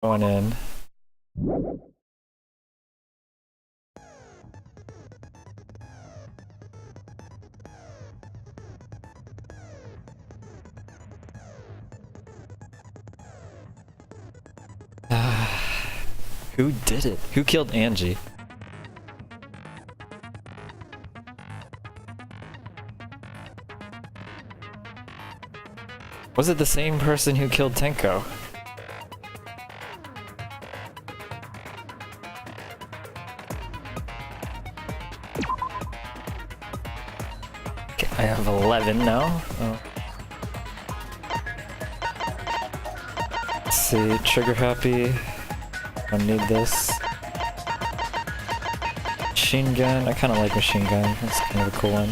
Going in. Who did it? Who killed Angie? Was it the same person who killed Tenko? Okay, I have 11 now. Oh. Let's see, trigger happy. Don't need this. Machine gun. I kind of like machine gun. That's kind of a cool one.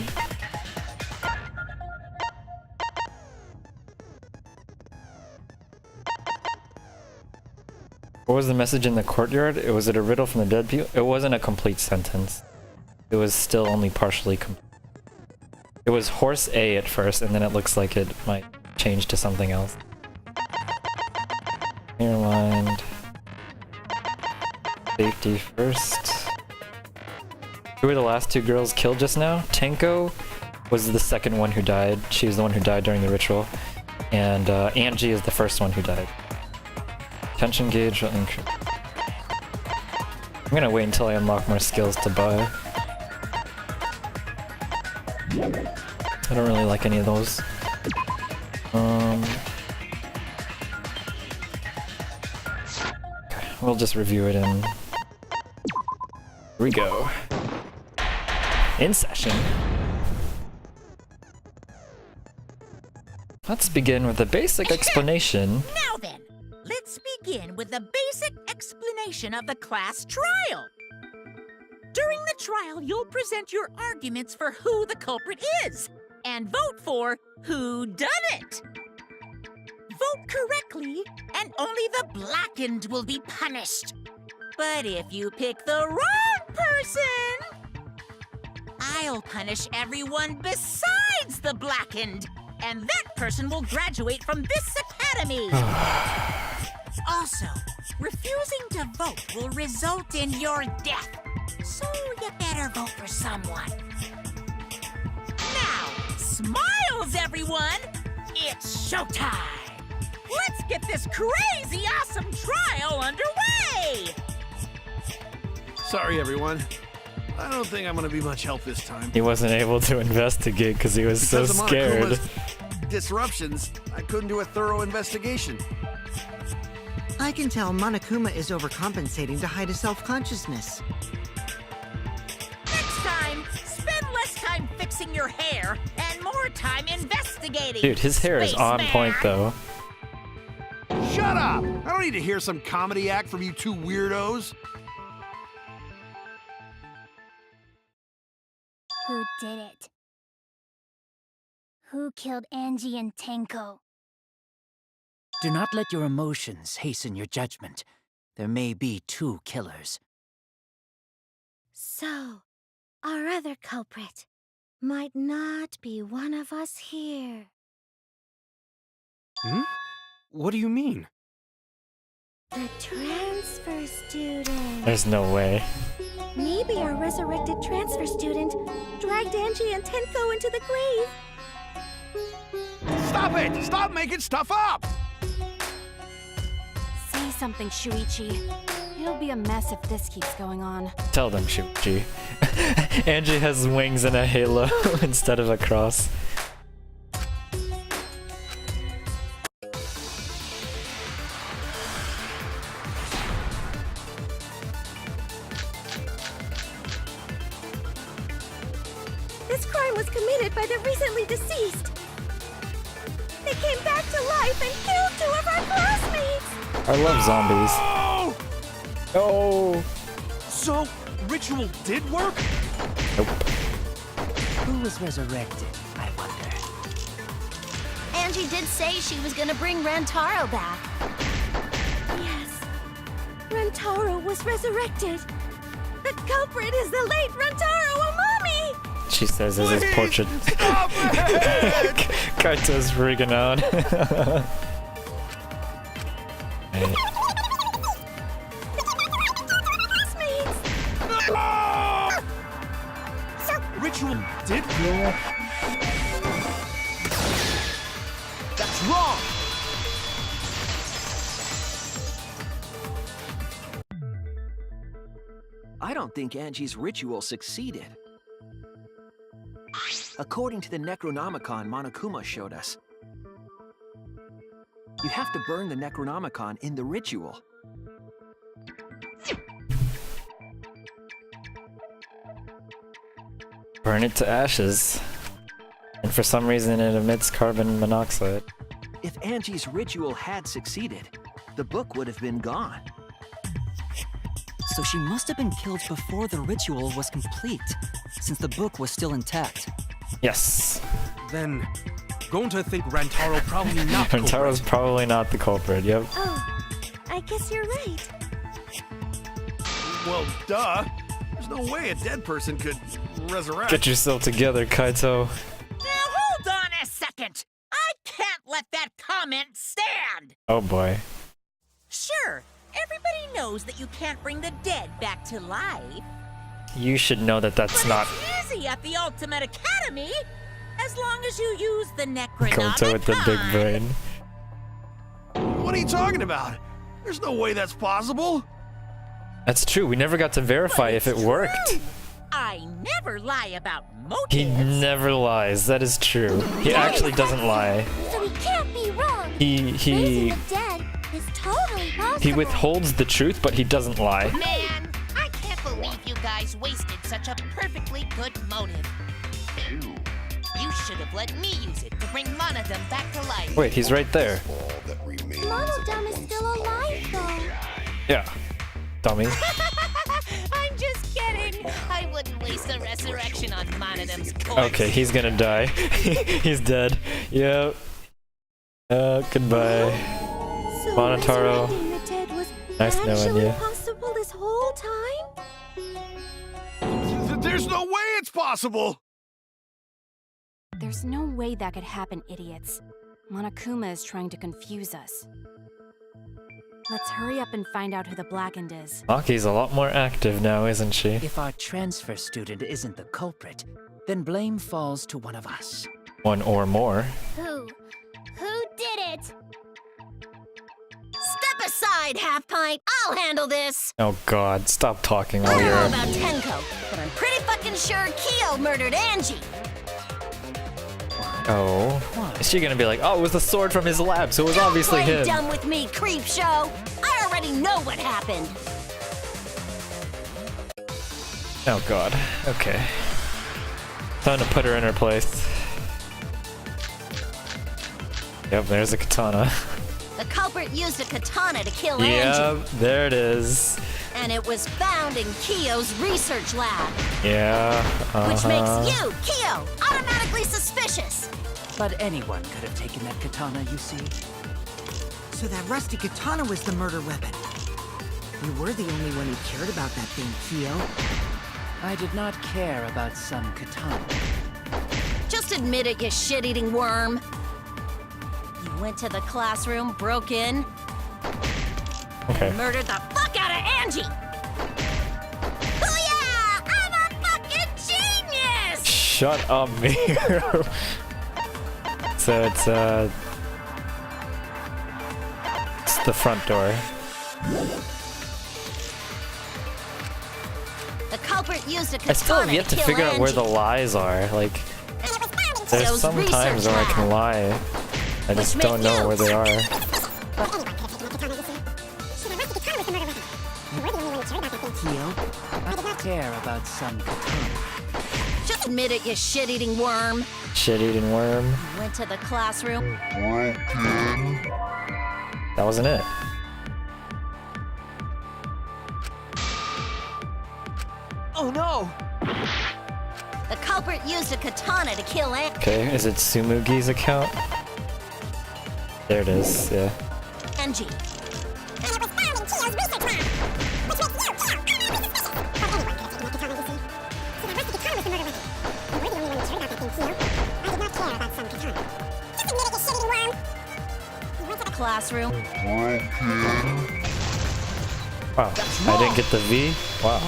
What was the message in the courtyard? Was it a riddle from the dead people? It wasn't a complete sentence. It was still only partially complete. It was horse A at first, and then it looks like it might change to something else. Never mind. Safety first. Who were the last two girls killed just now? Tenko was the second one who died. She was the one who died during the ritual. And Angie is the first one who died. Tension gauge will increase. I'm gonna wait until I unlock more skills to buy. I don't really like any of those. Okay, we'll just review it in. Here we go. In session. Let's begin with a basic explanation. Now then, let's begin with the basic explanation of the class trial. During the trial, you'll present your arguments for who the culprit is, and vote for who done it. Vote correctly, and only the blackened will be punished. But if you pick the wrong person, I'll punish everyone besides the blackened, and that person will graduate from this academy. Also, refusing to vote will result in your death, so you better vote for someone. Now, smiles, everyone! It's showtime! Let's get this crazy awesome trial underway! Sorry, everyone. I don't think I'm gonna be much help this time. He wasn't able to investigate because he was so scared. Because of disruptions, I couldn't do a thorough investigation. I can tell Monokuma is overcompensating to hide his self-consciousness. Next time, spend less time fixing your hair and more time investigating. Dude, his hair is on point though. Shut up! I don't need to hear some comedy act from you two weirdos. Who did it? Who killed Angie and Tenko? Do not let your emotions hasten your judgment. There may be two killers. So, our other culprit might not be one of us here. Hmm? What do you mean? The transfer student. There's no way. Maybe our resurrected transfer student dragged Angie and Tenko into the grave. Stop it! Stop making stuff up! Say something, Shuichi. It'll be a mess if this keeps going on. Tell them, Shuichi. Angie has wings and a halo instead of a cross. This crime was committed by the recently deceased. They came back to life and killed 2 of our classmates. I love zombies. Oh! So, ritual did work? Nope. Who was resurrected, I wonder? Angie did say she was gonna bring Rantaro back. Yes. Rantaro was resurrected. The culprit is the late Rantaro Amami! She says as his Please, portrait. Stop it! Kaito's freaking out. Right. ritual did kill? That's wrong! I don't think Angie's ritual succeeded. According to the Necronomicon Monokuma showed us, you have to burn the Necronomicon in the ritual. Burn it to ashes. And for some reason it emits carbon monoxide. If Angie's ritual had succeeded, the book would have been gone. So she must have been killed before the ritual was complete, since the book was still intact. Yes. Then, going to think Rantaro probably not the Rantaro's culprit. probably not the culprit, yep. Oh, I guess you're right. Well, duh. There's no way a dead person could resurrect. Get yourself together, Kaito. Now hold on a second. I can't let that comment stand. Oh boy. Sure, everybody knows that you can't bring the dead back to life. You should know that that's But not it's easy at the Ultimate Academy, as long as you use the Kaito with the big Necronomicon. brain. What are you talking about? There's no way that's possible. That's true, we never got to verify But if it it's worked. true. I never lie about He motives. never lies, that is true. He actually doesn't lie. So he can't be wrong. He Raising the dead is totally possible. he withholds the truth, but he doesn't lie. Man, I can't believe you guys wasted such a perfectly good motive. You should have let me use it to bring Monodum back to life. Wait, he's right there. Monodum is still alive, though. Yeah. Dummy. I'm just kidding. I wouldn't waste a resurrection on Monodum's corpse. Okay, he's gonna die. He's dead. Yep. Goodbye. So Monotaro, resurrecting the dead was nice knowing actually you. possible this whole time? There's no way it's possible. There's no way that could happen, idiots. Monokuma is trying to confuse us. Let's hurry up and find out who the Blackened is. Maki's a lot more active now, isn't she? If our transfer student isn't the culprit, then blame falls to one of us. One or more. Who did it? Step aside, Half Pint. I'll handle this. Oh god, stop talking I while don't know you're... about Tenko, but I'm pretty fucking sure Kyo murdered Angie. Oh. Is she gonna be like, oh, it was the sword from his lab, so it was Don't obviously play him. dumb with me, creep show. I already know what happened. Oh god. Okay. Time to put her in her place. Yep, there's a katana. The culprit used a katana to kill Angie, Yep, there it is. and it was found in Kyo's research lab, Yeah, which makes you, Kyo, automatically suspicious. But anyone could have taken that katana, you see. So that rusty katana was the murder weapon. You were the only one who cared about that thing, Kyo. I did not care about some katana. Just admit it, you shit-eating worm. You went to the classroom, broke in, Okay. murdered the fuck out of Angie. Booyah! I'm a fucking genius! Shut up, Miru. So it's the front door. The culprit used a katana I still have yet to kill figure out where Angie. the lies are. Like, And it was found in there's Kyo's some research times where I lab. can lie. I just Which don't make know you- where they are. Anyone could have taken the katana, you see. So the rusty katana was the murder weapon. You were the only one who cared about that thing. Kyo? I did not care about some katana. Just admit it, you shit-eating worm. Shit-eating worm. You went to the classroom, That wasn't it. Oh no! the culprit used a katana to kill Okay, is it Sumugi's account? There it is, yeah. Angie. And it was found in Kyo's research lab, which makes you, Kyo, automatically suspicious. But anyone could have taken that katana, you see. So that rusty katana was the murder weapon. You were the only one who cared about that thing, Kyo. I did not care about some katana. Just admit it, you shit-eating worm. You went to the classroom, Wow, I didn't get the V? Wow.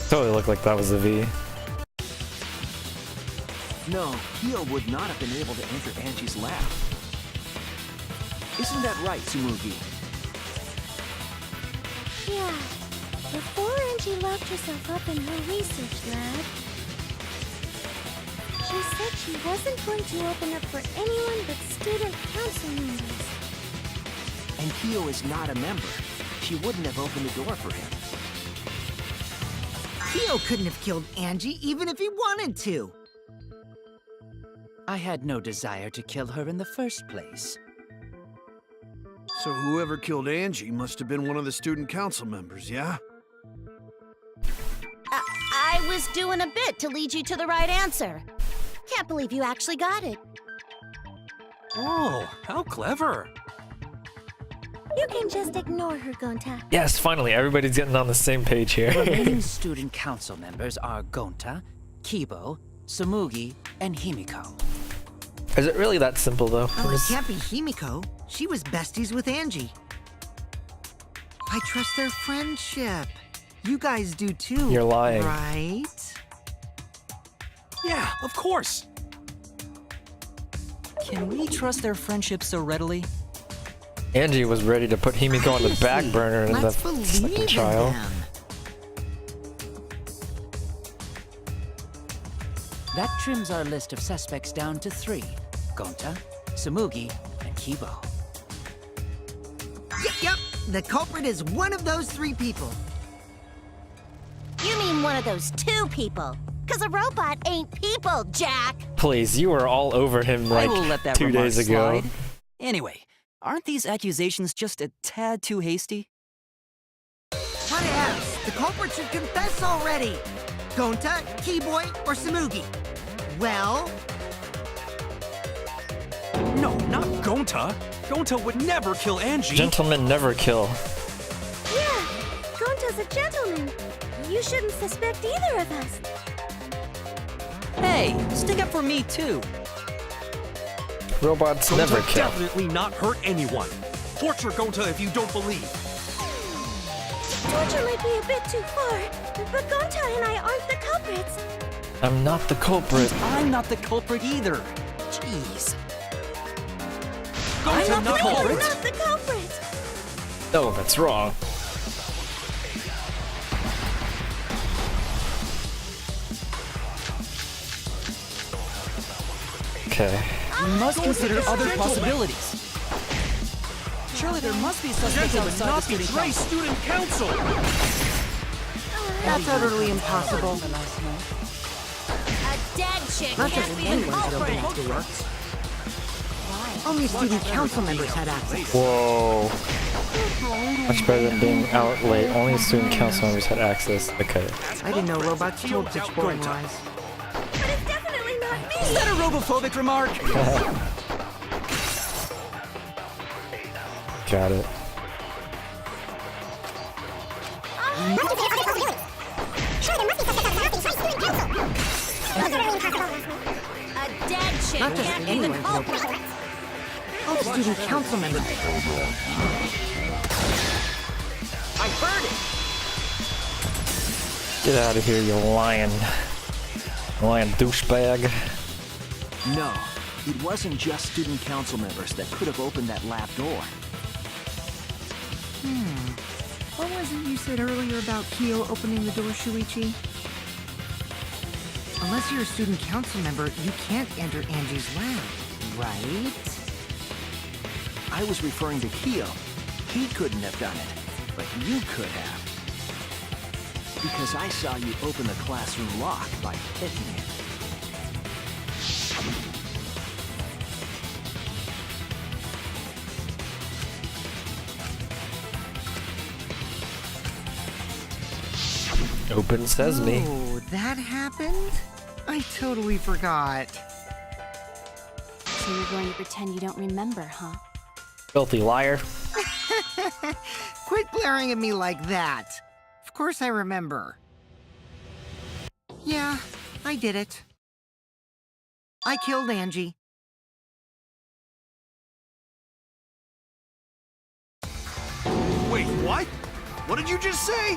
Totally looked like that was the V. No, Kyo would not have been able to enter Angie's lab. Isn't that right, Tsumugi? Yeah. Before Angie locked herself up in her research lab, she said she wasn't going to open up for anyone but student council members. And Kyo is not a member. She wouldn't have opened the door for him. Kyo couldn't have killed Angie even if he wanted to. I had no desire to kill her in the first place. So whoever killed Angie must have been one of the student council members, yeah? I was doing a bit to lead you to the right answer. Can't believe you actually got it. Oh, how clever. You can just ignore her, Gonta. Yes, finally, everybody's getting on the same page here. The remaining student council members are Gonta, Kibo, Tsumugi, and Himiko. Is it really that simple, though? Oh, it can't be Himiko. She was besties with Angie. I trust their friendship. You guys do too. You're lying. Right? Yeah, of course. Can we trust their friendship so readily? Angie was ready to put Himiko on the back Seriously, burner in the let's believe second in trial. them. That trims our list of suspects down to 3. Gonta, Tsumugi, and Kibo. Yep. The culprit is one of those 3 people. You mean one of those 2 people? Because a robot ain't people, Jack! Please, you were all over him I like will let that 2 remark days ago. slide. Anyway, aren't these accusations just a tad too hasty? What else? The culprit should confess already. Gonta, Keyboy, or Tsumugi? Well, No, not Gonta. Gonta would never kill Angie. Gentlemen never kill. Yeah, Gonta's a gentleman. You shouldn't suspect either of us. Hey, stick up for me too. Robots Gonta never kill. definitely not hurt anyone. Torture Gonta if you don't believe. Torture might be a bit too far, but Gonta and I aren't the culprits. I'm not the culprit. I'm not the culprit either. Jeez. Gonta I'm not not culprit. the culprit. No, that's wrong. Okay. We must consider other possibilities. Surely there must be suspects Gentlemen, outside the not student betray council. student council. that's utterly impossible. A dead chick Not can't just be the anyone could open culprit. that door. Only student council members had access. Whoa. Much better than being out late. Only student council members had access. Okay. I didn't know robots told such boring lies. But it's definitely not Is me. that a robophobic remark? Got it. A dead chick Not just can't be the anyone could open culprit. All student council members. I heard it! Get out of here, you lying douchebag. No, it wasn't just student council members that could have opened that lab door. What was it you said earlier about Kyo opening the door, Shuichi? Unless you're a student council member, you can't enter Angie's lab, right? I was referring to Kyo. He couldn't have done it, but you could have. Because I saw you open the classroom lock by picking it. Open sesame. Oh, that happened? I totally forgot. So you're going to pretend you don't remember, huh? Filthy liar. Quit glaring at me like that. Of course I remember. Yeah, I did it. I killed Angie. Wait, what? What did you just say?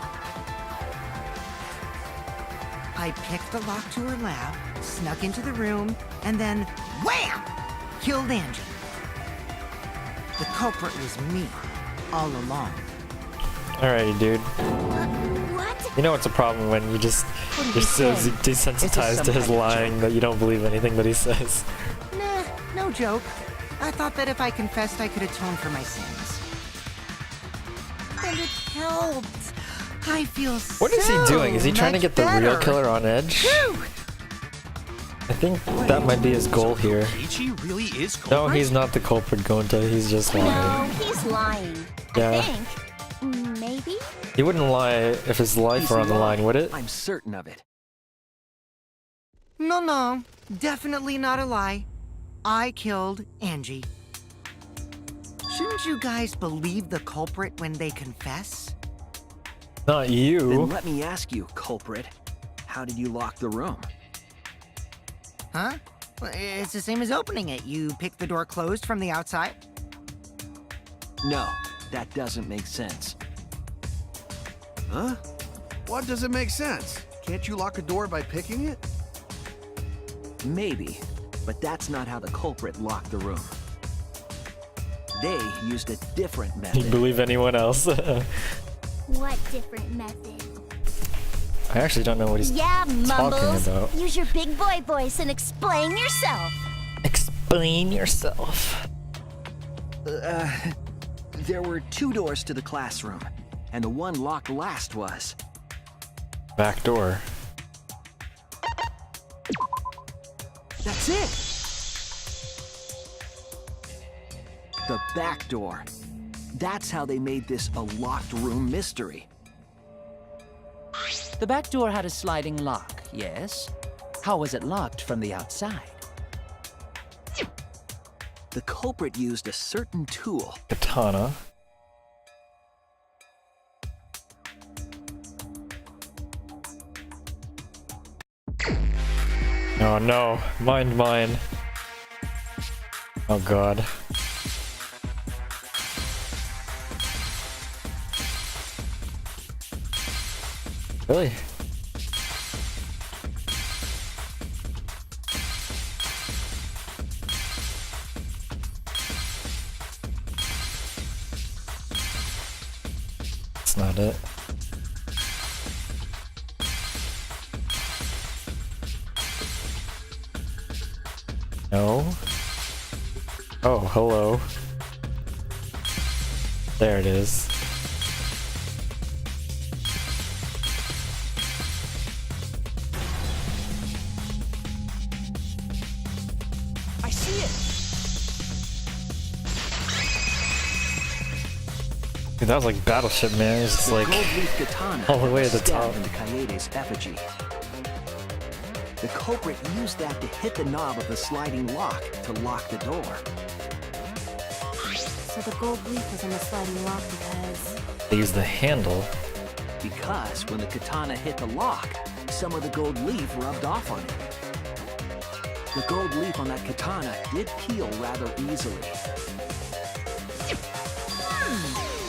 I picked the lock to her lab, snuck into the room, and then wham! Killed Angie. The culprit was me, all along. Alrighty, dude. What? You know it's a problem when you just you're so desensitized to his lying that you don't believe anything that he says. Nah, no joke. I thought that if I confessed, I could atone for my sins. And it helped. I feel so What is he doing? Is he trying to get the real killer on edge? Whew. I think that might be his goal here. Kokichi really is culprit? No, he's not the culprit, Gonta. He's just lying. No, he's lying. Yeah. I think. Maybe? He wouldn't lie if his life were on the line, would it? I'm certain of it. No, definitely not a lie. I killed Angie. Shouldn't you guys believe the culprit when they confess? Not you. Then let me ask you, culprit. How did you lock the room? Huh? Well, it's the same as opening it. You pick the door closed from the outside? No, that doesn't make sense. Huh? What doesn't make sense? Can't you lock a door by picking it? Maybe, but that's not how the culprit locked the room. They used a different You method. believe anyone else? What different method? I actually don't know what he's Yeah, talking Mumbles. about. Use your big boy voice and explain yourself. Explain yourself. There were 2 doors to the classroom, and the one locked last was... Back door. That's it! The back door. That's how they made this a locked room mystery. The back door had a sliding lock, yes? How was it locked from the outside? The culprit used a certain tool. Katana. Oh no, mine. Oh god. Really? That's not it. No. Oh, hello. There it is. I see it! Dude, that was like Battleship, man. It's just The like gold leaf katana all the way to the stabbed top. into Kaede's effigy. The culprit used that to hit the knob of the sliding lock to lock the door. So the gold leaf was on the sliding lock because... They use the handle. Because when the katana hit the lock, some of the gold leaf rubbed off on it. The gold leaf on that katana did peel rather easily.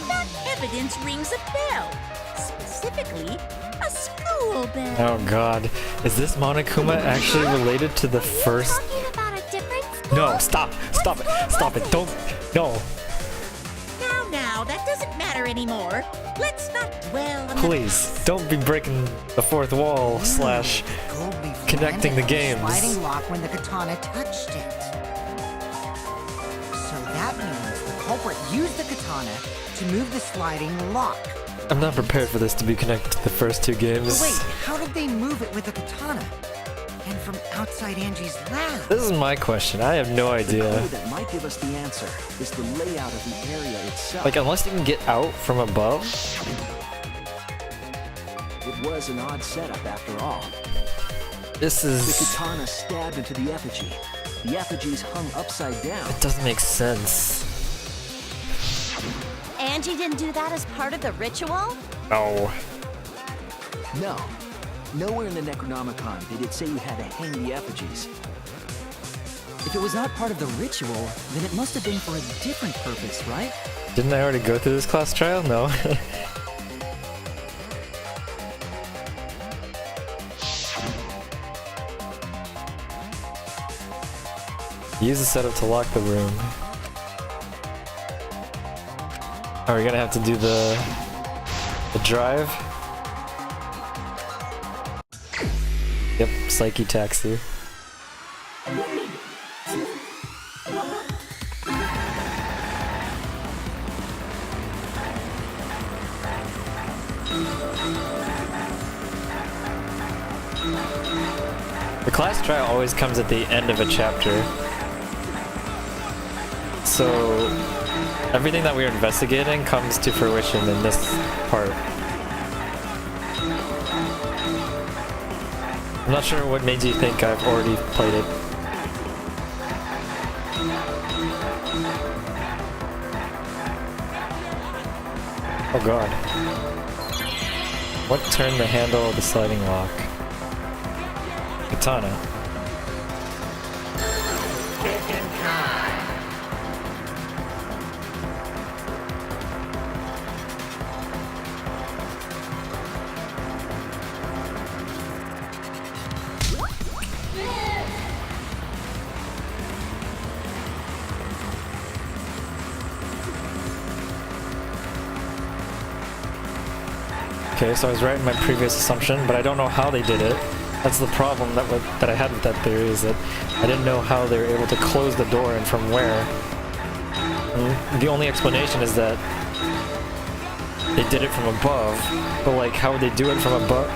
That evidence rings a bell. Specifically, a school bell. Oh god. Is this Monokuma actually related to the first? Talking about a different school? No, stop it, don't, no. Now, that doesn't matter anymore. Let's not dwell on Please, don't be breaking the fourth wall slash Gold leaf connecting the landed on games. Sliding lock when the katana touched it. So that means the culprit used the katana to move the sliding lock. I'm not prepared for this to be connected to the first 2 games. But wait, how did they move it with the katana? And from outside Angie's lab? This is my question. I have no The idea. clue that might give us the answer is the layout of the area itself. Like, unless you can get out from above? It was an odd setup after all. This The is... katana stabbed into the effigy. The effigies hung upside down. It doesn't make sense. Angie didn't do that as part of the ritual? No. No. Nowhere in the Necronomicon did it say you had to hang the effigies. If it was not part of the ritual, then it must have been for a different purpose, right? Didn't I already go through this class trial? No. Use the setup to lock the room. Are we gonna have to do the drive? Yep, Psyche Taxi. The class trial always comes at the end of a chapter. So everything that we are investigating comes to fruition in this part. I'm not sure what made you think I've already played it. Oh god. What turned the handle of the sliding lock? Katana. Okay, so I was right in my previous assumption, but I don't know how they did it. That's the problem that I had with that theory, is that I didn't know how they were able to close the door and from where. And the only explanation is that they did it from above, but like, how would they do it from above?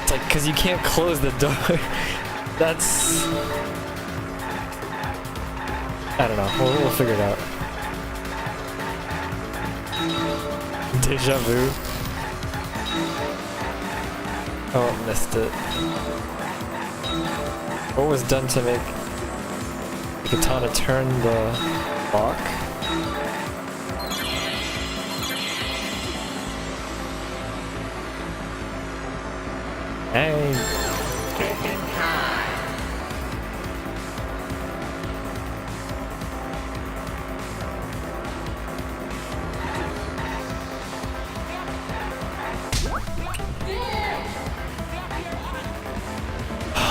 It's like, because you can't close the door. That's... I don't know, we'll figure it out. Deja vu. Oh, I missed it. What was done to make the katana turn the lock? Hey.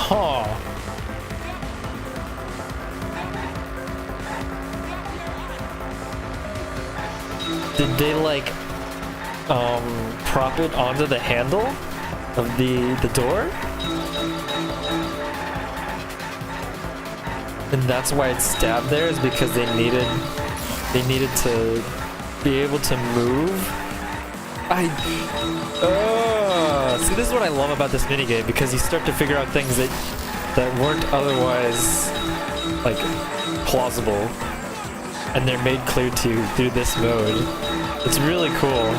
Huh. Did they like prop it onto the handle of the door? And that's why it's stabbed there, is because they needed to be able to move. See, this is what I love about this minigame, because you start to figure out things that weren't otherwise like plausible, and they're made clear to you through this mode. It's really cool.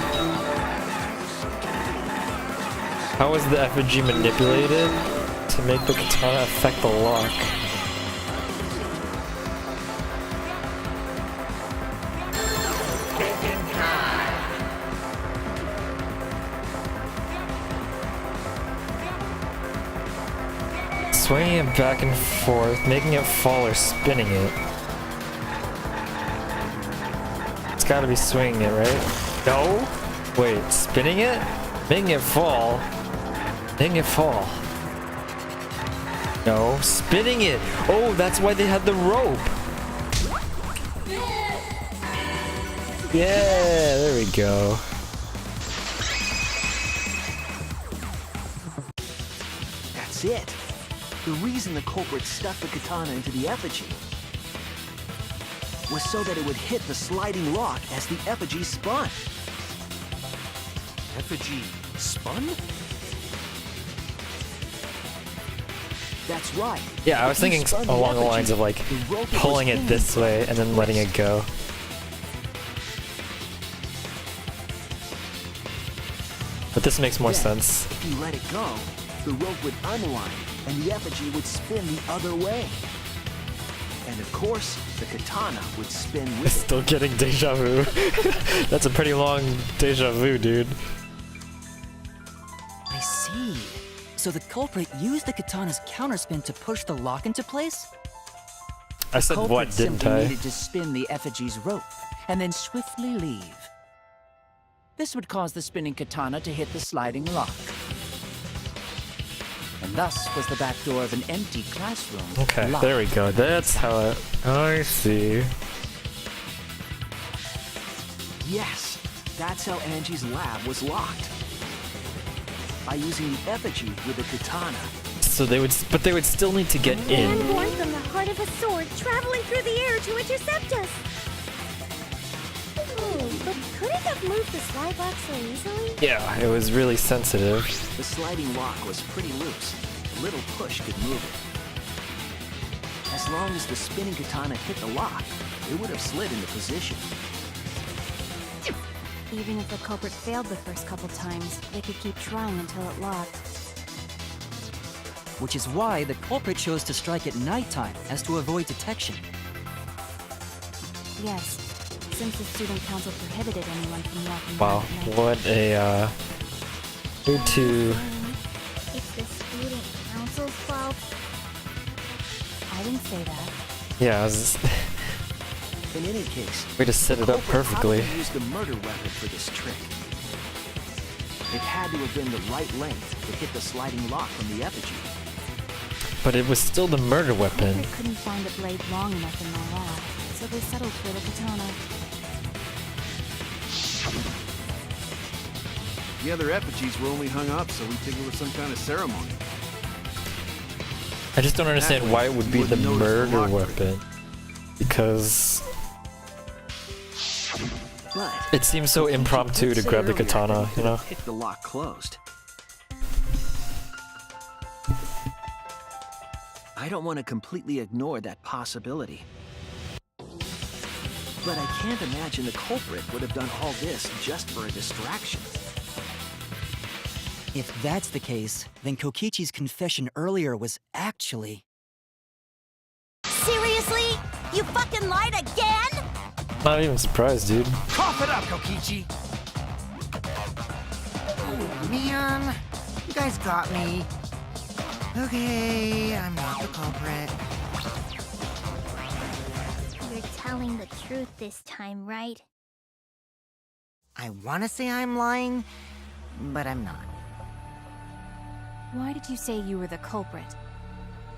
How was the effigy manipulated to make the katana affect the lock? Swinging it back and forth, making it fall, or spinning it. It's gotta be swinging it, right? No? Wait, spinning it? Making it fall? Making it fall. No, spinning it! Oh, that's why they had the rope! Yeah, there we go. That's it. The reason the culprit stuffed the katana into the effigy was so that it would hit the sliding lock as the effigy spun. Effigy spun? That's right. Yeah, I was thinking along the lines of like pulling it this way and then letting it go. But this makes more sense. If you let it go, the rope would unwind and the effigy would spin the other way. And of course, the katana would spin with it. Still getting deja vu. That's a pretty long deja vu, dude. I see. So the culprit used the katana's counterspin to push the lock into place? I said what, didn't I? Needed to spin the effigy's rope and then swiftly leave. This would cause the spinning katana to hit the sliding lock. And Thus was the back door of an empty classroom. Okay, locked there we go. from the That's how inside. I see. Yes, that's how Angie's lab was locked. By using the effigy with a katana. So they would, but they would still need to get in. Man born from the heart of a sword, traveling through the air to intercept us. But could it have moved the slide lock so easily? Yeah, it was really sensitive. The sliding lock was pretty loose. A little push could move it. As long as the spinning katana hit the lock, it would have slid into position. Even if the culprit failed the first couple times, they could keep trying until it locked. Which is why the culprit chose to strike at nighttime, as to avoid detection. Yes, since the student council prohibited anyone from walking Wow, around at night. what a way to. It's the student council's fault. I didn't say that. Yeah, it was In any case, way to set it up culprit perfectly. probably used the murder weapon for this trick. It had to have been the right length to hit the sliding lock from the effigy. But it was still the murder The weapon. culprit couldn't find a blade long enough in my lab, so they settled for the katana. The other effigies were only hung up so we'd think it was some kind of ceremony. I just don't understand why it would be the You wouldn't notice the murder lock. weapon. Because But it seems so impromptu to Say grab the earlier katana, that you could know? have picked the lock closed. I don't want to completely ignore that possibility. But I can't imagine the culprit would have done all this just for a distraction. If that's the case, then Kokichi's confession earlier was actually... Seriously? You fucking lied again? Not even surprised, dude. Cough it up, Kokichi! Man, you guys got me. Okay, I'm not the culprit. You're telling the truth this time, right? I want to say I'm lying, but I'm not. Why did you say you were the culprit?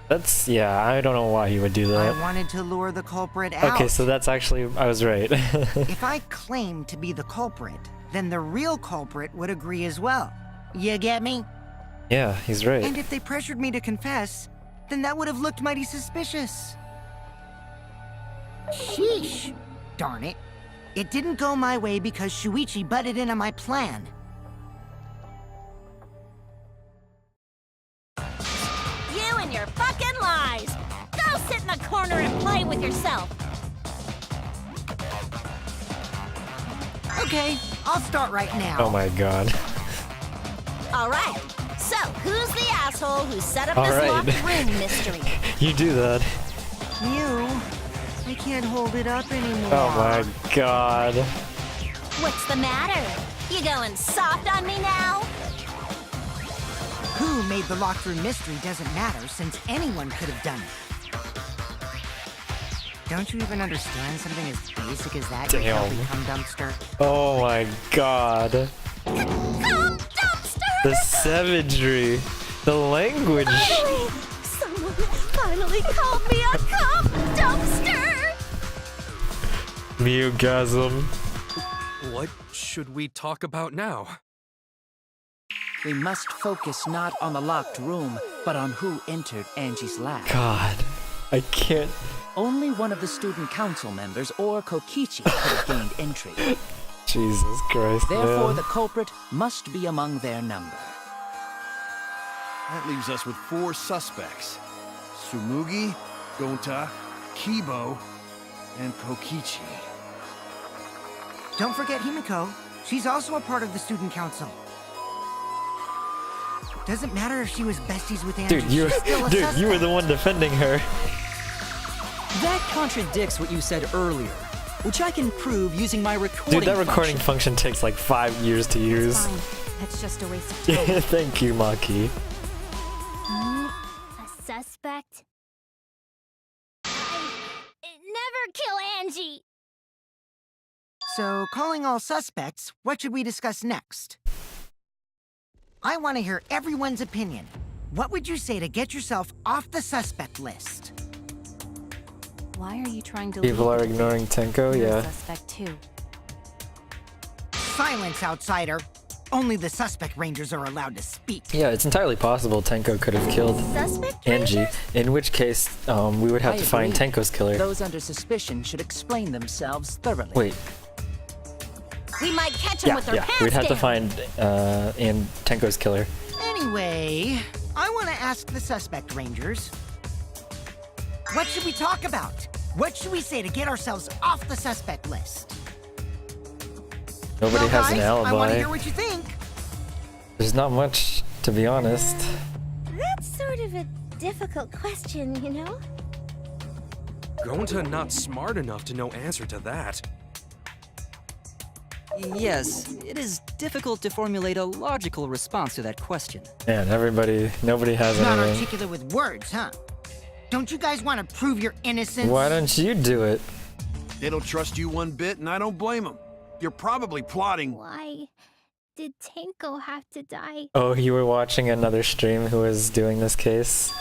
That's, yeah, I don't know why he would do I that. wanted to lure the culprit out. Okay, so that's actually, I was right. If I claim to be the culprit, then the real culprit would agree as well. You get me? Yeah, he's right. And if they pressured me to confess, then that would have looked mighty suspicious. Sheesh. Darn it. It didn't go my way because Shuichi butted in on my plan. You and your fucking lies! Go sit in the corner and play with yourself! Okay, I'll start right now. Oh my god. Alright, so who's the asshole who set up All this right. locked room mystery? You do that. You? I can't hold it up anymore. Oh my god. What's the matter? You going soft on me now? Who made the locked room mystery doesn't matter, since anyone could have done it. Don't you even understand something as basic as that, you Damn. filthy cum dumpster? Oh my god. Come, dumpster! The savagery. The language. Finally! Someone finally called me a cum dumpster! Mugasm. What should we talk about now? We must focus not on the locked room, but on who entered Angie's lab. God. I can't. Only one of the student council members or Kokichi could have gained entry. Jesus Christ. Therefore, man. the culprit must be among their number. That leaves us with 4 suspects. Tsumugi, Gonta, Kibo, and Kokichi. Don't forget Himiko. She's also a part of the student council. Doesn't matter if she was besties with Angie. Dude, you she's still a dude, suspect. you were the one defending her. That contradicts what you said earlier, which I can prove using my recording Dude, that recording function. function takes like 5 years to use. Fine. That's just a waste of time. Thank you, Maki. A suspect? Never kill Angie! So, calling all suspects, what should we discuss next? I want to hear everyone's opinion. what would you say to get yourself off the suspect list? Why are you trying to People leave are it? ignoring Tenko, You're a yeah. suspect too. Silence, outsider. Only the suspect rangers are allowed to speak. Yeah, it's entirely possible Tenko could have killed Suspect Angie, rangers? in which case we would have I to find agree. Tenko's killer. Those under suspicion should explain themselves thoroughly. Wait, We might catch them yeah, with their yeah, pants we'd have to down. find Tenko's killer. Anyway, I want to ask the suspect rangers. What should we talk about? What should we say to get ourselves off the suspect list? Nobody well, has guys, an I want to alibi. hear what you think. There's not much, to be honest. That's sort of a difficult question, you know? Gonta not smart enough to know answer to that. Yes, it is difficult to formulate a logical response to that question. Man, nobody has Not anything. articulate with words, huh? Don't you guys want to prove your innocence? Why don't you do it? They don't trust you one bit, and I don't blame them. You're probably plotting. Why did Tenko have to die? Oh, you were watching another stream who was doing this case?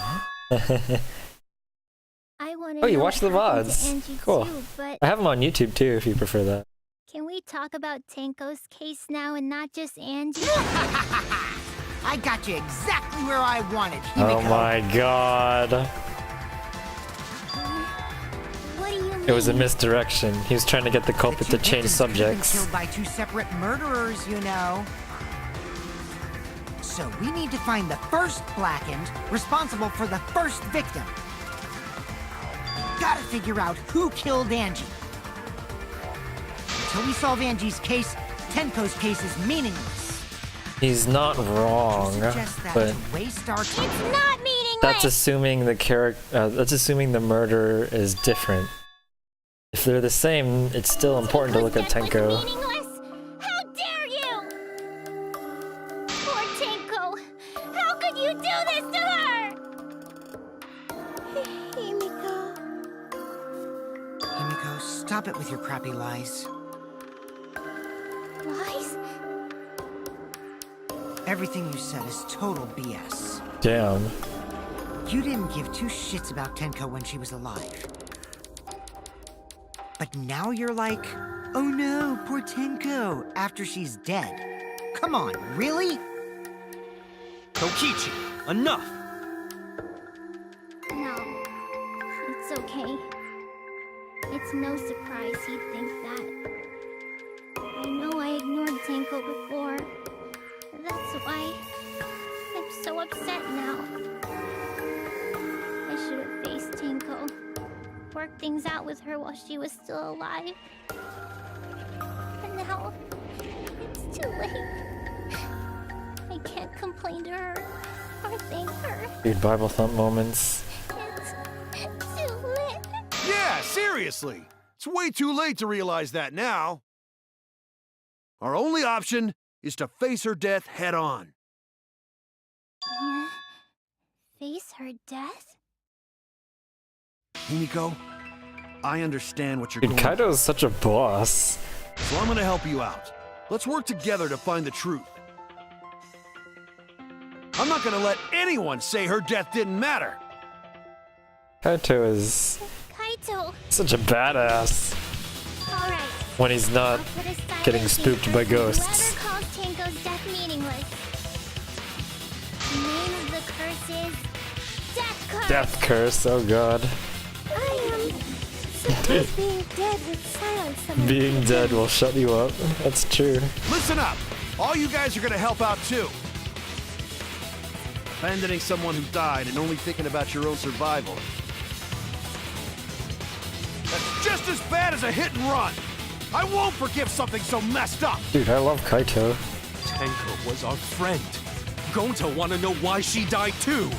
I want to Oh, you watched the VODs. Angie Cool. too, but I have them on YouTube too, if you prefer that. can we talk about Tenko's case now and not just Angie? I got you exactly where I wanted, Oh Himiko. my god. What do you mean? It was a misdirection. He was trying to get the The culprit two to change victims could have been subjects. killed by two separate murderers, you know. So we need to find the first blackened responsible for the first victim. Gotta figure out who killed Angie. Until we solve Angie's case, Tenko's case is meaningless. He's not wrong, Suggest that but to waste our time. It's not meaningless. that's assuming that's assuming the murderer is different. If they're the same, it's still important to look at Tenko's death was Tenko. meaningless? How dare you! Poor Tenko. How could you do this to her? Himiko. Himiko, stop it with your crappy lies. Lies? Everything you said is total BS. Damn. You didn't give two shits about Tenko when she was alive. But now you're like, oh no, poor Tenko, after she's dead. Come on, really? Kokichi, enough! No. It's okay. It's no surprise he'd think that. I know I ignored Tenko before. That's why I'm so upset now. I should have faced Tenko. Worked things out with her while she was still alive. But now, it's too late. I can't complain to her or thank her. Dude, Bible thump moments. It's too late. Yeah, seriously. It's way too late to realize that now. Our only option is to face her death head on. Face her death? Himiko, I understand what you're Dude, going Kaido's such a boss. through, so I'm gonna help you out. Let's work together to find the truth. I'm not gonna let anyone say her death didn't matter. Kaito is Kaito! such a badass Alright. when he's not I'll put aside getting my spooked by papers and ghosts. Whoever calls Tenko's death meaningless. The name of the curse is Death Curse! Death curse, oh god. I am supposed being dead with silence. Someone Being dead will shut you up. That's true. Listen up! All you guys are gonna help out too. Abandoning someone who died and only thinking about your own survival. That's just as bad as a hit and run. I won't forgive something so messed up. Dude, I love Kaito. Tenko was our friend. Gonta wanna know why she died too.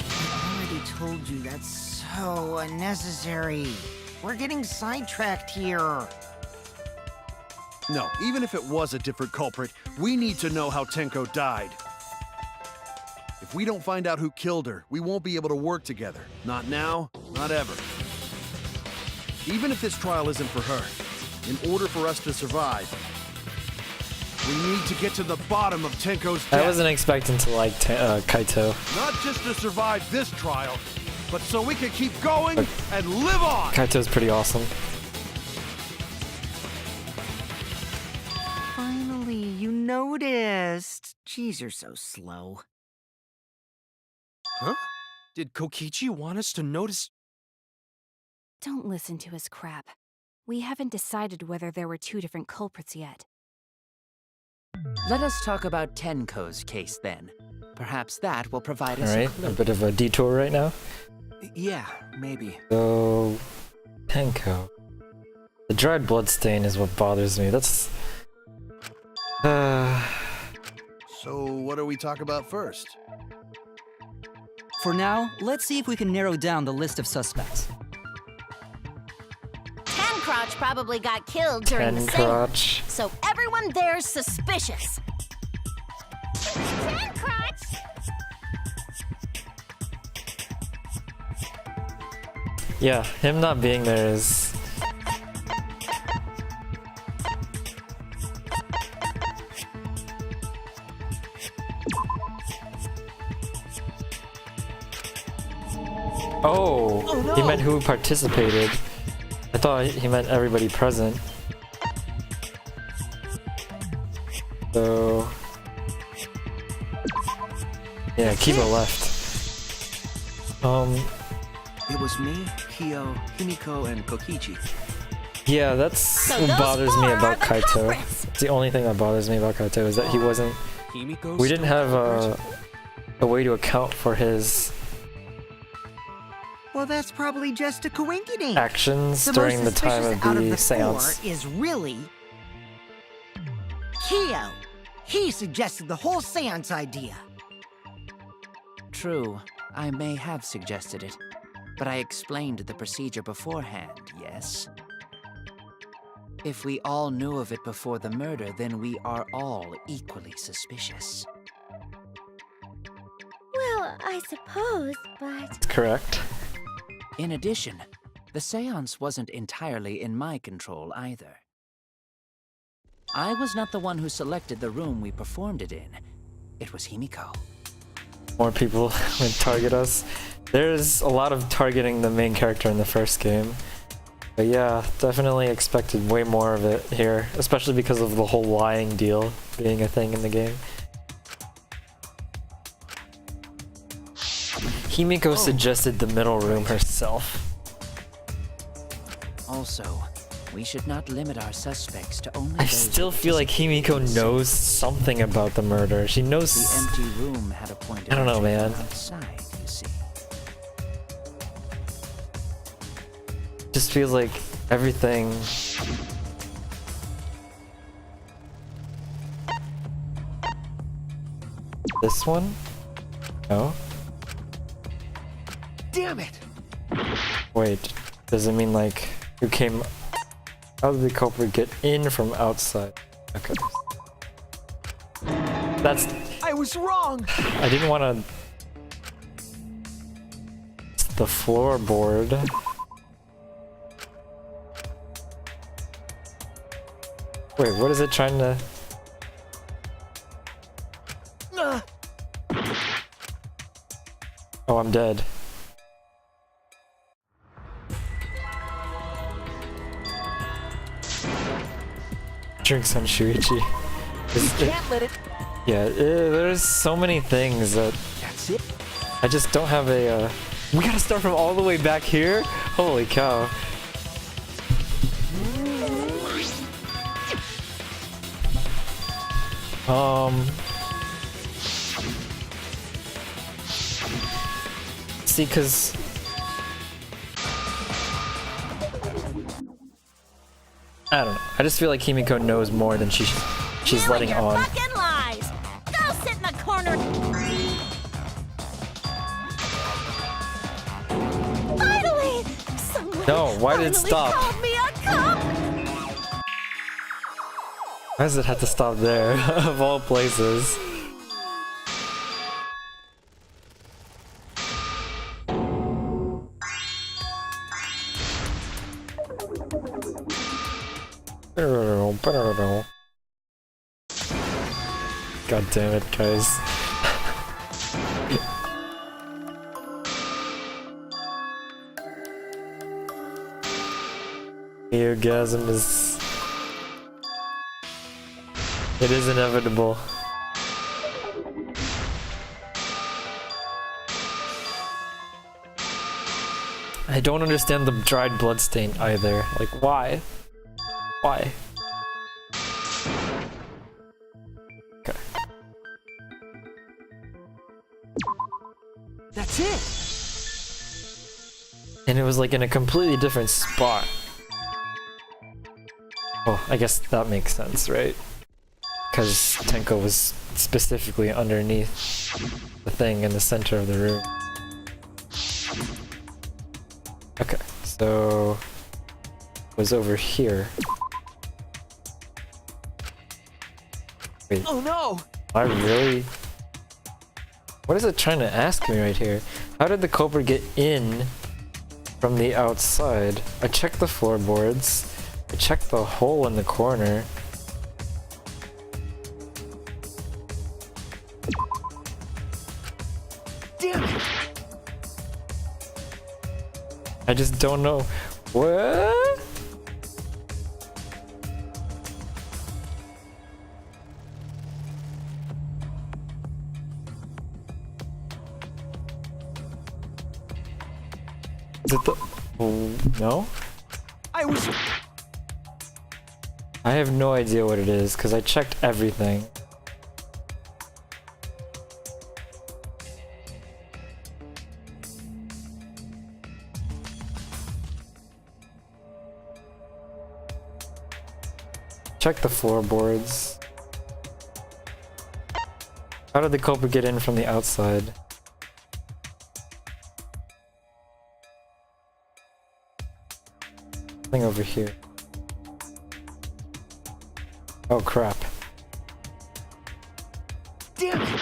I already told you that's so unnecessary. We're getting sidetracked here. No, even if it was a different culprit, we need to know how Tenko died. If we don't find out who killed her, we won't be able to work together. Not now, not ever. Even if this trial isn't for her, in order for us to survive, We need to get to the bottom of Tenko's death. I wasn't expecting to like Kaito. Not just to survive this trial, but so we can keep going and live on! Kaito's pretty awesome. Finally, you noticed. Jeez, you're so slow. Huh? Did Kokichi want us to notice? Don't listen to his crap. We haven't decided whether there were two different culprits yet. Let us talk about Tenko's case then. Perhaps that will provide us Alright, a clue. a bit of a detour right now. Yeah, maybe. So, Tenko. The dried bloodstain is what bothers me. That's... So, what do we talk about first? For now, let's see if we can narrow down the list of suspects. Crotch probably got killed during the Crotch. seance, so everyone there's suspicious. Crotch! Yeah, him not being there is... Oh, no. He meant who participated. I thought he meant everybody present. So... Yeah, Kiba left. It was me, Kyo, Himiko, and Kokichi. Yeah, that's So what those bothers me four about are the Kaito. culprits. It's the only thing that bothers me about Kaito is that he wasn't... Himiko's We didn't still have culprit? a way to account for his Well, that's probably just a coincidence. actions The during the most time suspicious of out of the the seance. four is really Kyo. He suggested the whole seance idea. True, I may have suggested it, but I explained the procedure beforehand, yes? If we all knew of it before the murder, then we are all equally suspicious. Well, I suppose, but... That's correct. In addition, the seance wasn't entirely in my control either. I was not the one who selected the room we performed it in. It was Himiko. More people would target us. There's a lot of targeting the main character in the first game. But yeah, definitely expected way more of it here, especially because of the whole lying deal being a thing in the game. Himiko suggested the middle room herself. Also, we should not limit our suspects to only I those still who feel like Himiko knows something about the murder. She knows... The empty room had a point I don't know, man. outside, you see. Just feels like everything... This one? No? Damn it! Wait, does it mean like who came... How did the culprit get in from outside? Okay. That's... I was wrong! I didn't want to... It's the floorboard. Wait, what is it trying to... Oh, I'm dead. Drinks on Shuichi. Can't let it. Yeah, there's so many things that That's it. I just don't have a... We gotta start from all the way back here? Holy cow. See, cause... I don't know. I just feel like Himiko knows more than she's You letting and your on. fucking lies! Go sit in the corner! Finally! Someone No, why did it finally stop? called me a cop! Why does it have to stop there, of all places? God damn it, guys. The orgasm is... It is inevitable. I don't understand the dried bloodstain either. Like, why? Why? Okay. That's it! And it was like in a completely different spot. Well, I guess that makes sense, right? Because Tenko was specifically underneath the thing in the center of the room. Okay, so it was over here. Wait, Oh no! am I really? What is it trying to ask me right here? How did the culprit get in from the outside? I checked the floorboards. I checked the hole in the corner. Damn it! I just don't know. What? Is it the... Oh, no? I was... I have no idea what it is, because I checked everything. Check the floorboards. How did the culprit get in from the outside? Something over here. Oh crap. Damn it!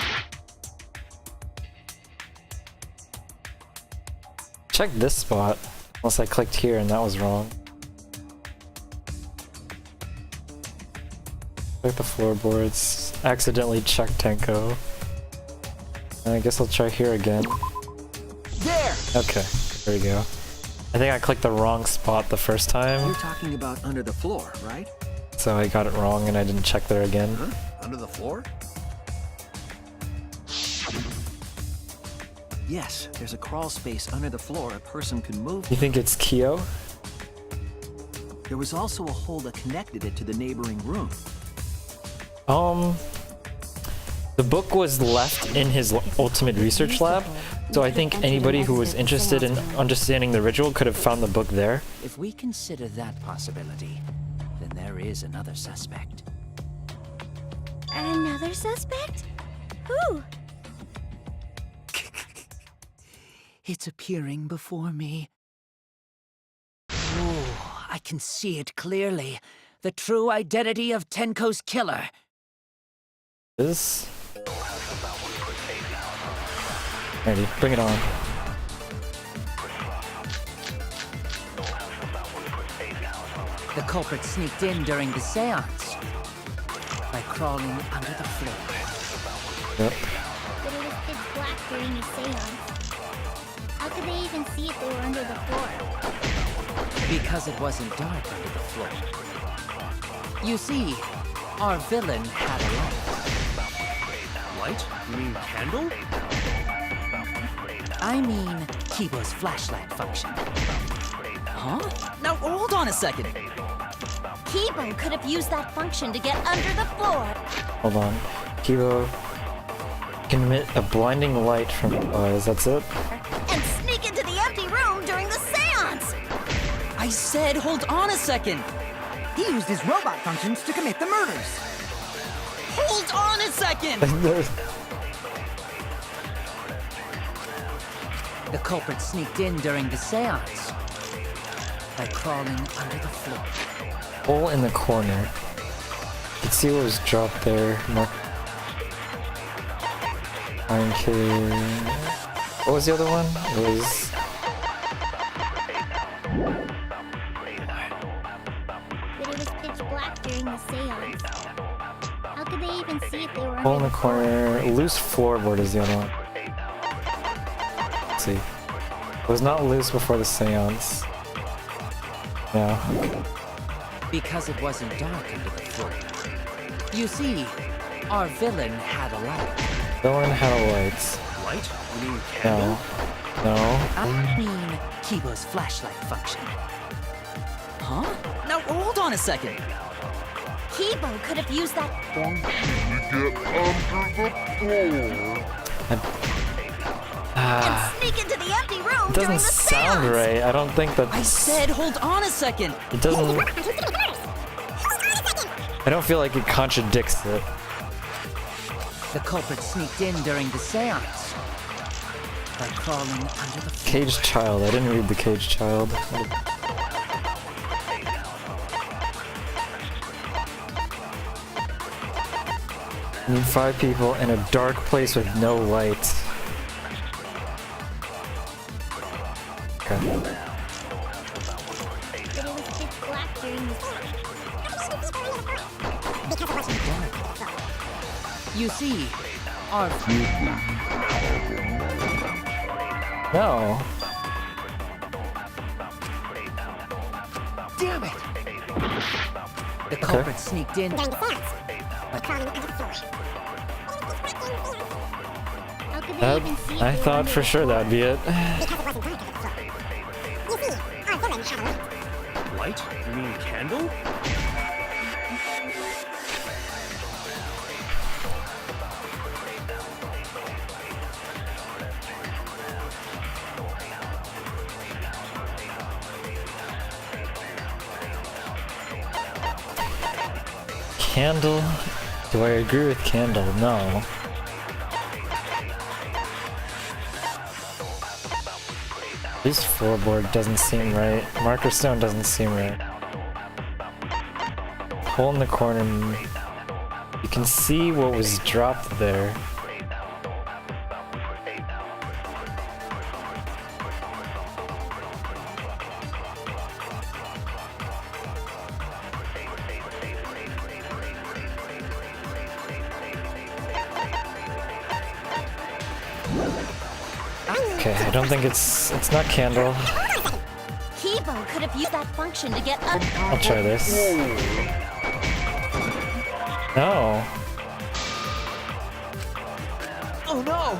Check this spot. Unless I clicked here and that was wrong. Check the floorboards. Accidentally checked Tenko. I guess I'll try here again. There! Okay, there we go. I think I clicked the wrong spot the first time, You're talking about under the floor, right? so I got it wrong and I didn't check there again. Huh? Under the floor? Yes, there's a crawl space under the floor a person can move. You think it's Kyo? There was also a hole that connected it to the neighboring room. The book was left in his ultimate research lab, so I think anybody who was interested in understanding the ritual could have found the book there. If we consider that possibility, then there is another suspect. Another suspect? Who? It's appearing before me. Oh, I can see it clearly. The true identity of Tenko's killer. This? Ready, bring it on. The culprit sneaked in during the seance by crawling under the floor. Yep. But it was pitch black during the seance. How could they even see if they were under the floor? Because it wasn't dark under the floor. You see, our villain had a light. Light? You mean candle? I mean, Kibo's flashlight function. Huh? Now hold on a second. Kibo could have used that function to get under the floor. Hold on. Kyo can emit a blinding light from his eyes, that's it? And sneak into the empty room during the seance. I said hold on a second. He used his robot functions to commit the murders. Hold on a second! The culprit sneaked in during the seance by crawling under the floor. Hole in the corner. Let's see what was dropped there. Mark. Iron Kid. What was the other one? It was... But it was pitch black during the seance. How could they even see if they were Hole in under the corner. Loose floorboard is the other one. Let's see. It was not loose before the seance. Yeah. Because it wasn't dark under the floor. You see, our villain had a light. Villain had a light. Light? You mean No. candle? No. I mean, Kibo's flashlight function. Huh? Now hold on a second. Kibo could have used that and sneak into the empty room It during doesn't the sound seance. right. I don't think that. I said hold on a second. It doesn't. I don't feel like it contradicts it. The culprit sneaked in during the seance by crawling under the floor. Caged child. I didn't read the caged child. Need 5 people in a dark place with no light. Okay. But it was pitch black during the You see, our No. damn it! The culprit sneaked in. How could they even see if I they were thought under for the sure floor? that'd be it. Light? You mean candle? Candle? Do I agree with candle? No. This floorboard doesn't seem right. Marker stone doesn't seem right. Hole in the corner. You can see what was dropped there. Okay, I don't think it's not candle. Kibo could have used that function to get up. I'll try this. No. Oh no!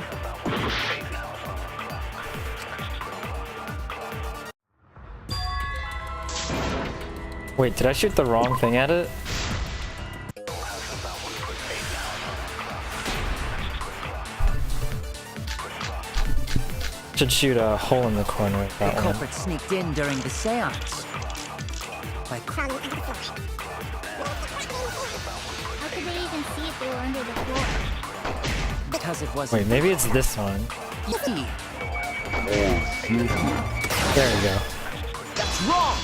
Wait, did I shoot the wrong thing at it? Should shoot a hole in the corner with The that one. culprit sneaked in during the seance by crawling under the floor. How could they even see if they were under the floor? Because it wasn't. Wait, maybe it's this one. You see, There we go. that's wrong!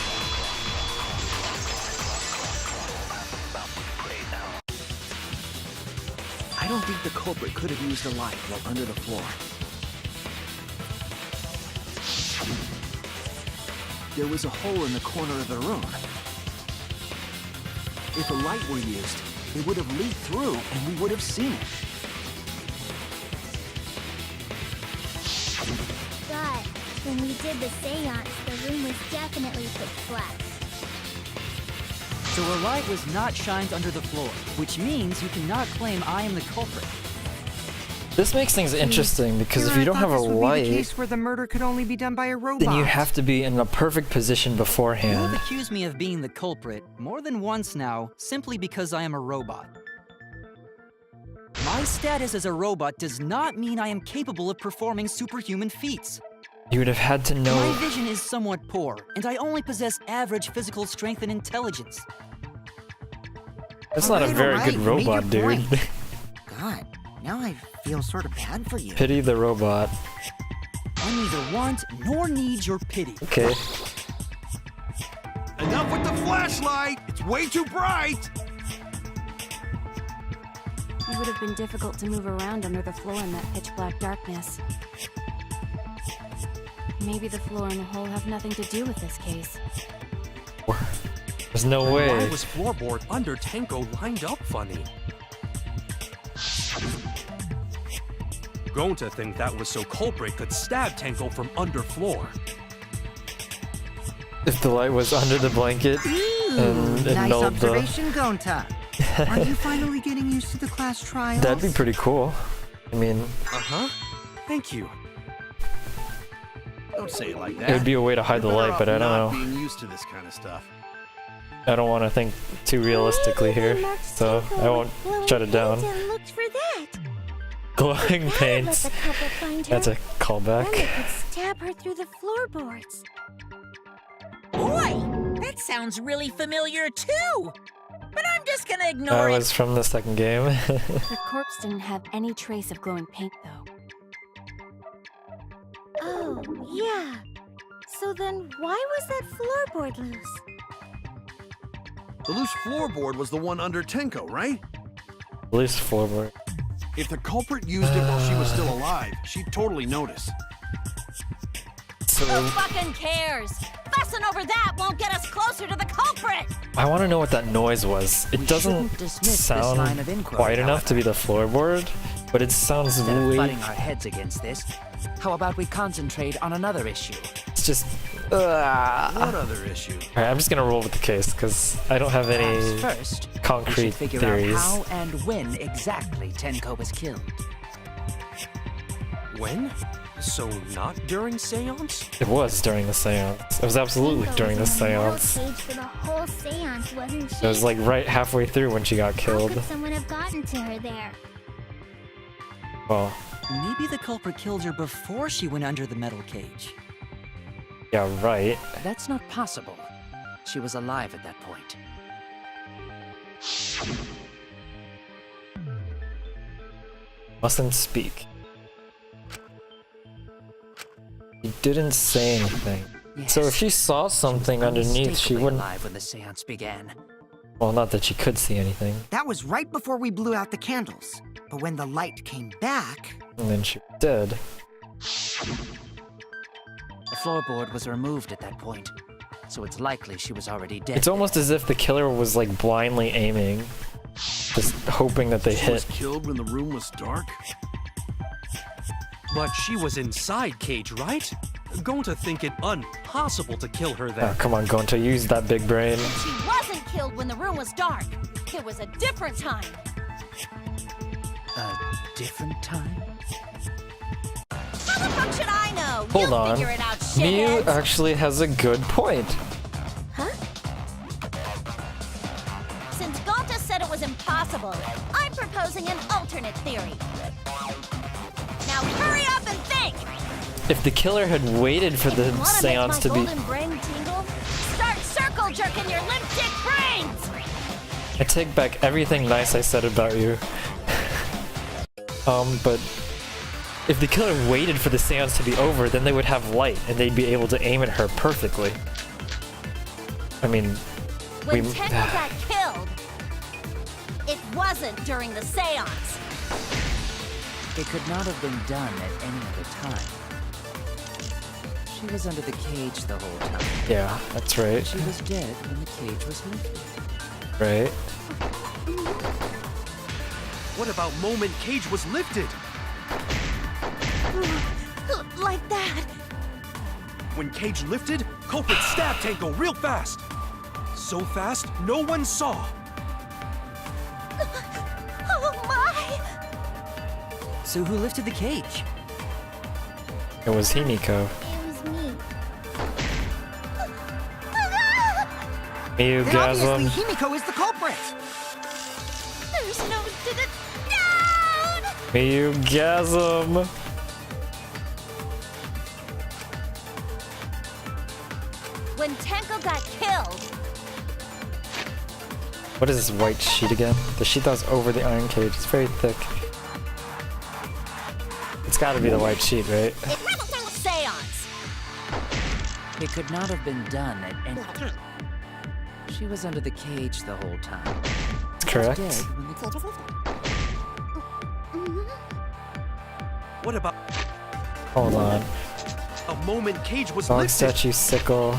I don't think the culprit could have used a light while under the floor. There was a hole in the corner of the room. If a light were used, it would have leaked through and we would have seen it. But when we did the seance, the room was definitely pitch black. So a light was not shined under the floor, which means you cannot claim I am the culprit. This makes things interesting because if Here, you don't I have thought a this would be the light, case where the murder could only be done by a robot. then you have to be in a perfect position You have beforehand. accused me of being the culprit more than once now, simply because I am a robot. My status as a robot does not mean I am capable of performing superhuman feats. You would have had to My know. vision is somewhat poor, and I only possess average physical strength and intelligence. That's not a very Alright, good you made your robot, dude. point. God, now I feel sort of bad for you. Pity the robot. I neither want nor need your pity. Okay. Enough with the flashlight! It's way too bright! It would have been difficult to move around under the floor in that pitch black darkness. Maybe the floor and the hole have nothing to do with this case. There's no Why way. was floorboard under Tenko lined up funny? Going to think that was so culprit could stab Tenko from underfloor. If the light was under the blanket and Nice annulled the... observation, Gonta. Are you finally getting used to the class trials? That'd be pretty cool. I mean, Uh-huh. Thank you. Don't say it like that. it would be a way to hide the You're better light, but off I don't not know. being used to this kind of stuff. I don't want to think too realistically here, so I won't shut it down. And looked for that. Glowing That would let paints. the couple find her. That's a Then they callback. could stab her through the floorboards. Boy, that sounds really familiar too. But I'm just gonna That ignore it. was from the second game. The corpse didn't have any trace of glowing paint, though. Oh, yeah. So then why was that floorboard loose? The loose floorboard was the one under Tenko, right? Loose floorboard. If the culprit used it while she was still alive, she'd totally notice. So Who fucking cares? Fussing over that won't get us closer to the culprit! I want to know what that noise was. It We doesn't shouldn't dismiss this line sound of inquiry, quite enough to be the floorboard, but it sounds Instead of way... butting our heads against this, how about we concentrate on another issue? It's just... What other issue? Alright, I'm just gonna roll with the case, because I don't have Perhaps any first, we concrete should figure theories. out how and when exactly Tenko was killed. When? So not during seance? It was during the seance. It was absolutely Tenko during the was in a metal seance. cage for the whole seance, wasn't she? It was like right halfway through when she got How killed. could someone have gotten to her there? Well, Maybe the culprit killed her before she went under the metal cage. yeah, right. That's not possible. She was alive at that point. Mustn't speak. He didn't say anything. So if she saw something underneath, she Unmistakably wouldn't... alive when the seance began. Well, not that she could see anything. That was right before we blew out the candles. But when the light came back, And then she was dead. The floorboard was removed at that point, so it's likely she was already dead. It's almost as if the killer was like blindly aiming, just hoping that they She was hit. killed when the room was dark? But she was inside Cage, right? Going to think it impossible to kill her Oh, then. come on, Gonta, use that big brain. She wasn't killed when the room was dark. It was a different time. A different time? How the fuck should I know? Hold you on. figure it out, Miu shitheads. actually has a good point. Huh? Since Gonta said it was impossible, I'm proposing an alternate theory. Now hurry up and think! If the killer had waited for the Wanna seance to make my be... golden brain tingle? Start circle jerking your limp dick brains! I take back everything nice I said about you. But if the killer waited for the seance to be over, then they would have light and they'd be able to aim at her perfectly. I mean, When we... Tenko got killed, it wasn't during the seance. It could not have been done at any other time. She was under the cage the whole time. Yeah, that's right. She was dead when the cage was lifted. Right. What about moment Cage was lifted? Like that. When Cage lifted, culprit stabbed Tenko real fast. So fast, no one saw. Oh my! So who lifted the cage? It was Himiko. It was me. Miu then obviously Gasm. Himiko is the culprit. There's no down! Miu Gasm. When Tenko got killed, What is this white sheet again? The sheet that was over the iron cage. It's very thick. It's gotta be the white sheet, right? it wasn't during the seance. It could not have been done at any time. She was under the cage the whole time. It's correct. Dead when the cage was lifted. What about Hold on. a moment Cage was Long lifted? statue sickle.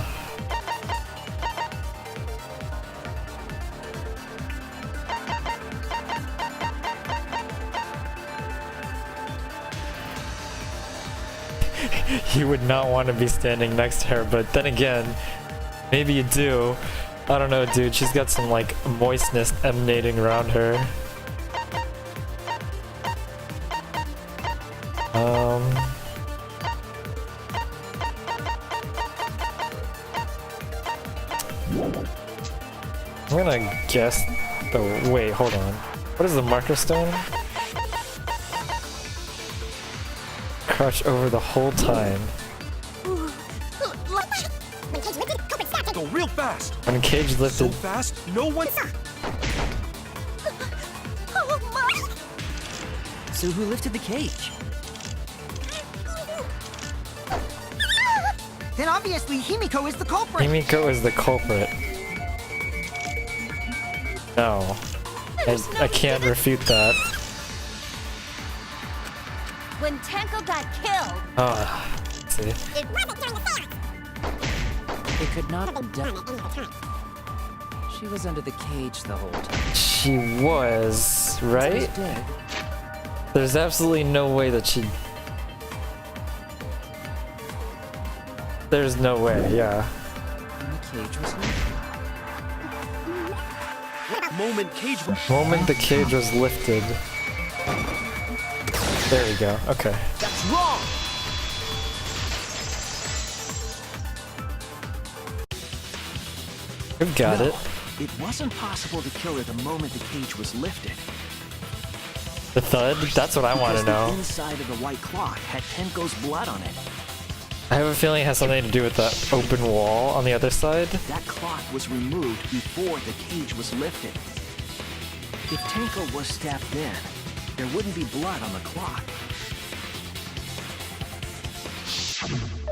you would not want to be standing next to her, but then again, maybe you do. I don't know, dude. She's got some like moistness emanating around her. I'm gonna guess the. Wait, hold on. What is the marker stone? Crouch over the whole time. Go real fast. When Cage So lifted. fast, no one. Oh my! So who lifted the cage? Then obviously Himiko is the culprit. Himiko is the culprit. No. I can't refute that. When Tenko got killed, Ah, see. it wasn't during the fair. It could not have done. She was under the cage the whole time. She was, right? Instead, There's absolutely no way that she... There's no way, yeah. when the cage was lifted. Moment Cage. Moment the cage was lifted. There we go, okay. That's wrong! We've got No, it. It wasn't possible to kill her the moment the cage was lifted. The thud? That's what I want to Because the know. inside of the white cloth had Tenko's blood on it. I have a feeling it has something to do with that open wall on the other side. That cloth was removed before the cage was lifted. If Tenko was stabbed then, there wouldn't be blood on the cloth.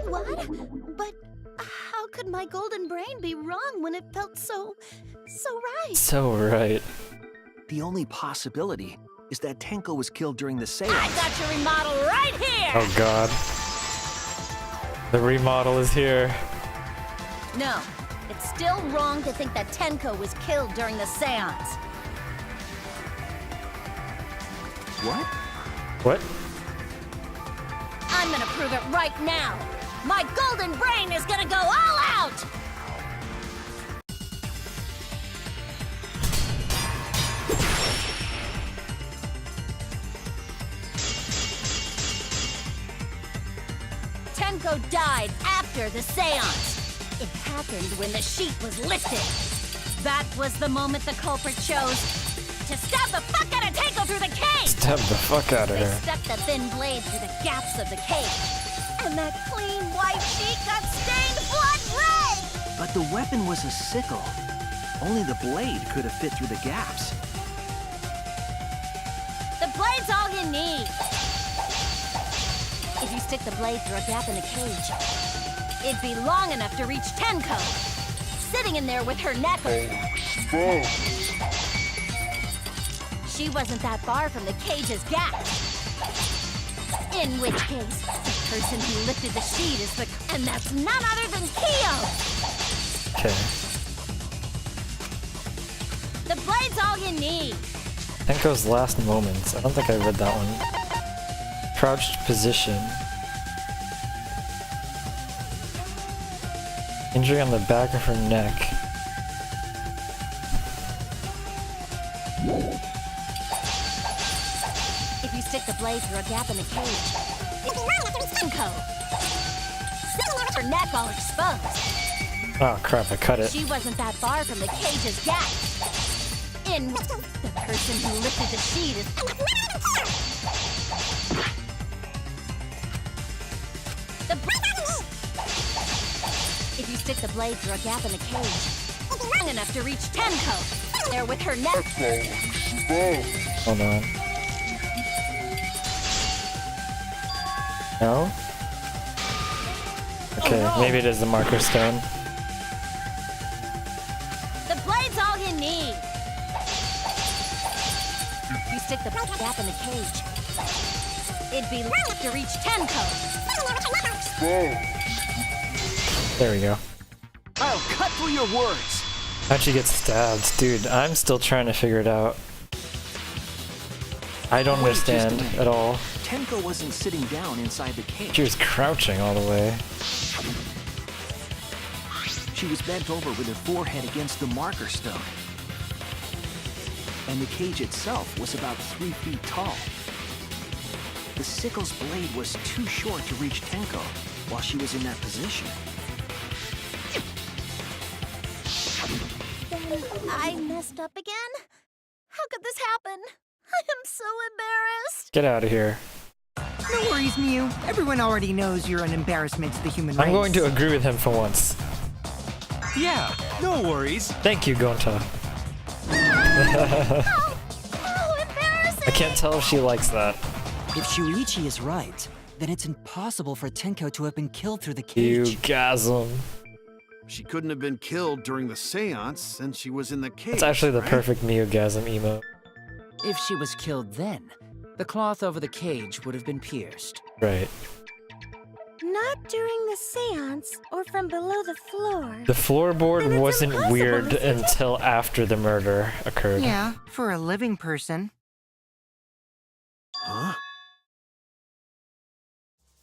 What? But how could my golden brain be wrong when it felt so right? So right. The only possibility is that Tenko was killed during the seance. I got your remodel right here! Oh god. The remodel is here. No, it's still wrong to think that Tenko was killed during the seance. What? What? I'm gonna prove it right now. My golden brain is gonna go all out! Tenko died after the seance. It happened when the sheet was lifted. That was the moment the culprit chose to stab the fuck out of Tenko through the cage! Stab the fuck out of They her. stuck the thin blade through the gaps of the cage. And that clean white sheet got stained blood red! But the weapon was a sickle. Only the blade could have fit through the gaps. The blade's all you need. If you stick the blade through a gap in the cage, it'd be long enough to reach Tenko, sitting in there with her neck. She wasn't that far from the cage's gap. In which case, the person who lifted the sheet is the... And that's none other than Kyo! Okay. The blade's all you need. Tenko's last moments. I don't think I read that one. Crouched position. Injury on the back of her neck. If you stick the blade through a gap in the cage, it'll be long enough to reach Tenko. Sitting there with her neck all exposed. Oh crap, I cut it. She wasn't that far from the cage's gap. In which the person who lifted the sheet is... The If you stick the blade through a gap in the cage, it'll be long enough to reach Tenko. There with her neck... Hold on. No? Okay, maybe it is the marker stone. The blade's all you need. You stick the gap in the cage. It'd be long enough to reach Tenko. There we go. I'll cut through your words. How'd she get stabbed? Dude, I'm still trying to figure it out. I don't Wait just a understand minute. at all. Tenko wasn't sitting down inside the cage. She was crouching all the way. She was bent over with her forehead against the marker stone. And the cage itself was about 3 feet tall. The sickle's blade was too short to reach Tenko while she was in that position. Then I messed up again? How could this happen? I am so embarrassed. Get out of here. No worries, Mew. Everyone already knows you're an embarrassment to the human race. I'm going to agree with him for once. Yeah, no worries. Thank you, Gonta. How embarrassing! I can't tell if she likes that. If Shuichi is right, then it's impossible for Tenko to have been killed through the You cage. gasm. She couldn't have been killed during the seance since she was in the cage. It's actually the right? perfect Miyugasm emo. If she was killed then, the cloth over the cage would have been pierced. Right. Not during the seance or from below the floor. The floorboard Then it's wasn't impossible, weird isn't it? until after the murder occurred. Yeah, for a living person. Huh?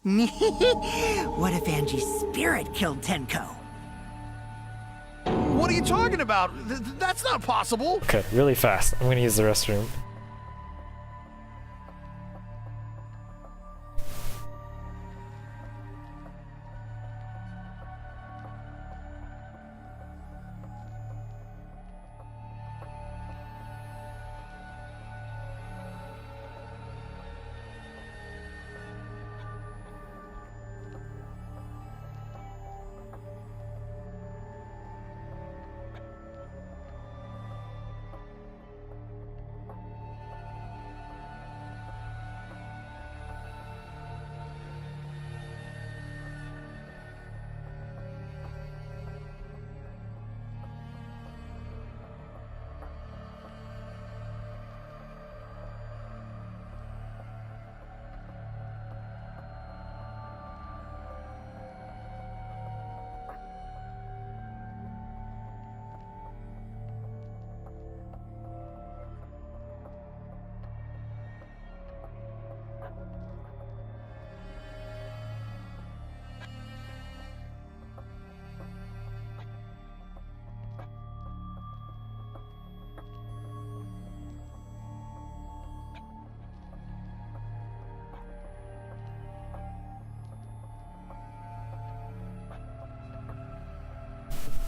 What if Angie's spirit killed Tenko? What are you talking about? That's not possible. Okay, really fast. I'm gonna use the restroom.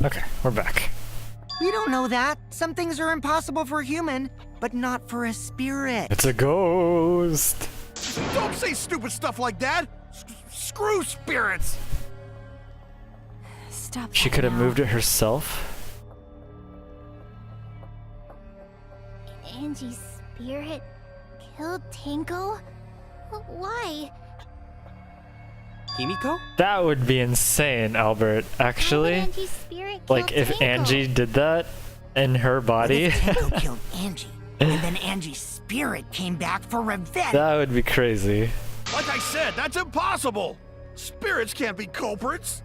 Okay, we're back. We don't know that. Some things are impossible for a human, but not for a spirit. It's a ghost. Don't say stupid stuff like that. Screw spirits. Stop. She that could have now. moved it herself. Angie's spirit killed Tenko? Why? Himiko? That would be insane, Albert. How would Actually, Angie's spirit like kill if Tenko? Angie did that in her What body, if Tenko killed Angie, and then Angie's spirit came back for revenge? that would be crazy. Like I said, that's impossible. Spirits can't be culprits.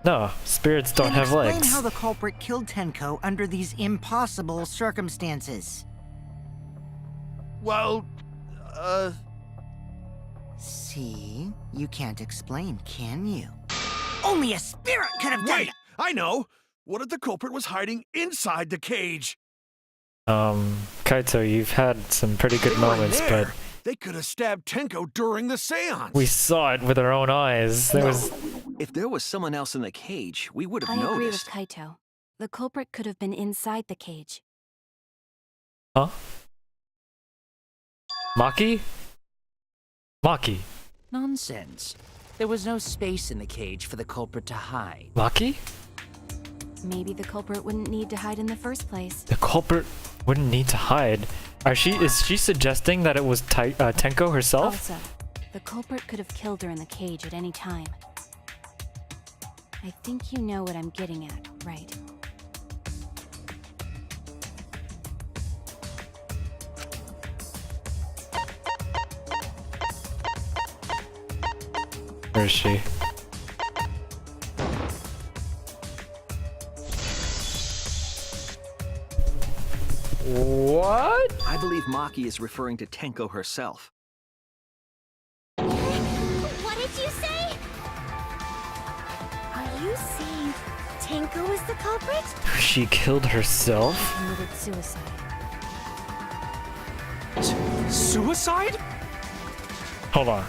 No, spirits don't Then have explain legs. how the culprit killed Tenko under these impossible circumstances. Well, See? You can't explain, can you? Only a spirit could have done wait, I know. What if the culprit was hiding inside the cage? Kaito, you've had some pretty good They weren't moments, there. but They could have stabbed Tenko during the seance. we saw it with our own eyes. There was If there was someone else in the cage, we would have I agree with noticed. Kaito. The culprit could have been inside the cage. Huh? Maki? Maki? Nonsense. There was no space in the cage for the culprit to hide. Maki? Maybe the culprit wouldn't need to hide in the first place. The culprit wouldn't need to hide. Is she suggesting that it was Tenko herself? Also, the culprit could have killed her in the cage at any time. I think you know what I'm getting at, right? Where is she? What? I believe Maki is referring to Tenko herself. What did you say? Are you saying Tenko is the culprit? She killed herself? Committed suicide. Suicide? Hold on.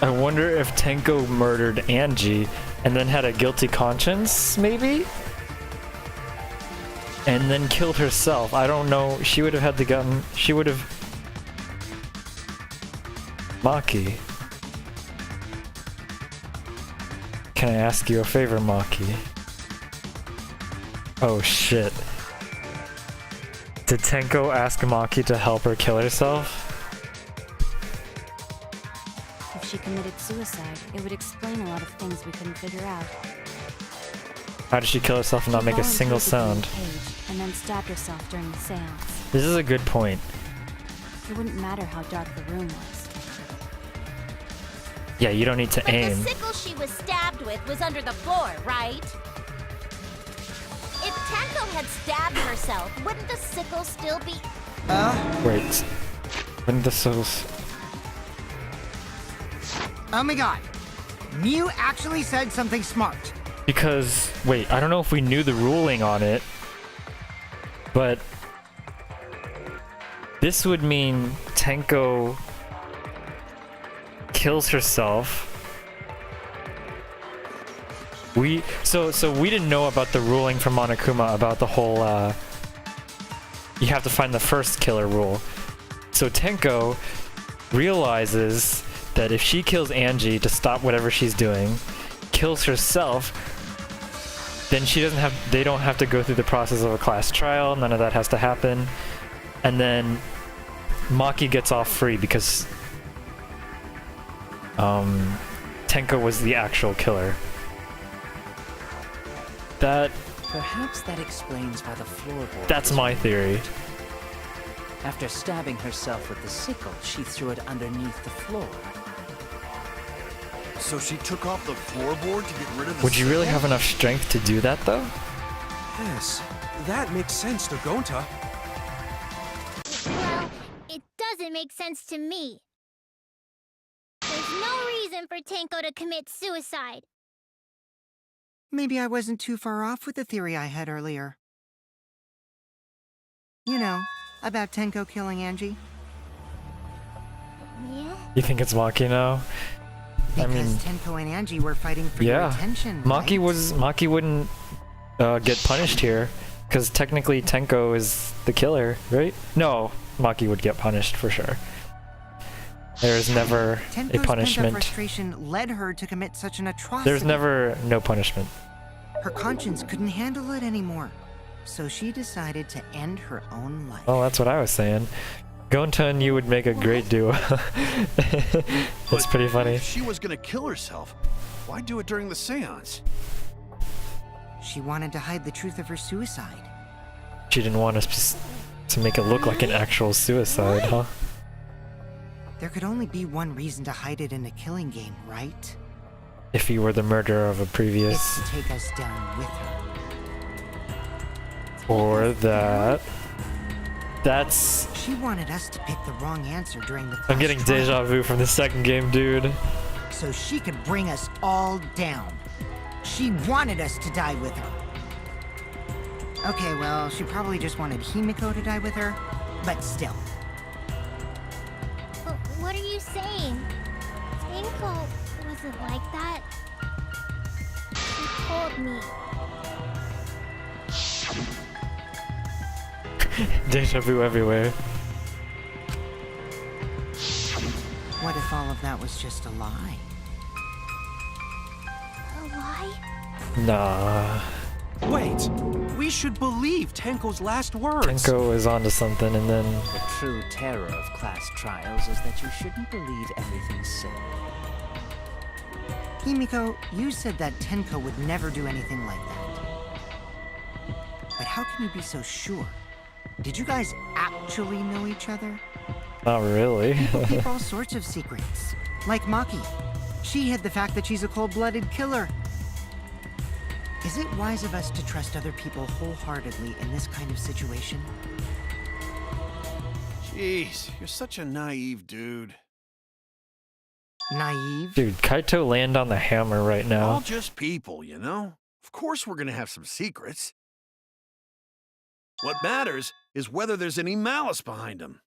I wonder if Tenko murdered Angie and then had a guilty conscience, maybe? And then killed herself. I don't know. She would have had to gotten. She would have. Maki. Can I ask you a favor, Maki? Oh shit. Did Tenko ask Maki to help her kill herself? If she committed suicide, it would explain a lot of things we couldn't figure out. How did she kill herself and not make a single sound? And then stabbed herself during the seance. This is a good point. It wouldn't matter how dark the room was. Yeah, you don't need to aim. The sickle she was stabbed with was under the floor, right? If Tenko had stabbed herself, wouldn't the sickle still be... Wait. When the souls. Oh my god. Mew actually said something smart. Because, wait, I don't know if we knew the ruling on it, but this would mean Tenko kills herself. So we didn't know about the ruling from Monokuma about the whole you have to find the first killer rule. So Tenko realizes that if she kills Angie to stop whatever she's doing, kills herself, then they don't have to go through the process of a class trial. None of that has to happen. And then Maki gets off free because Tenko was the actual killer. Perhaps that explains why the floorboard... That's my theory. After stabbing herself with the sickle, she threw it underneath the floor. So she took off the floorboard to get rid of the Would you really sickle? have enough strength to do that, though? Yes, that makes sense to Gonta. Well, it doesn't make sense to me. There's no reason for Tenko to commit suicide. Maybe I wasn't too far off with the theory I had earlier. You know, about Tenko killing Angie. Yeah? You think it's Maki now? Because I mean, Tenko and Angie were fighting for your yeah. attention, Maki right? Maki wouldn't get punished here, because technically Tenko is the killer, right? No, Maki would get punished for sure. There is never Tenko's a punishment. pent-up frustration led her to commit such an atrocity. There's never no punishment. Her conscience couldn't handle it anymore, so she decided to end her own life. Oh, that's what I was saying. Gonta and you would make a great duo. That's pretty funny. If she was gonna kill herself, why do it during the seance? She wanted to hide the truth of her suicide. She didn't want us to make it look like an actual suicide, huh? There could only be one reason to hide it in a killing game, right? If you were the murderer of a previous... It's to take us down with her. Or that... That's... She wanted us to pick the wrong answer during the I'm getting trial, deja vu from the second game, dude. so she could bring us all down. She wanted us to die with her. Okay, well, she probably just wanted Himiko to die with her, but still. But what are you saying? Tenko wasn't like that. She told me. Deja vu everywhere. What if all of that was just a lie? A lie? Nah. Wait, we should believe Tenko's last words. Tenko is onto something, and then... The true terror of class trials is that you shouldn't believe everything said. Himiko, you said that Tenko would never do anything like that. But how can you be so sure? Did you guys actually know each other? Not really. People keep all sorts of secrets. Like Maki. She hid the fact that she's a cold-blooded killer. Is it wise of us to trust other people wholeheartedly in this kind of situation? Jeez, you're such a naive dude. Naive? Dude, Kaito land on the hammer right now. All just people, you know? Of course we're gonna have some secrets. What matters is whether there's any malice behind them.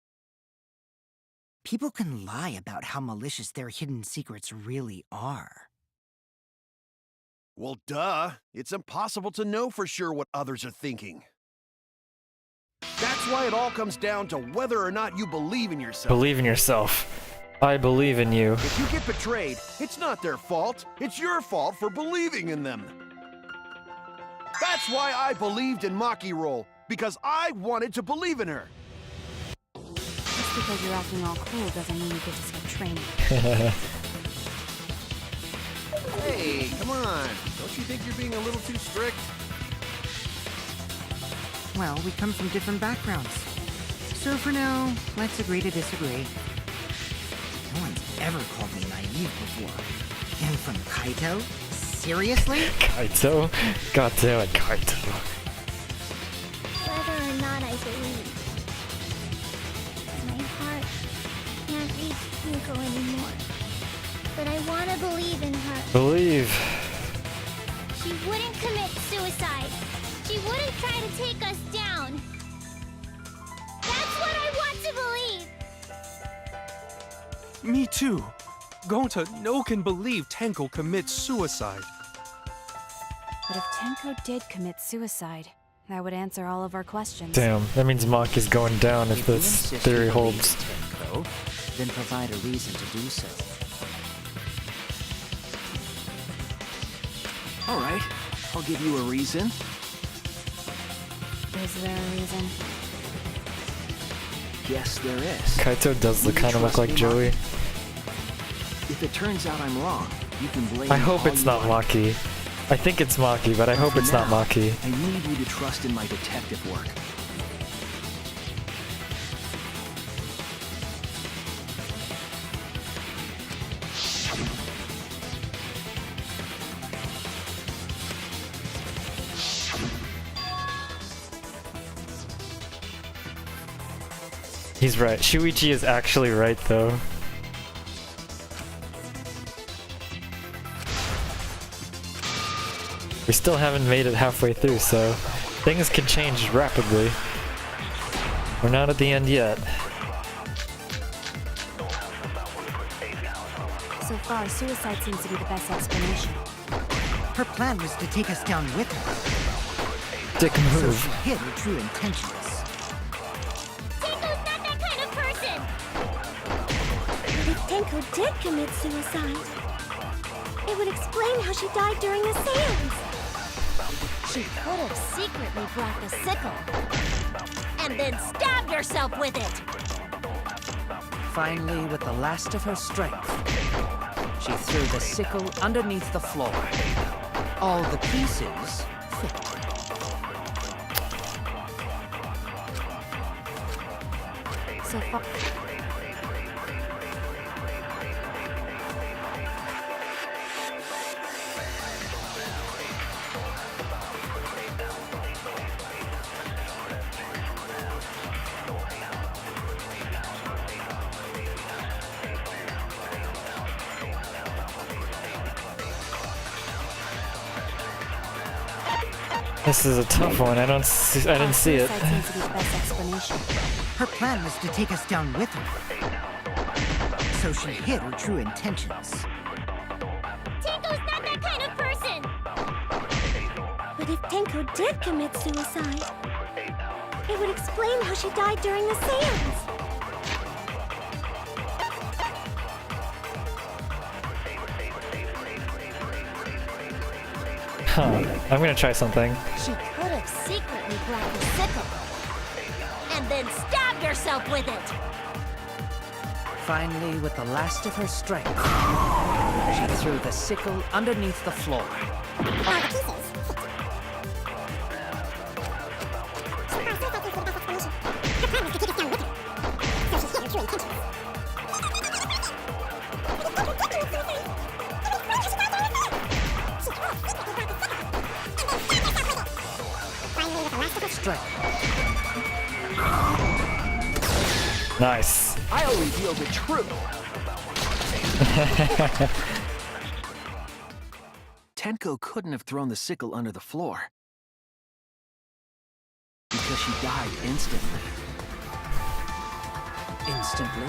People can lie about how malicious their hidden secrets really are. Well, duh. It's impossible to know for sure what others are thinking. That's why it all comes down to whether or not you believe in yourself. Believe in yourself. I believe in you. If you get betrayed, it's not their fault. It's your fault for believing in them. That's why I believed in Maki Roll, because I wanted to believe in her. Just because you're acting all cool doesn't mean you get to skip training. Hey, come on. Don't you think you're being a little too strict? Well, we come from different backgrounds. So for now, let's agree to disagree. No one's ever called me naive before. And from Kaito? Seriously? Kaito? God damn it, Kaito. Whether or not I believe. My heart can't reach Yuko anymore. But I want to believe in her. Believe. She wouldn't commit suicide. She wouldn't try to take us down. That's what I want to believe. Me too. Gonta no can believe Tenko commits suicide. But if Tenko did commit suicide, that would answer all of our questions. Damn, that means Maki's going down if you this insist theory you believe holds. Tenko, then provide a reason to do so. All right, I'll give you a reason. Is there a reason? Yes, there is. Kaito does Will you kind of look trust like me, Joey. Maki? If it turns out I'm wrong, you can blame I me hope all it's you not like. Maki. I think it's Maki, but I hope For it's not now, Maki. I need you to trust in my detective work. He's right. Shuichi is actually right, though. We still haven't made it halfway through, so things can change rapidly. We're not at the end yet. So far, suicide seems to be the best explanation. Her plan was to take us down with her, Dick so move. she hid her true intentions. Tenko's not that kind of person. But if Tenko did commit suicide, it would explain how she died during the seance. She could have secretly brought the sickle and then stabbed herself with it. Finally, with the last of her strength, she threw the sickle underneath the floor. All the pieces fit. So far, This is a tough one. I didn't see it. suicide seems to be the best explanation. Her plan was to take us down with her, so she hid her true intentions. Tenko's not that kind of person. But if Tenko did commit suicide, it would explain how she died during the seance. Huh. I'm gonna try something. She could have secretly brought the sickle and then stabbed herself with it. Finally, with the last of her strength, she threw the sickle underneath the floor. All the pieces. but Nice. I'll reveal the truth. Tenko couldn't have thrown the sickle under the floor. Because she died instantly. Instantly?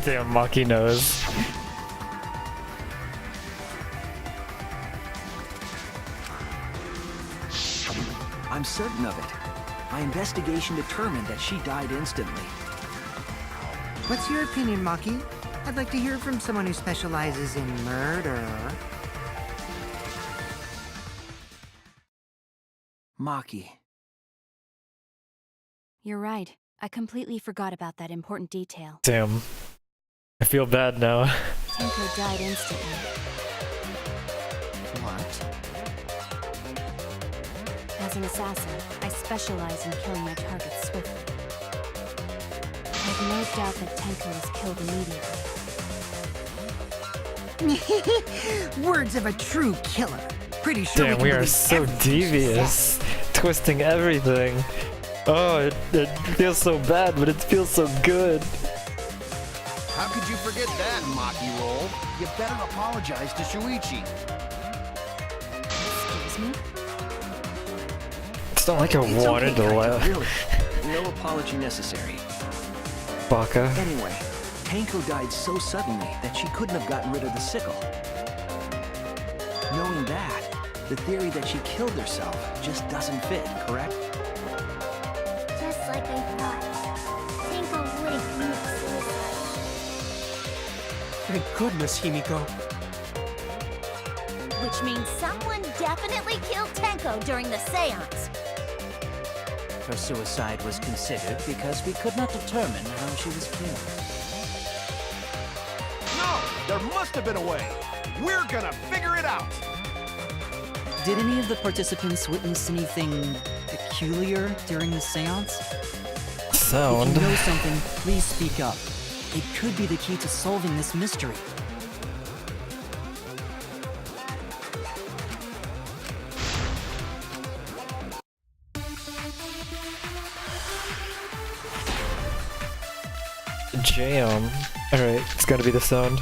Damn, Maki knows. I'm certain of it. My investigation determined that she died instantly. what's your opinion, Maki? I'd like to hear from someone who specializes in murder. Maki. You're right. I completely forgot about that important detail. Damn. I feel bad now. Tenko died instantly. What? As an assassin, I specialize in killing my targets swiftly. I have no doubt that Tenko was killed immediately. Words of a true killer. Pretty sure Damn, we we can are believe so everything she devious. says. Twisting everything. Oh, it feels so bad, but it feels so good. How could you forget that, Maki Roll? You better apologize to Shuichi. Excuse me? It's not like I It's wanted okay, to Kaito, laugh. really. No apology necessary. Baka. Anyway, Tenko died so suddenly that she couldn't have gotten rid of the sickle. Knowing that, the theory that she killed herself just doesn't fit, correct? Just like I thought. Tenko wouldn't commit suicide. Thank goodness, Himiko. Which means someone definitely killed Tenko during the seance. Her suicide was considered because we could not determine how she was killed. No! There must have been a way! We're gonna figure it out! Did any of the participants witness anything peculiar during the seance? If Sound. you know something, please speak up. It could be the key to solving this mystery. Jam. Alright, it's gotta be the sound.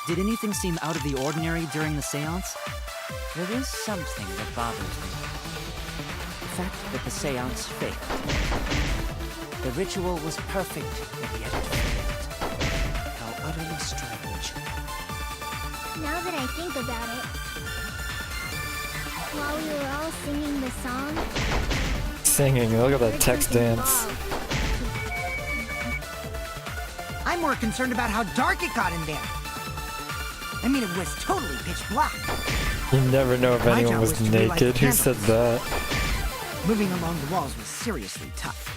Did anything seem out of the ordinary during the seance? There is something that bothers me. The fact that the seance failed. The ritual was perfect, and yet it failed. How utterly strange. Now that I think about it, while we were all singing the song, Singing, look at that text dance. I'm more concerned about how dark it got in there. I mean, it was totally pitch black. You never know if My anyone job was was to relight naked. the Who said that? Moving along the walls was seriously tough.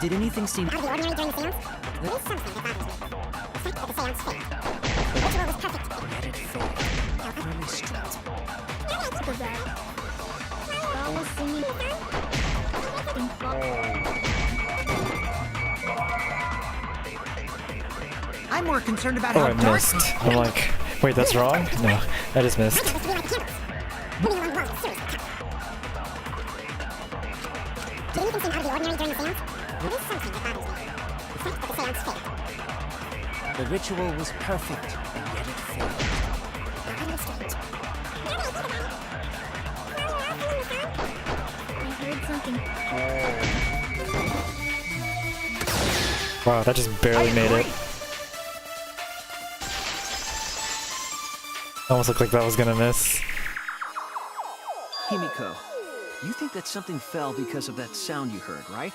Did anything seem out of the ordinary during the seance, there is something that bothers me. The fact that the seance failed. The ritual was perfect. Yet it failed. Utterly strange. Now I think of that. We're all singing. I'm more concerned about Oh, how I dark. missed. I'm like, wait, that's wrong? No, I just missed. Moving along the walls, seriously tough. Did anything seem out of the ordinary during the seance? There is something that bothers me. The fact that the seance failed. The ritual was perfect, and yet it failed. Utterly strange. I heard something. Wow, that just barely made it. Almost looked like that was gonna miss. Himiko, you think that something fell because of that sound you heard, right?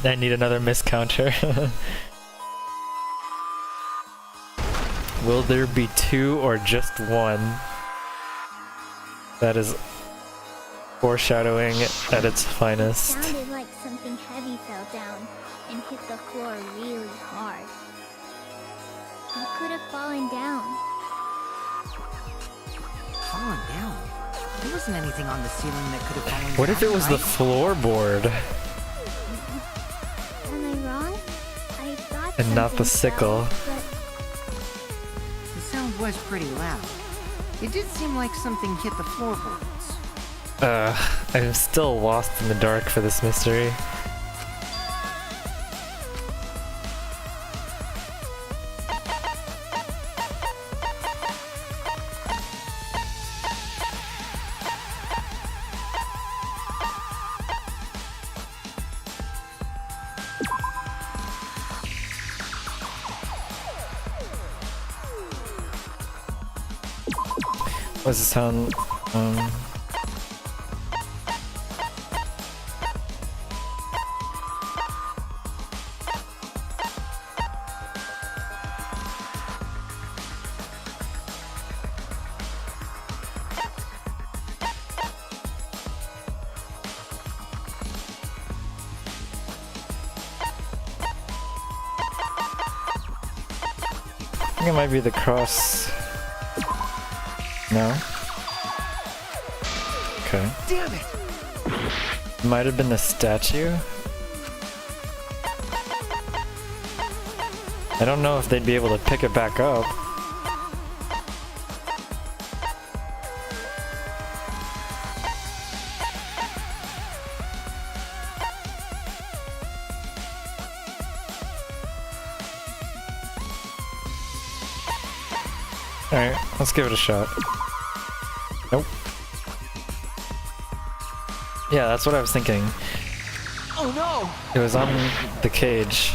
I need another miss counter. Will there be two or just one? That is foreshadowing at its finest. Sounded like something heavy fell down and hit the floor really hard. You could have fallen down. Falling down. There wasn't anything on the ceiling that could have fallen down. What if it was the right? floorboard? Am I wrong? I thought And not the sickle. The sound was pretty loud. It did seem like something hit the floorboards. I'm still lost in the dark for this mystery. What's the sound? I think it might be the cross. No? Okay. Damn it! Might have been the statue. I don't know if they'd be able to pick it back up. Alright, let's give it a shot. Nope. Yeah, that's what I was thinking. Oh no! It was on the cage.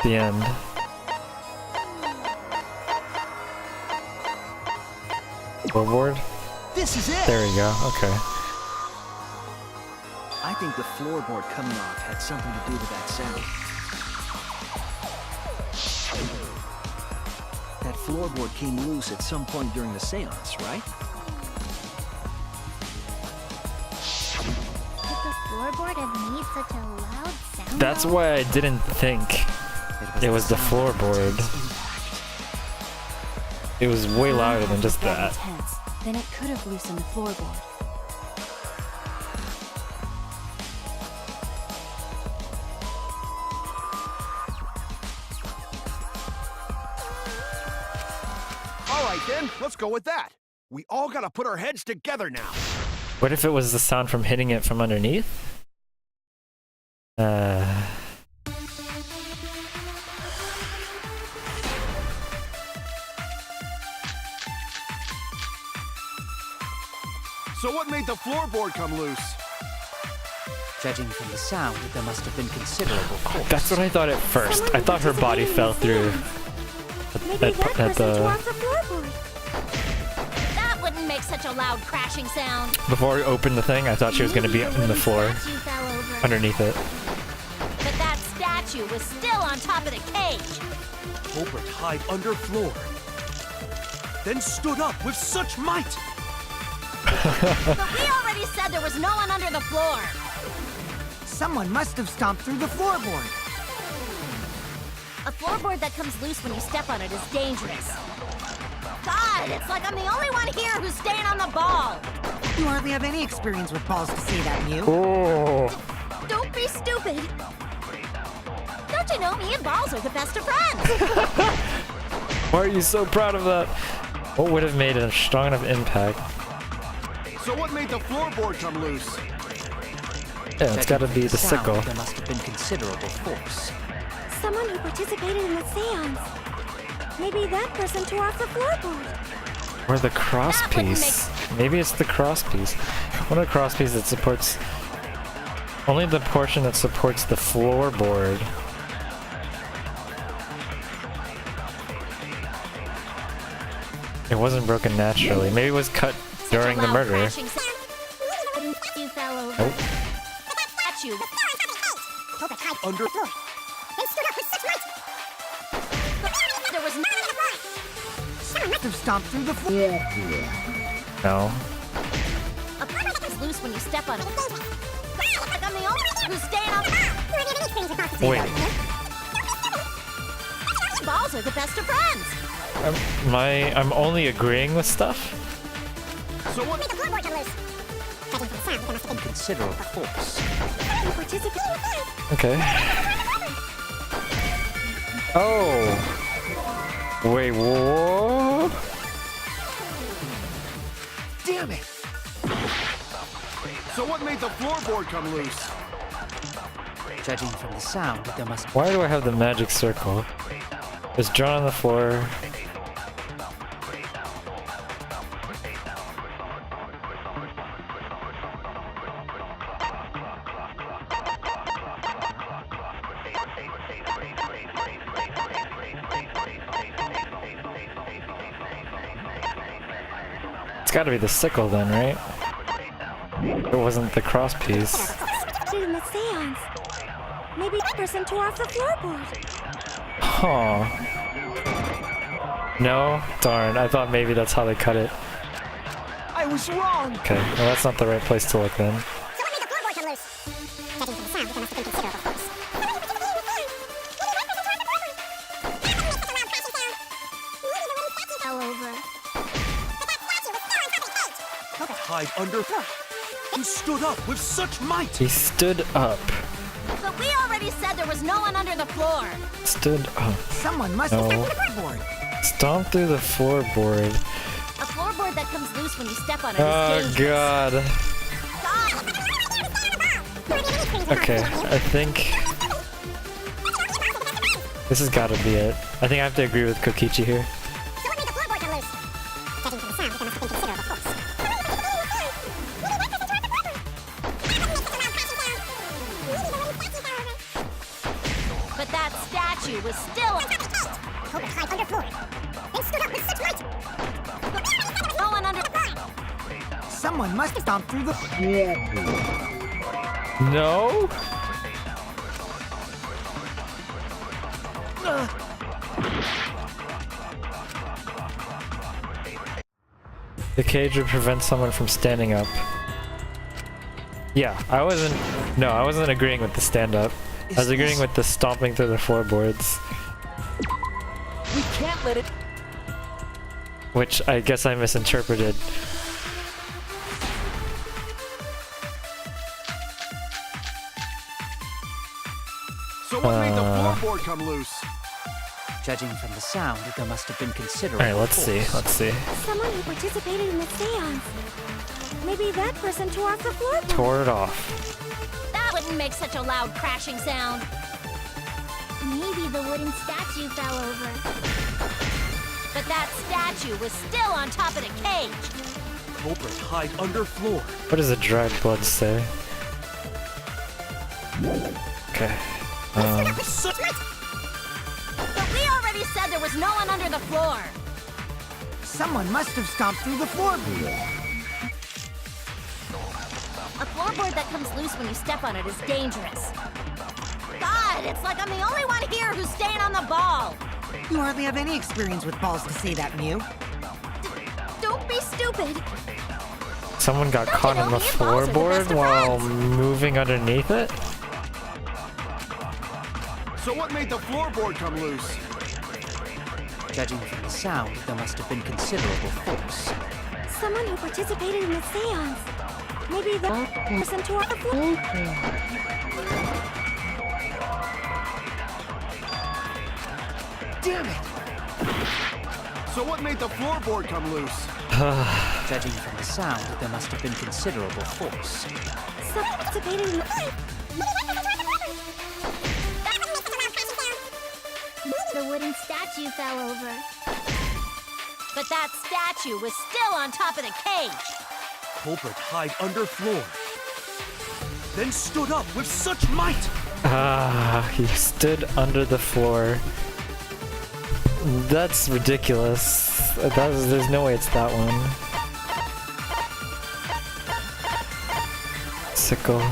The end. Floorboard? This is it! There we go, okay. I think the floorboard coming off had something to do with that sound. That floorboard came loose at some point during the seance, right? Could the floorboard have made such a loud sound? That's why I didn't think it was the floorboard. It was way louder than just that. Intense. Then it could have loosened the floorboard. All right then, let's go with that. We all gotta put our heads together now. What if it was the sound from hitting it from underneath? So what made the floorboard come loose? Judging from the sound, there must have been considerable force. That's what I thought at first. I thought her body fell through Maybe that person tore the off the floorboard. That wouldn't make such a loud crashing sound. before we opened the thing. I thought she was going to be in the floor Statue fell over. underneath it. But that statue was still on top of the cage. Culprit hide under floor. Then stood up with such might. But we already said there was no one under the floor. Someone must have stomped through the floorboard. A floorboard that comes loose when you step on it is dangerous. God, it's like I'm the only one here who's staying on the ball. You hardly have any experience with balls to say that, Mew. Oh, Don't be stupid. Don't you know me and balls are the best of friends? why are you so proud of that? What would have made a strong enough impact? So what made the floorboard come loose? Yeah, it's got to be the sound, sickle. There must have been considerable force. Someone who participated in the seance. Maybe that person tore off the floorboard. Or the cross That wouldn't piece. Maybe it's the cross piece. One of the cross pieces that supports only the portion that supports the floorboard. It wasn't broken naturally. Maybe it was cut during the murder. You fell over. Nope. Statue. Under There was Someone must have stomped through the floor. No. a was loose when you step on it. Like I'm the only one who's staying on. Wait. Balls are the best of friends. I'm only agreeing with stuff. So what? Considerable force. You participate. Okay. Oh! Wait, whoa? Damn it! So what made the floorboard come loose? Judging from the sound, there must Why do I have the magic circle? It's drawn on the floor. It's gotta be the sickle then, right? It wasn't the cross piece. In the seance. Maybe the person tore off the floorboard. Huh. No? Darn, I thought maybe that's how they cut it. I was wrong! Okay, well that's not the right place to look then. So what made the floorboard come loose? Judging from the sound, there must have been considerable force. Fell over. Hide under. You stood up with such might. He stood up. But we already said there was no one under the floor. Stood up. Someone must No. have stepped on the board. Stomp through the floorboard. A floorboard that comes loose when you step on it Oh is dangerous. god. Okay, I think this has got to be it. I think I have to agree with Kokichi here. So what made the floorboard come loose? Judging from the sound, there must have been considerable force. But that statue was still Hope it hides under floor. Then stood up with such might. No one under Someone must have stomped through the... No? The cage would prevent someone from standing up. Yeah, I wasn't agreeing with the stand up. I was agreeing with the stomping through the floorboards. We can't let it. Which I guess I misinterpreted. So what made the floorboard come loose? Judging from the sound, there must have been considerable Alright, let's see, force. let's see. someone who participated in the seance. Maybe that person tore off the floorboard. Tore it off. That wouldn't make such a loud crashing sound. Maybe the wooden statue fell over. But that statue was still on top of the cage. Culprit hide under floor. What does the dried blood say? Okay. But we already said there was no one under the floor. Someone must have stomped through the floorboard. A floorboard that comes loose when you step on it is dangerous. God, it's like I'm the only one here who's staying on the ball. You hardly have any experience with balls to say that, Mew. Don't be stupid. Someone got Don't caught you on know the me and balls are the best floorboard of while friends? moving underneath it? So what made the floorboard come loose? Judging from the sound, there must have been considerable force. Someone who participated in the seance. Maybe that person tore off the floor. Damn it! So what made the floorboard come loose? Judging from the sound, there must have been considerable force. Someone participated in the The wooden statue fell over. But that statue was still on top of the cage. Culprit hide under floor. Then stood up with such might. He stood under the floor. That's ridiculous. There's no way it's that one. Sickle.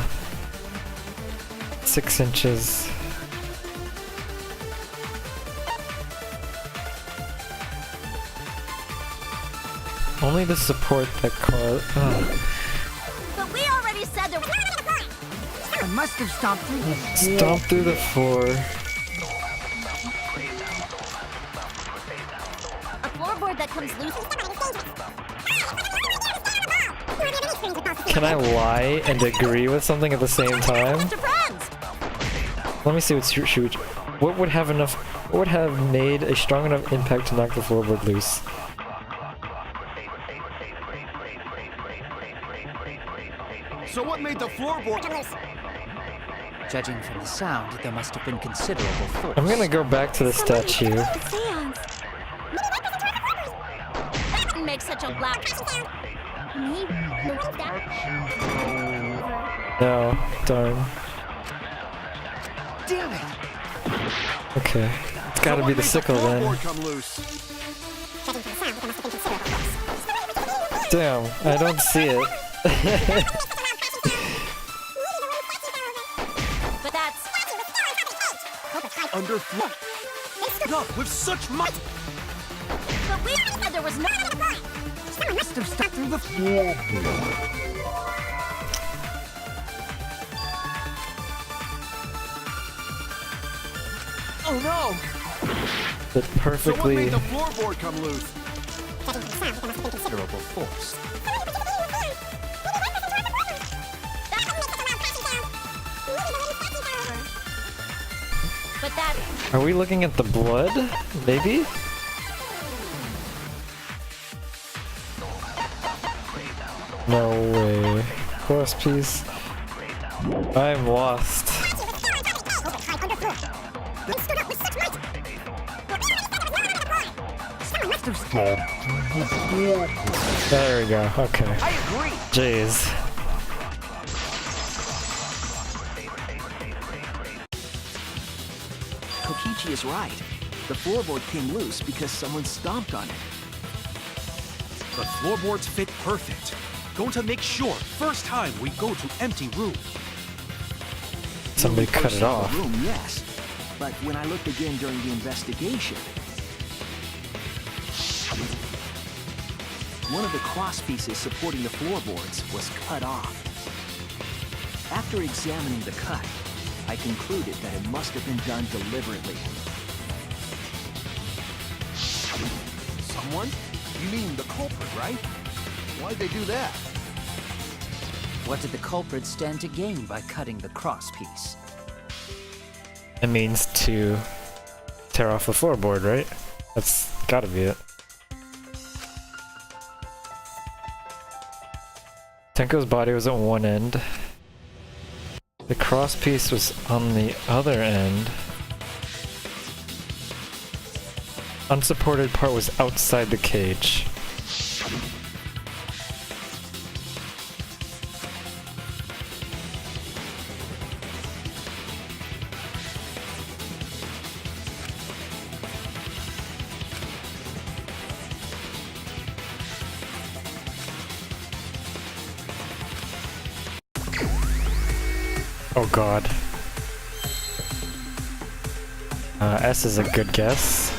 6 inches. Only the support that caused. But we already said there was Someone must have stomped through the... Stomp through the floor. a floorboard that comes loose. Can I lie and agree with something at the same time? To friends. Let me see what shoot. What would have enough What would have made a strong enough impact to knock the floorboard loose? So what made the floorboard loose? Judging from the sound, there must have been considerable force. I'm gonna go back to the statue. That makes such a loud. No, darn. Damn it! Okay. It's gotta be the sickle then. Floorboard come loose. Damn, I don't see it. But that's Under flood. Up with such might. but we there was no Must have stuck through the floor. Oh no! It So what perfectly. made the floorboard come loose? Considerable force. but that Are we looking at the blood? Maybe? No way. Cross piece. I'm lost. There we go. Okay. I agree. Jeez. Kokichi is right. The floorboard came loose because someone stomped on it. The floorboards fit perfect. Going to make sure first time we go to empty room. Somebody When we cut first it saw off. the room, yes. But when I looked again during the investigation, one of the cross pieces supporting the floorboards was cut off. After examining the cut, I concluded that it must have been done deliberately. Someone? You mean the culprit, right? Why'd they do that? What did the culprit stand to gain by cutting the cross piece? It means to tear off a floorboard, right? That's gotta be it. Tenko's body was on one end. The cross piece was on the other end. Unsupported part was outside the cage. Oh god. S is a good guess.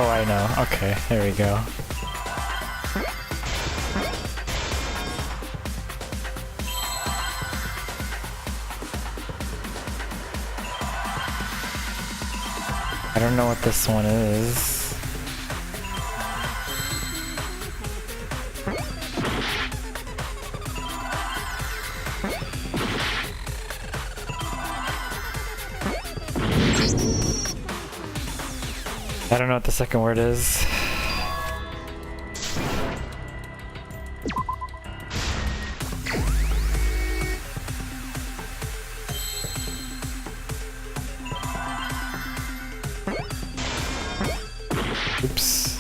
Oh, I know. Okay, there we go. I don't know what this one is. I don't know what the second word is. Oops.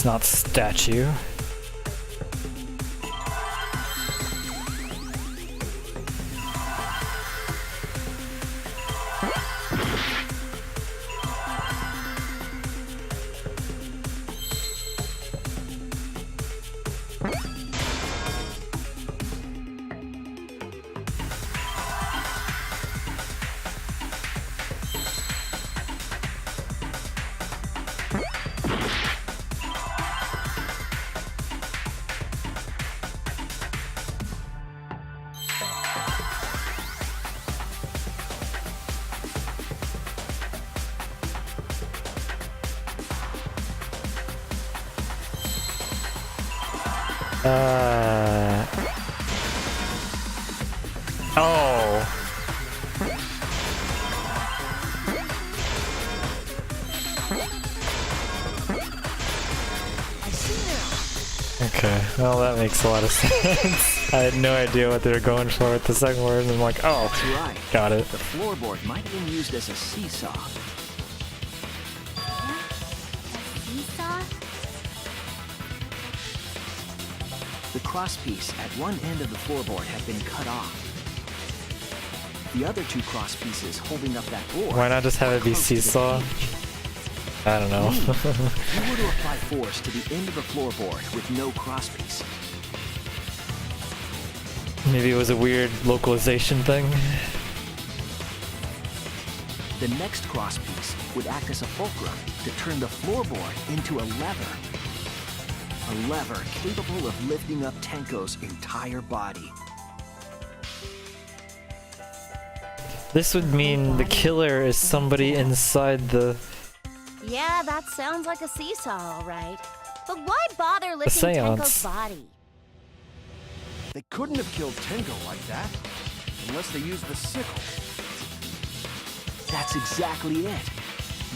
not statue. Oh. Okay, well that makes a lot of sense. I had no idea what they were going for with the second word, and I'm like, oh, That's right. got it. The floorboard might have been used as a seesaw. Seesaw? The crosspiece at one end of the floorboard had been cut off. The other two crosspieces holding up that board. Why not just have it be are close to the seesaw? cage. I don't know. If you were to apply force to the end of the floorboard with no crosspiece, Maybe it was a weird localization thing. the next crosspiece would act as a fulcrum to turn the floorboard into a lever. A lever capable of lifting up Tenko's entire body. This would mean the killer is somebody inside the Yeah, that sounds like a seesaw, all right. But why bother lifting seance. Tenko's body? They couldn't have killed Tenko like that. Unless they used the sickle. That's exactly it.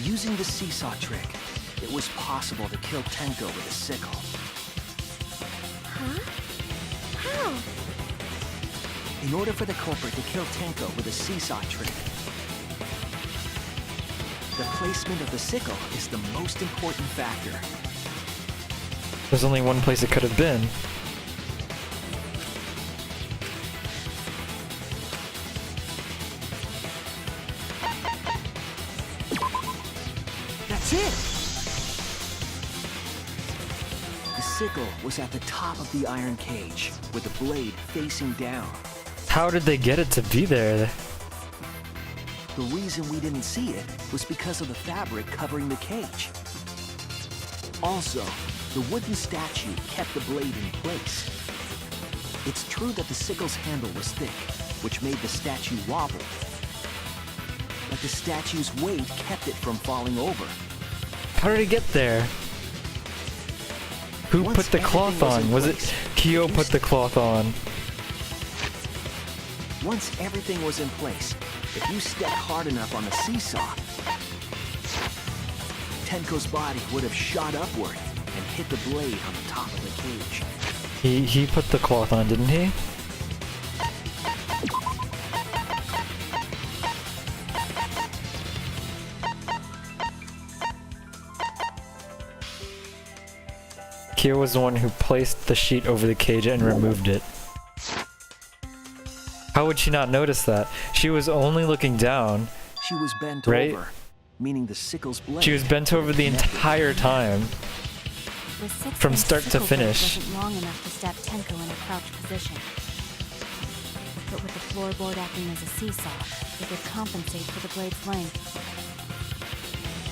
Using the seesaw trick, it was possible to kill Tenko with a sickle. Huh? How? In order for the culprit to kill Tenko with a seesaw trick, the placement of the sickle is the most important factor. There's only one place it could have been. That's it! The sickle was at the top of the iron cage, with the blade facing down. How did they get it to be there? The reason we didn't see it was because of the fabric covering the cage. Also, the wooden statue kept the blade in place. It's true that the sickle's handle was thick, which made the statue wobble. But the statue's weight kept it from falling over. How did it get there? Who Once put the cloth everything on? was Was in it place, Kyo you put the cloth on? Once everything was in place, if you stepped hard enough on the seesaw, Tenko's body would have shot upward and hit the blade on the top of the cage. He put the cloth on, didn't he? Kyo was the one who placed the sheet over the cage and removed it. How would she not notice that? She was only looking down. She was bent Right. over, meaning the sickle's blade. She was bent over the connected. entire time. The six From inch start to sickle blade finish. wasn't long enough to stab Tenko in a crouched position. But with the floorboard acting as a seesaw, it would compensate for the blade's length.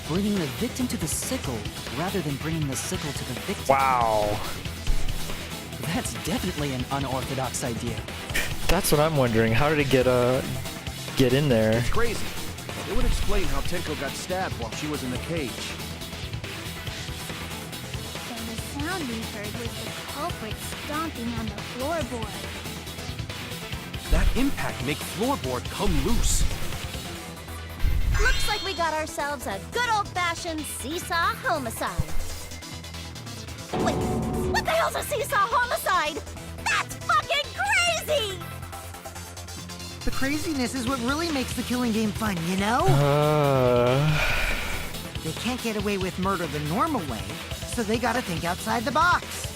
Bringing the victim to the sickle rather than bringing the sickle to the victim. Wow. That's definitely an unorthodox idea. That's what I'm wondering. How did it get in there? It's crazy. It would explain how Tenko got stabbed while she was in the cage. Then the sound we heard was the culprit stomping on the floorboard. That impact make floorboard come loose. Looks like we got ourselves a good old-fashioned seesaw homicide. Wait, what the hell's a seesaw homicide? That's fucking crazy! The craziness is what really makes the killing game fun, you know? They can't get away with murder the normal way, so they gotta think outside the box.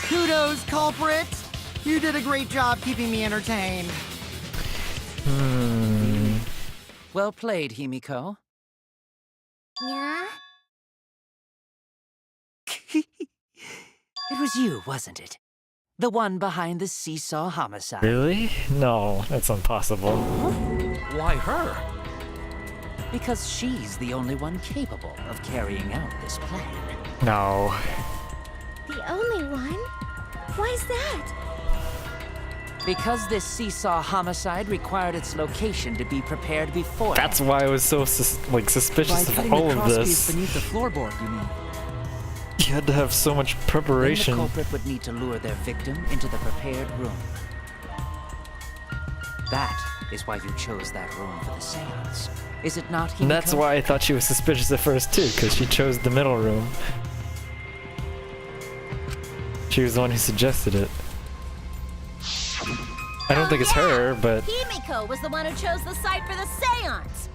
Kudos, culprit! You did a great job keeping me entertained. Well played, Himiko. Yeah? It was you, wasn't it? The one behind the seesaw homicide. Really? No, that's impossible. Why her? Because she's the only one capable of carrying out this plan. No. The only one? Why's that? Because this seesaw homicide required its location to be prepared before. That's why I was so suspicious By of putting all the of crosspiece this. beneath the floorboard, you mean? You had to have so much Then preparation. the culprit would need to lure their victim into the prepared room. That is why you chose that room for the seance. Is it not, Himiko? And that's why I thought she was suspicious at first too, because she chose the middle room. She was the one who suggested it. I don't think it's her, but Himiko was the one who chose the site for the seance.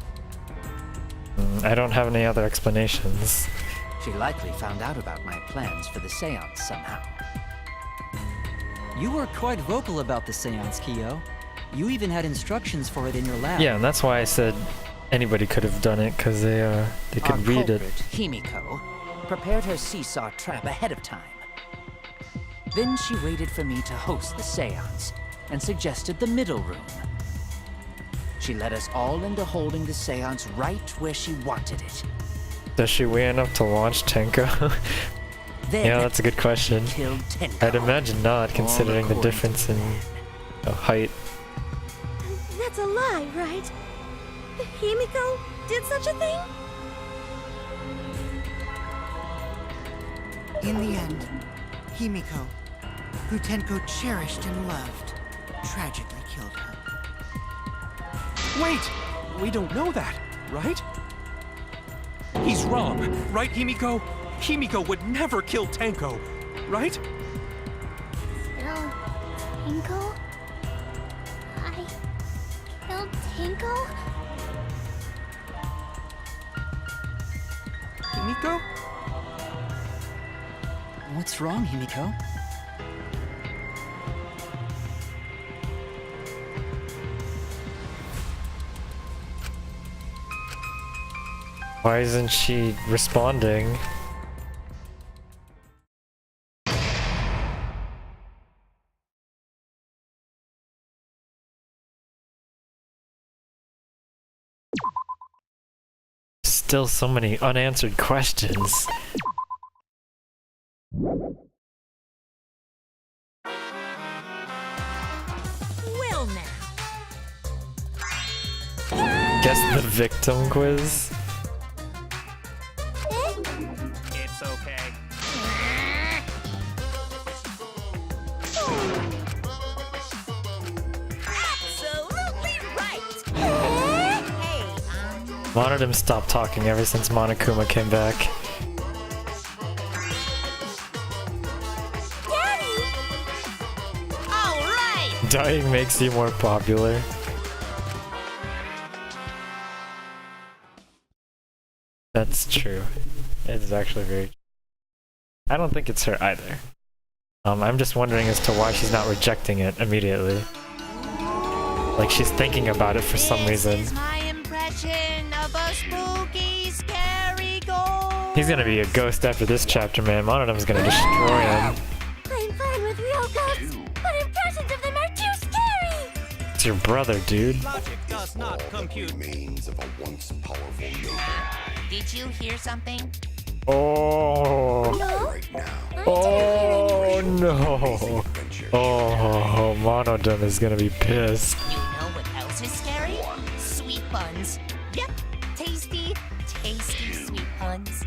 I don't have any other explanations. She likely found out about my plans for the seance somehow. You were quite vocal about the seance, Kyo. You even had instructions for it in your lab. Yeah, and that's why I said anybody could have done it, because they Our could read it. culprit, Himiko, prepared her seesaw trap ahead of time. Then she waited for me to host the seance and suggested the middle room. She led us all into holding the seance right where she wanted it. Does she weigh enough to launch Tenko? Then Yeah, that's a good question. killed Tenko. I'd imagine not, considering the according difference to in height. That's a lie, right? Himiko did such a thing? In the end, Himiko, who Tenko cherished and loved, tragically killed her. Wait! We don't know that, right? He's wrong, right, Himiko? Himiko would never kill Tenko, right? Still, Tinko? I killed Tinko? Himiko? What's wrong, Himiko? Why isn't she responding? Still so many unanswered questions. Well now. Guess the victim quiz? It's okay. Absolutely right. Hey, Wanted him to stop talking ever since Monokuma came back. Daddy! all right. Dying makes you more popular. That's true. It's actually very true. I don't think it's her either. I'm just wondering as to why she's not rejecting it immediately. Like she's thinking about it for some reason. This is my impression of a spooky, scary ghost. He's gonna be a ghost after this chapter, man. Monodom's gonna destroy him. I'm fine with real ghosts, but impressions of them are too scary! It's your brother, dude. Logic does not compute. Did you hear something? Oh. No? Oh no. Oh, Monodon is gonna be pissed. You know what else is scary? Sweet buns. Yep, tasty, tasty sweet buns.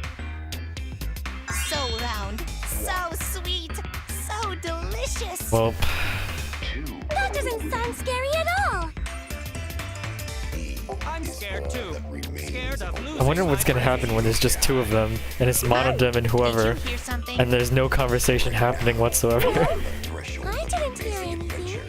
So round, so sweet, so delicious. Well, That doesn't sound scary at all! I'm scared too. Scared of losing I wonder what's my gonna happen when there's just two of them, and it's Monodon and whoever, Did you hear something? and there's no conversation happening whatsoever. I didn't hear anything.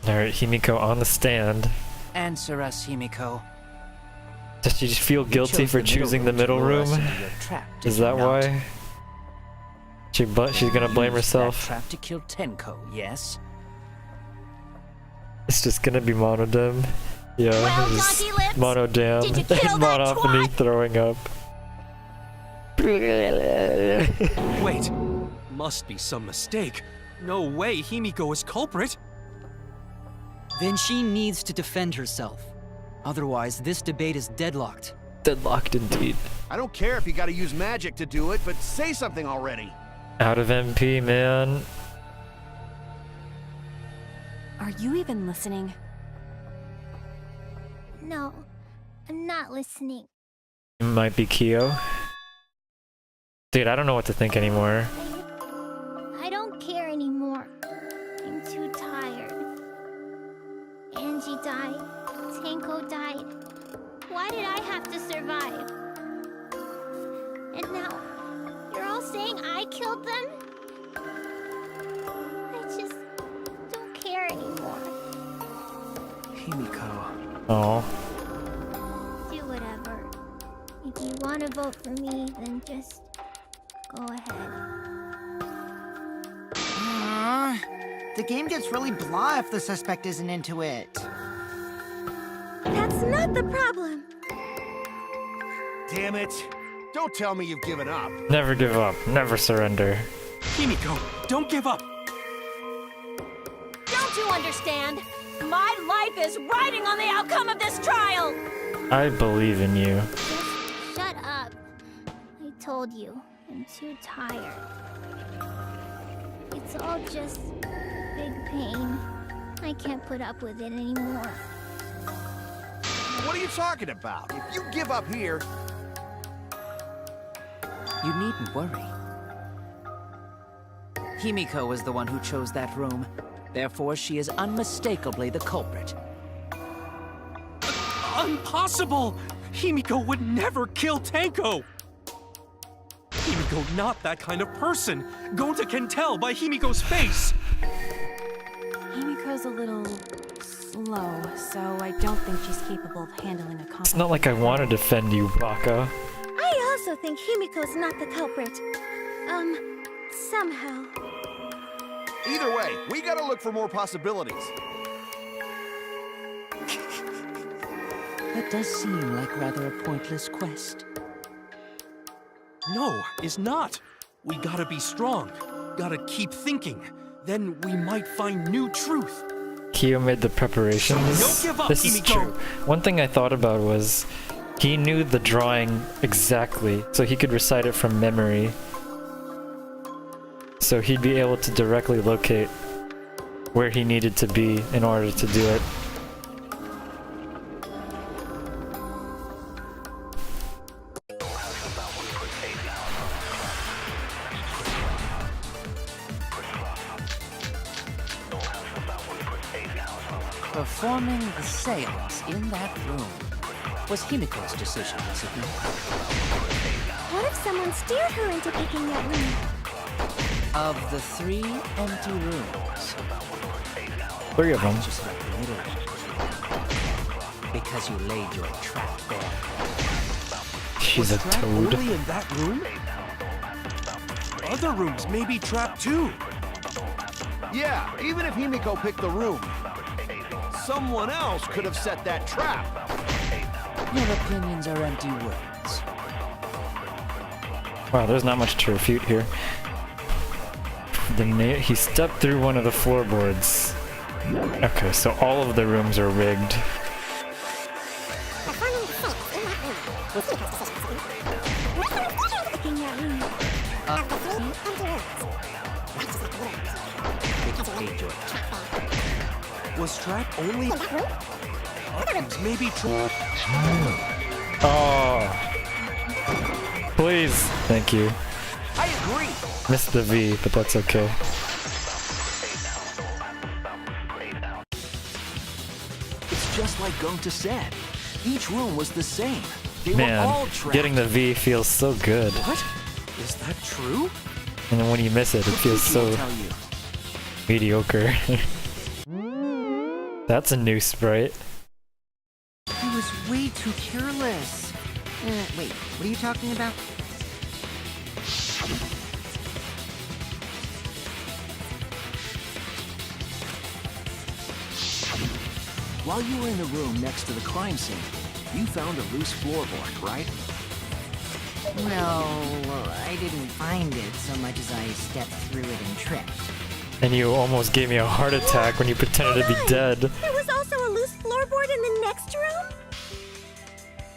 Alright, Himiko on the stand. Answer us, Himiko. Does she feel You guilty chose for choosing the to middle lure us room? into your trap, did Is you that not? why? She's gonna blame Used that herself. trap to kill Tenko, yes? It's just gonna be monodam. Yeah, Well, just Donkey Lips, monodam. did you kill that Monophony twat? throwing up. Wait, must be some mistake. No way Himiko is culprit. Then she needs to defend herself. Otherwise, this debate is deadlocked. Deadlocked indeed. I don't care if you gotta use magic to do it, but say something already. Out of MP, man. Are you even listening? No, I'm not listening. Might be Kyo. Dude, I don't know what to think anymore. I don't care anymore. I'm too tired. Angie died. Tenko died. Why did I have to survive? And now, you're all saying I killed them? I just don't care anymore. Himiko. Oh. Do whatever. If you want to vote for me, then just go ahead. The game gets really blah if the suspect isn't into it. That's not the problem. Damn it. Don't tell me you've given up. Never give up. Never surrender. Himiko, don't give up. Don't you understand? My life is riding on the outcome of this trial! I believe in you. Just shut up. I told you, I'm too tired. It's all just big pain. I can't put up with it anymore. What are you talking about? If you give up here, You needn't worry. Himiko was the one who chose that room. Therefore, she is unmistakably the culprit. Impossible! Himiko would never kill Tenko! Himiko not that kind of person. Gonta can tell by Himiko's face. Himiko's a little slow, so I don't think she's capable of handling a complex. It's not like I want to defend you, Baka. I also think Himiko's not the culprit. Somehow. either way, we gotta look for more possibilities. That does seem like rather a pointless quest. No, is not. We gotta be strong. Gotta keep thinking. Then we might find new truth. Kyo made the preparations. Don't give up, This is Himiko. true. One thing I thought about was he knew the drawing exactly, so he could recite it from memory. So he'd be able to directly locate where he needed to be in order to do it. Performing the seance in that room was Himiko's decision, was it not? What if someone steered her into picking that room? Of the 3 empty rooms, 3 of them. I just left the middle one. Because you laid your trap there. She's a Trap toad. only in that room? Other rooms may be trapped too. Yeah, even if Himiko picked the room, someone else could have set that trap. Your opinions are empty words. Wow, there's not much to refute here. He stepped through one of the floorboards. Okay, so all of the rooms are rigged. Picking that room. Laid your trap. Was trap only? Other rooms may be trapped. Oh. Please. Thank you. I agree. Missed the V, but that's okay. It's just like Gonta said. Each room was the same. They were all Man, trapped. getting the V feels so good. What? Is that true? And then when you miss it, it feels Future will so tell you. mediocre. That's a new sprite. He was way too careless. Wait, what are you talking about? While you were in the room next to the crime scene, you found a loose floorboard, right? Well, I didn't find it so much as I stepped through it and tripped. And you almost gave me a heart attack when you pretended to be dead. There was also a loose floorboard in the next room?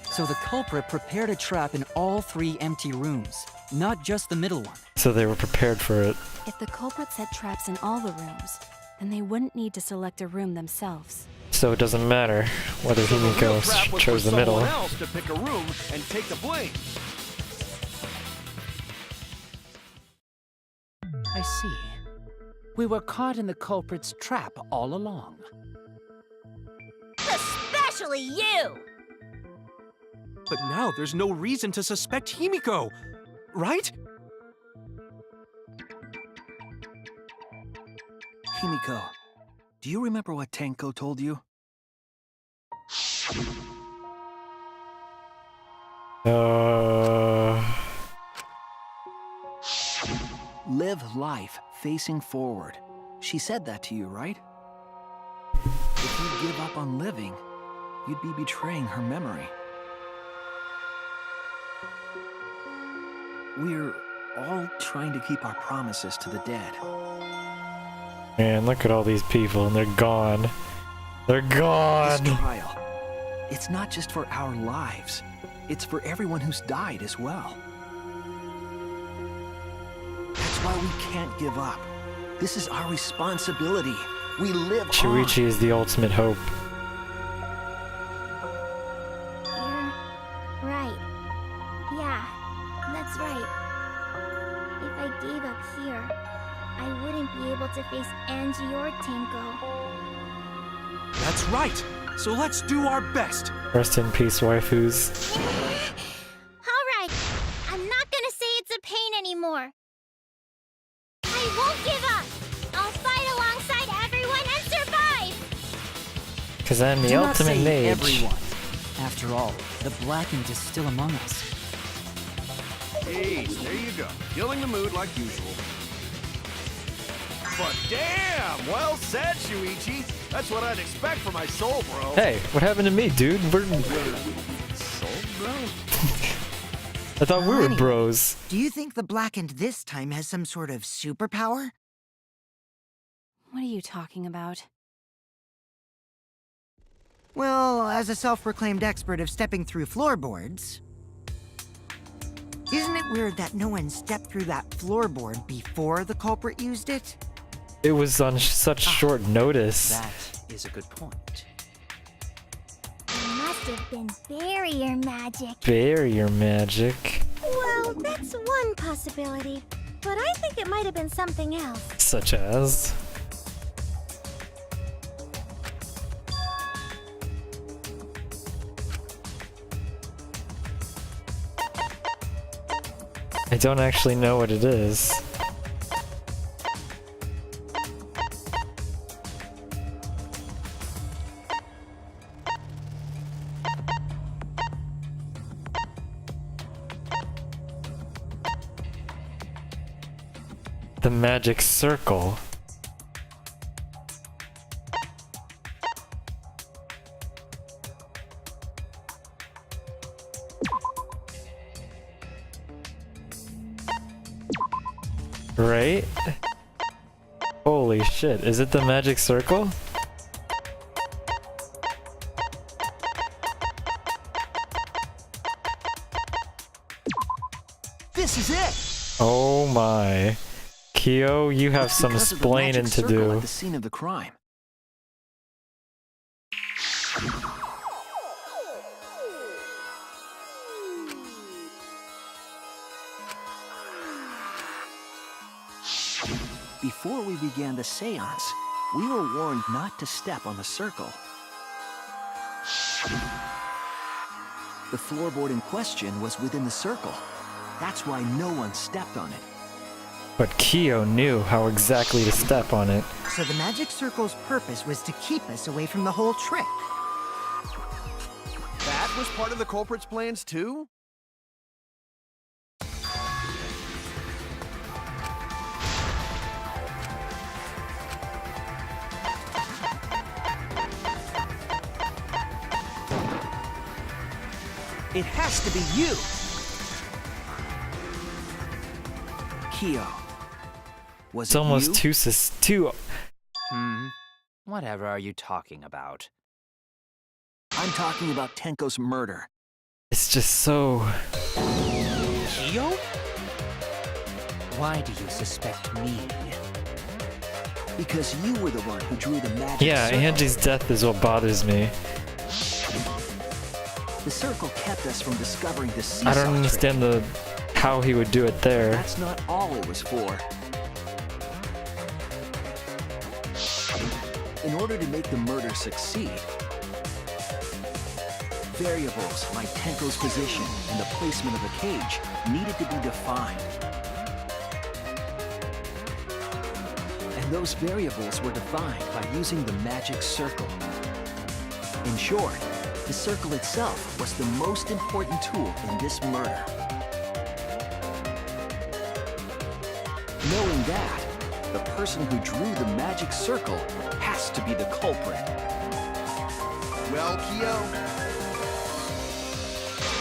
So the culprit prepared a trap in all 3 empty rooms, not just the middle one. So they were prepared for it. If the culprit set traps in all the rooms, then they wouldn't need to select a room themselves. So it doesn't matter whether So the real Himiko trap was chose for the middle. someone else to pick a room and take the blame. I see. We were caught in the culprit's trap all along. Especially you! But now there's no reason to suspect Himiko, right? Himiko, do you remember what Tenko told you? Live life facing forward. She said that to you, right? If you give up on living, you'd be betraying her memory. We're all trying to keep our promises to the dead. Man, look at all these people and they're gone. They're This gone! trial, it's not just for our lives. It's for everyone who's died as well. That's why we can't give up. This is our responsibility. We live on. Shuichi is the ultimate hope. You're right. Yeah, that's right. If I gave up here, I wouldn't be able to face Angie or Tenko. That's right. So let's do our best. Rest in peace, waifus. Alright, I'm not gonna say it's a pain anymore. I won't give up! I'll fight alongside everyone and survive! Cause I'm the Do not ultimate say mage. everyone. After all, the Blackened is still among us. Hey, there you go. Killing the mood like usual. But damn! Well said, Shuichi. That's what I'd expect from my soul, bro. Hey, what happened to me, dude? Soul, bro? I thought we were Anyway, bros. Do you think the Blackened this time has some sort of superpower? What are you talking about? Well, as a self-proclaimed expert of stepping through floorboards, isn't it weird that no one stepped through that floorboard before the culprit used it? It was on such short notice. That is a good point. It must have been barrier magic. Barrier magic. Well, that's one possibility. But I think it might have been something else. Such as... I don't actually know what it is. The magic circle. Right? Holy shit, is it the magic circle? This is it! Oh my. Kyo, you have It's some because of the magic splaining to circle do. At the scene of the crime. Before we began the seance, we were warned not to step on the circle. The floorboard in question was within the circle. That's why no one stepped on it. But Kyo knew how exactly to step on it. So the magic circle's purpose was to keep us away from the whole trick. That was part of the culprit's plans too? It has to be you! Kyo. Was It's it almost you? too. Whatever are you talking about? I'm talking about Tenko's murder. It's just so. Kyo? Why do you suspect me? Because you were the one who drew the magic Yeah, circle. Angie's death is what bothers me. The circle kept us from discovering the seesaw I don't trick. understand how he would do it there. That's not all it was for. In order to make the murder succeed, variables like Tenko's position and the placement of the cage needed to be defined. And those variables were defined by using the magic circle. In short, the circle itself was the most important tool in this murder. Knowing that, the person who drew the magic circle has to be the culprit. Well, Kyo,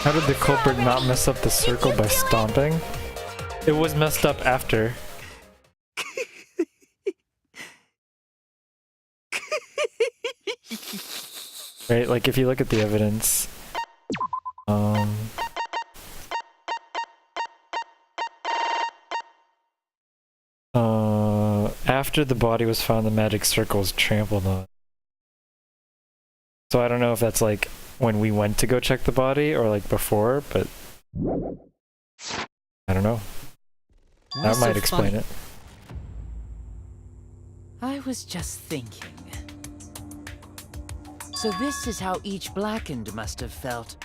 How did the culprit not mess up the circle by stomping? It was messed up after. Right, like if you look at the evidence, after the body was found, the magic circle was trampled on. So I don't know if that's like when we went to go check the body or like before, but I don't know. That What's might so explain funny? it. I was just thinking. So this is how each Blackened must have felt.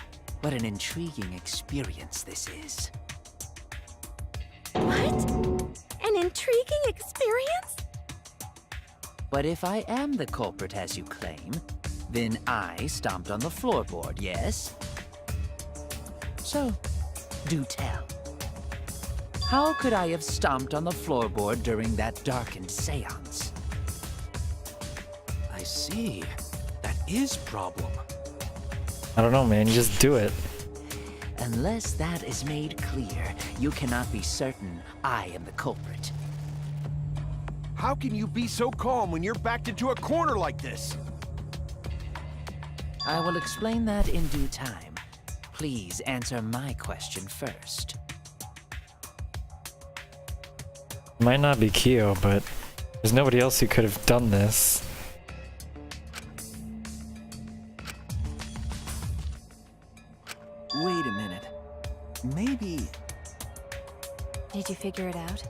What an intriguing experience this is. What? An intriguing experience? But if I am the culprit as you claim, then I stomped on the floorboard, yes? So, do tell. How could I have stomped on the floorboard during that darkened seance? I see. That is problem. I don't know, man. You just do it. Unless that is made clear, you cannot be certain I am the culprit. how can you be so calm when you're backed into a corner like this? I will explain that in due time. Please answer my question first. Might not be Kyo, but there's nobody else who could have done this. Wait a minute. Maybe... Did you figure it out?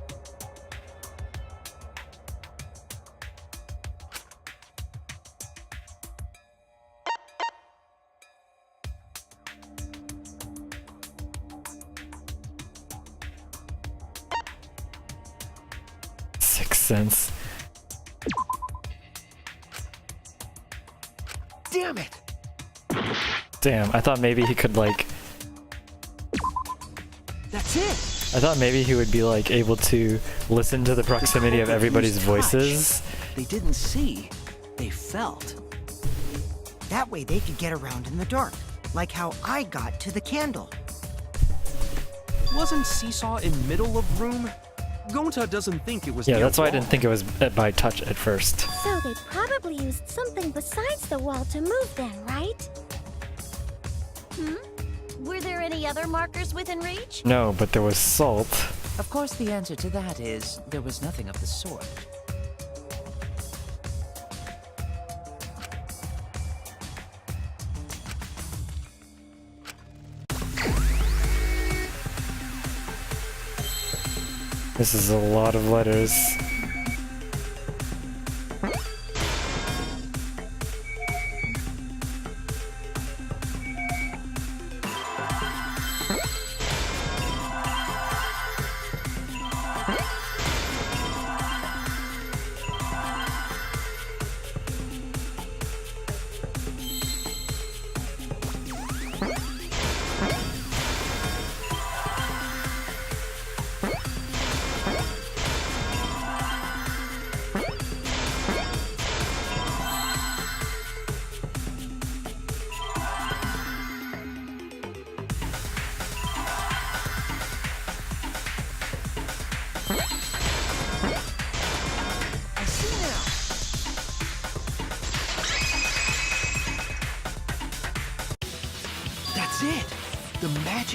Sixth Sense. Damn it! Damn, I thought maybe he could like... That's it! I thought maybe he would be like able to listen to the proximity of everybody's voices. They didn't see, they felt. That way they could get around in the dark, like how I got to the candle. Wasn't Seesaw in middle of room? Gonta doesn't think it was Yeah, near that's why I wall. didn't think it was by touch at first. So they probably used something besides the wall to move then, right? Were there any other markers within reach? No, but there was salt. Of course, the answer to that is there was nothing of the sort. This is a lot of letters.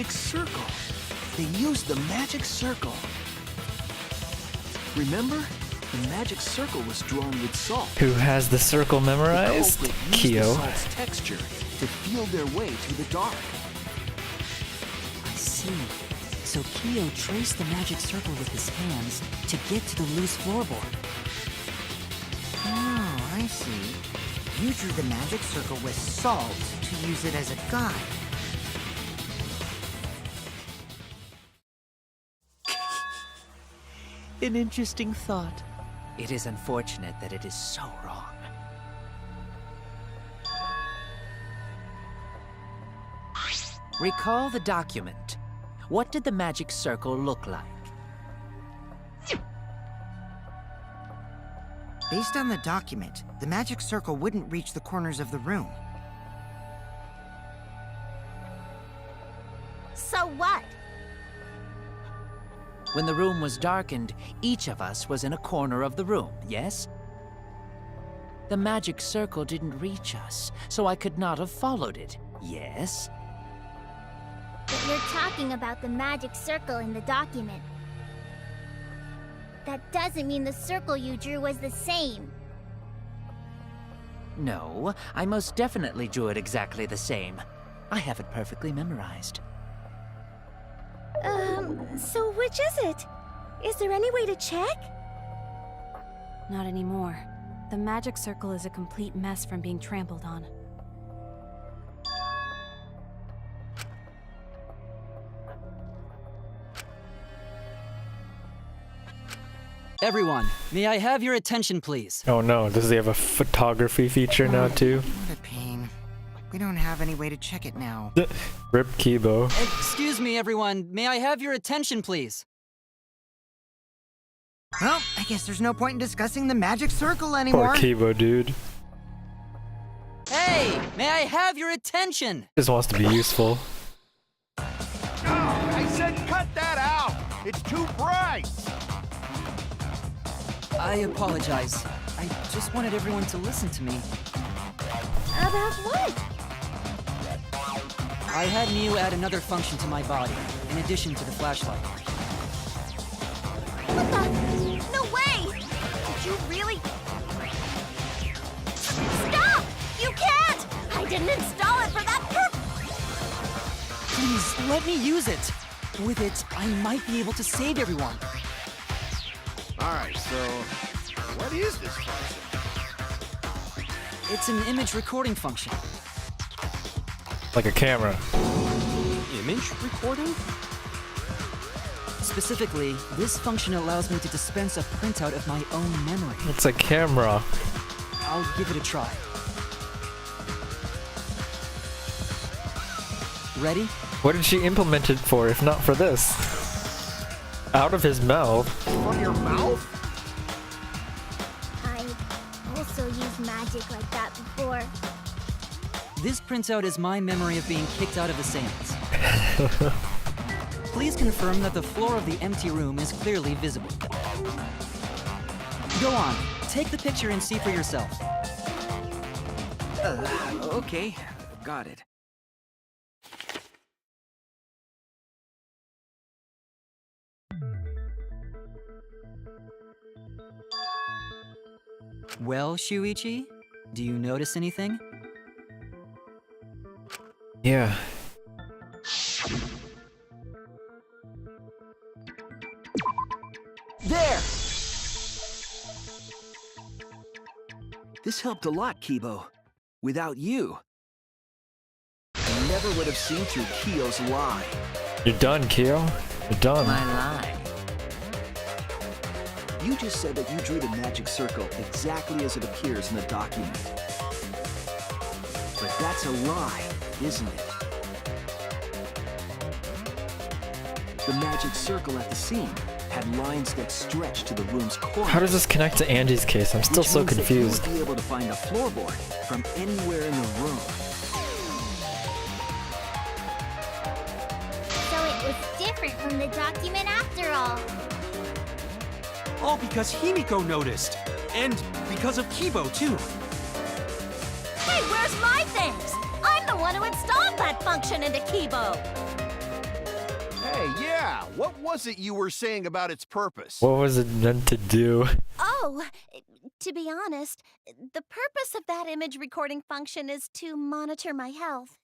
magic circle. They used the magic circle. Remember? The magic circle was drawn with salt. Who has the circle memorized? The culprit used the Kyo. salt's texture to feel their way through the dark. I see. So Kyo traced the magic circle with his hands to get to the loose floorboard. Oh, I see. You drew the magic circle with salt to use it as a guide. An interesting thought. It is unfortunate that it is so wrong. Recall the document. What did the magic circle look like? Based on the document, the magic circle wouldn't reach the corners of the room. So what? When the room was darkened, each of us was in a corner of the room, yes? The magic circle didn't reach us, so I could not have followed it, yes? But you're talking about the magic circle in the document. That doesn't mean the circle you drew was the same. No, I most definitely drew it exactly the same. I have it perfectly memorized. So which is it? Is there any way to check? Not anymore. The magic circle is a complete mess from being trampled on. Everyone, may I have your attention, please? Oh no, does he have a photography feature now too? What a pain. We don't have any way to check it now. Rip Kibo. Excuse me, everyone. May I have your attention, please? Well, I guess there's no point in discussing the magic circle Poor anymore. Kibo, dude. Hey, may I have your attention? Just wants to be useful. I said cut that out! It's too bright! I apologize. I just wanted everyone to listen to me. About what? I had Miu add another function to my body, in addition to the flashlight. What the? No way! Did you really? Stop! You can't! I didn't install it for that purpose! Please, let me use it. With it, I might be able to save everyone. Alright, so what is this function? It's an image recording function. Like a camera. Image recording? Specifically, this function allows me to dispense a printout of my own memory. It's a camera. I'll give it a try. Ready? What did she implement it for if not for this? Out of his mouth. From your mouth? I also used magic like that before. This printout is my memory of being kicked out of the seance. Please confirm that the floor of the empty room is clearly visible. Go on, take the picture and see for yourself. Okay, got it. Well, Shuichi, do you notice anything? Yeah. There! This helped a lot, Kibo. Without you, I never would have seen through Kyo's lie. You're done, Kyo. You're done. My lie. You just said that you drew the magic circle exactly as it appears in the document. But that's a lie, isn't it? The magic circle at the seam had lines that stretched to the room's corners. How does this connect to Angie's case? I'm still which so means that confused. you would be able to find a floorboard from anywhere in the room. So it was different from the document after all. All because Himiko noticed. And because of Kibo, too. Hey, where's my things? I'm the one who installed that function into Kibo. Hey, yeah, what was it you were saying about its purpose? What was it meant to do? Oh, to be honest, the purpose of that image recording function is to monitor my health.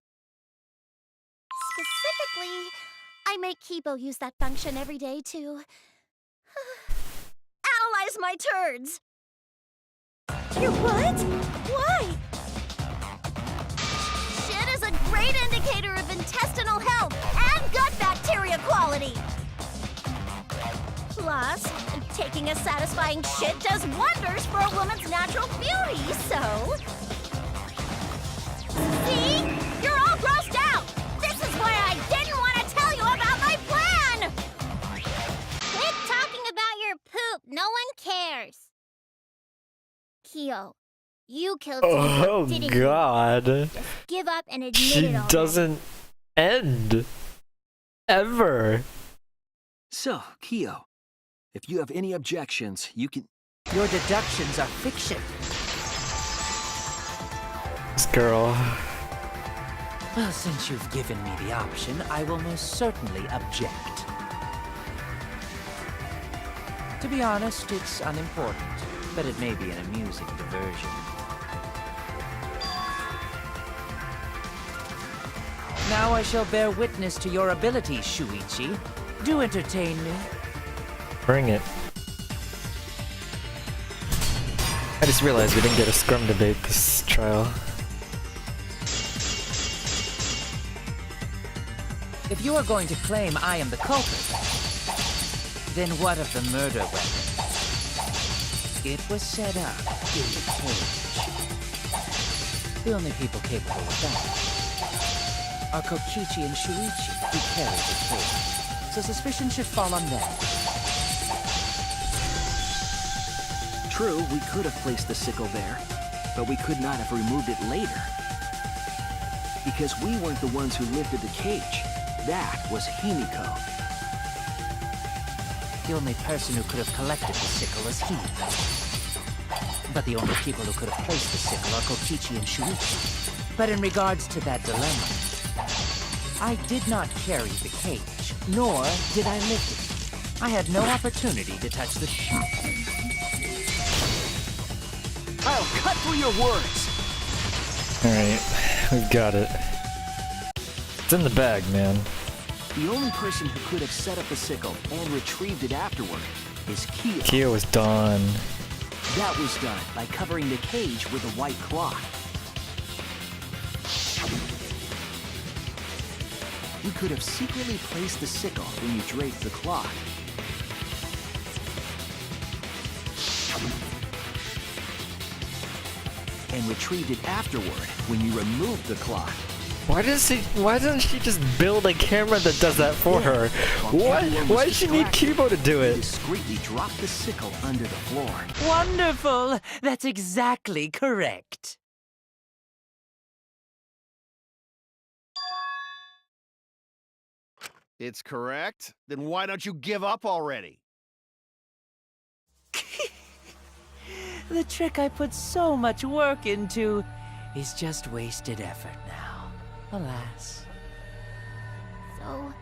Specifically, I make Kibo use that function every day to analyze my turds. Your what? Why? Shit is a great indicator of intestinal health and gut bacteria quality. Plus, taking a satisfying shit does wonders for a woman's natural beauty, so... See? You're all grossed out! This is why I didn't want to tell you about my plan! Quit talking about your poop. No one cares. Kyo, you killed Tango, Oh didn't you? god. Just give up and admit She it already. doesn't end. Ever. So, Kyo, if you have any objections, you can... Your deductions are fiction. This girl. Well, since you've given me the option, I will most certainly object. To be honest, it's unimportant, but it may be an amusing diversion. Now I shall bear witness to your abilities, Shuichi. Do entertain me. Bring it. I just realized we didn't get a scrum debate this trial. If you are going to claim I am the culprit, then what of the murder weapon? It was set up in the cage. The only people capable of that are Kokichi and Shuichi, who carried the cage. So suspicion should fall on them. True, we could have placed the sickle there, but we could not have removed it later. Because we weren't the ones who lifted the cage. That was Himiko. The only person who could have collected the sickle is he. But the only people who could have placed the sickle are Kokichi and Shuichi. But in regards to that dilemma, I did not carry the cage, nor did I lift it. I had no opportunity to touch the I'll cut through your words! Alright, we've got it. It's in the bag, man. The only person who could have set up the sickle and retrieved it afterward is Kyo. Kyo was done. That was done by covering the cage with a white cloth. You could have secretly placed the sickle when you draped the cloth. And retrieved it afterward when you removed the cloth. Why doesn't she just build a camera that does that for her? Why does she need Kibo to do You it? discreetly dropped the sickle under the floor. Wonderful! That's exactly correct. It's correct? Then why don't you give up already? The trick I put so much work into is just wasted effort now. Alas. So,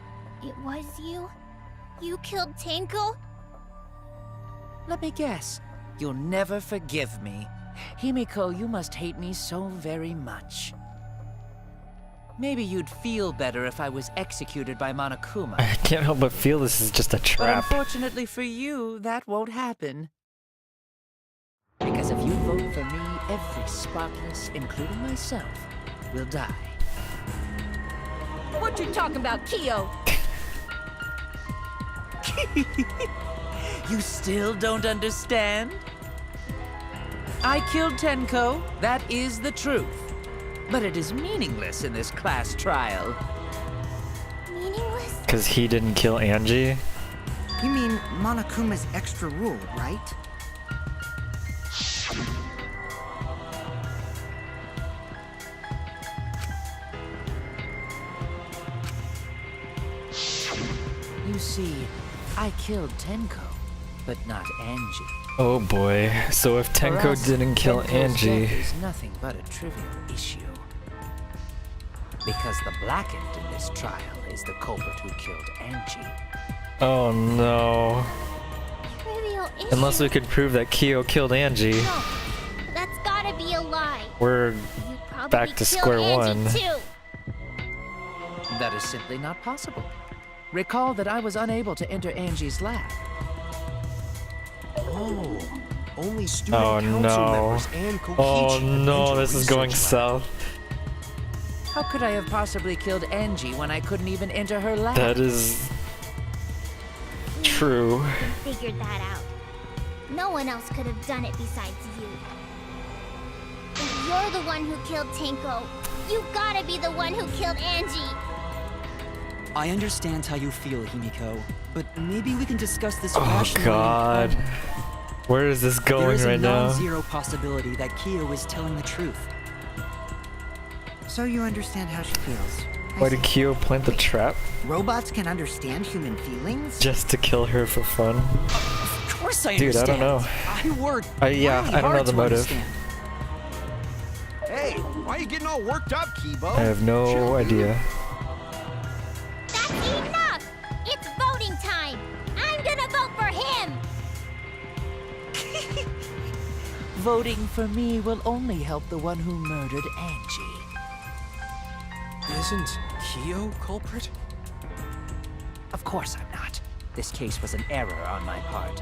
it was you? You killed Tanko? Let me guess. You'll never forgive me. Himiko, you must hate me so very much. Maybe you'd feel better if I was executed by Monokuma. I can't help but feel this is just a But trap. unfortunately for you, that won't happen. Because if you vote for me, every spotless, including myself, will die. What you talking about, Kyo? You still don't understand? I killed Tenko, that is the truth. But it is meaningless in this class trial. Meaningless? Because he didn't kill Angie? You mean Monokuma's extra rule, right? You see, I killed Tenko, but not Angie. Oh boy. So if For Tenko us, didn't kill Tenko's Angie... death is nothing but a trivial issue. Because the blackened in this trial is the culprit who killed Angie. Oh no. Trivial issue. Unless we could prove that Kyo killed Angie, No, that's gotta be a lie. we're You probably back to killed square Angie one. Too. That is simply not possible. Recall that I was unable to enter Angie's lab. Oh, only student Oh council no. members and Kokichi Oh can no, enter this is going research lab. south. How could I have possibly killed Angie when I couldn't even enter her lab? That is true. Figured that out. No one else could have done it besides you. If you're the one who killed Tenko, you gotta be the one who killed Angie. I understand how you feel, Himiko, but maybe we can discuss this Oh rationally. god. Where is this There going is a right now? non-zero possibility that Kyo is telling the truth. So you understand how she feels. I Why see. did Kyo plant the trap? Robots can understand human feelings? Just to kill her for fun? Of course I Dude, I understand. don't know. I worked Yeah, really I don't know hard the to motive. understand. Hey, why are you getting all worked up, Kibo? I have no idea. That's enough! It's voting time! I'm gonna vote for him! Voting for me will only help the one who murdered Angie. Isn't Kyo culprit? Of course I'm not. This case was an error on my part.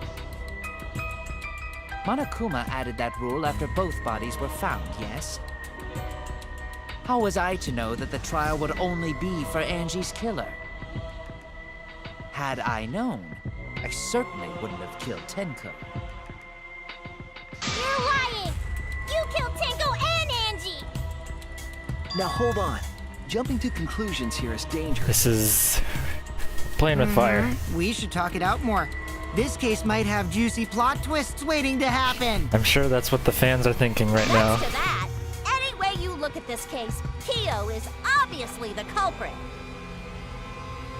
Monokuma added that rule after both bodies were found, yes? How was I to know that the trial would only be for Angie's killer? Had I known, I certainly wouldn't have killed Tenko. You're lying! You killed Tenko and Angie! Now hold on. Jumping to conclusions here is dangerous. This is playing with fire. We should talk it out more. This case might have juicy plot twists waiting to happen. I'm sure that's what the fans are thinking right now. Next to that, any way you look at this case, Kyo is obviously the culprit.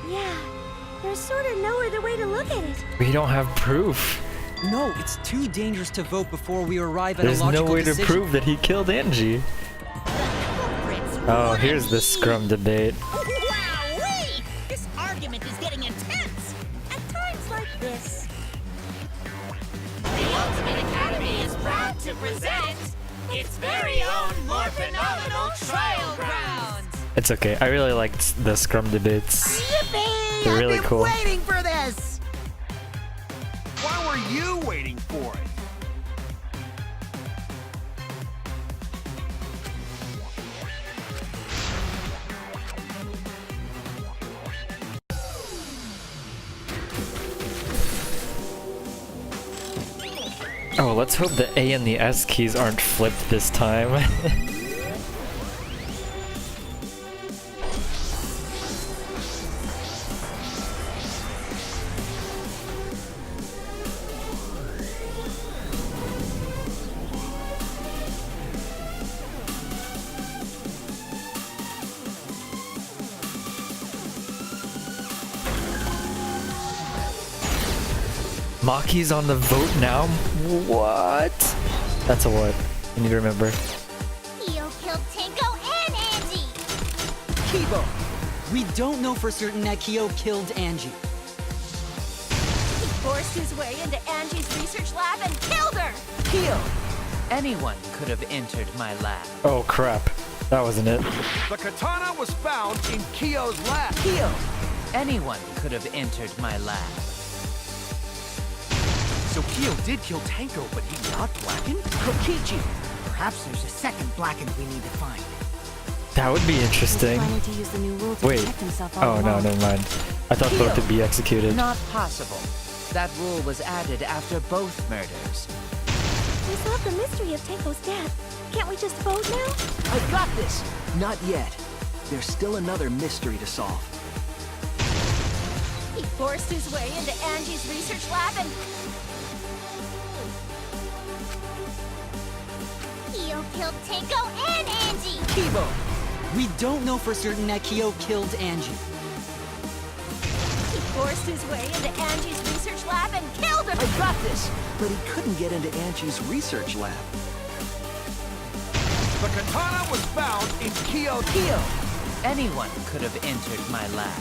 Yeah, there's sort of no other way to look at it. We don't have proof. No, it's too dangerous to vote before we arrive at There's a logical no way to decision. prove that he killed Angie. Oh, here's the scrum debate. Wowee! This argument is getting intense. At times like this. The Ultimate Academy is proud to present its very own more phenomenal trial grounds. It's okay. I really liked the scrum debates. Yippee! They're really I've been cool. waiting for this! Why were you waiting for it? Oh, let's hope the A and the S keys aren't flipped this time. Maki's on the vote now? What? That's a what? I need to remember. Kyo killed Tenko and Angie! Kibo, we don't know for certain that Kyo killed Angie. He forced his way into Angie's research lab and killed her! Kyo! Anyone could have entered my lab. Oh crap. That wasn't it. The katana was found in Kyo's lab. Kyo! Anyone could have entered my lab. So Kyo did kill Tenko, but he not blackened? Kokichi! Perhaps there's a second blackened we need to find. That would be interesting. Planning to use the new rule to Wait. protect himself all Oh no, along. never mind. I thought both would be executed. Not possible. That rule was added after both murders. We solved the mystery of Tenko's death. Can't we just vote now? I got this! Not yet. There's still another mystery to solve. He forced his way into Angie's research lab and... Kyo killed Tenko and Angie! Kibo, we don't know for certain that Kyo killed Angie. He forced his way into Angie's research lab and killed her! I got this! But he couldn't get into Angie's research lab. The katana was found in Kyo's... Kyo! Anyone could have entered my lab.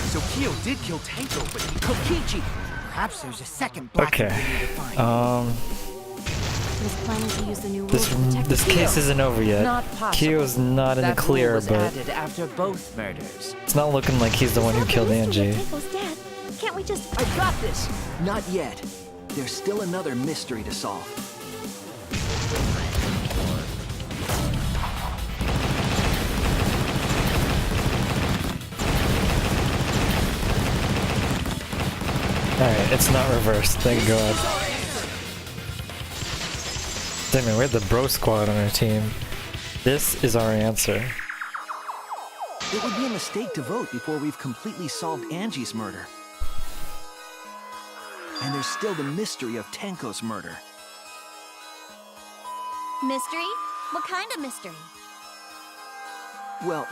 So Kyo did kill Tenko, but Kokichi! Perhaps there's a second black Okay. we need to find. He was planning to use the new rule to protect This the case isn't over yet. Not possible. Kyo's not in the That rule clear, was but added after both murders. it's not looking like he's the one who killed Angie. Tenko's dead. Can't we just... I got this! Not yet. There's still another mystery to solve. Alright, it's not reversed, thank god. Damn it, we had the bro squad on our team. This is our answer. It would be a mistake to vote before we've completely solved Angie's murder. And there's still the mystery of Tenko's murder. Mystery? What kind of mystery? Well,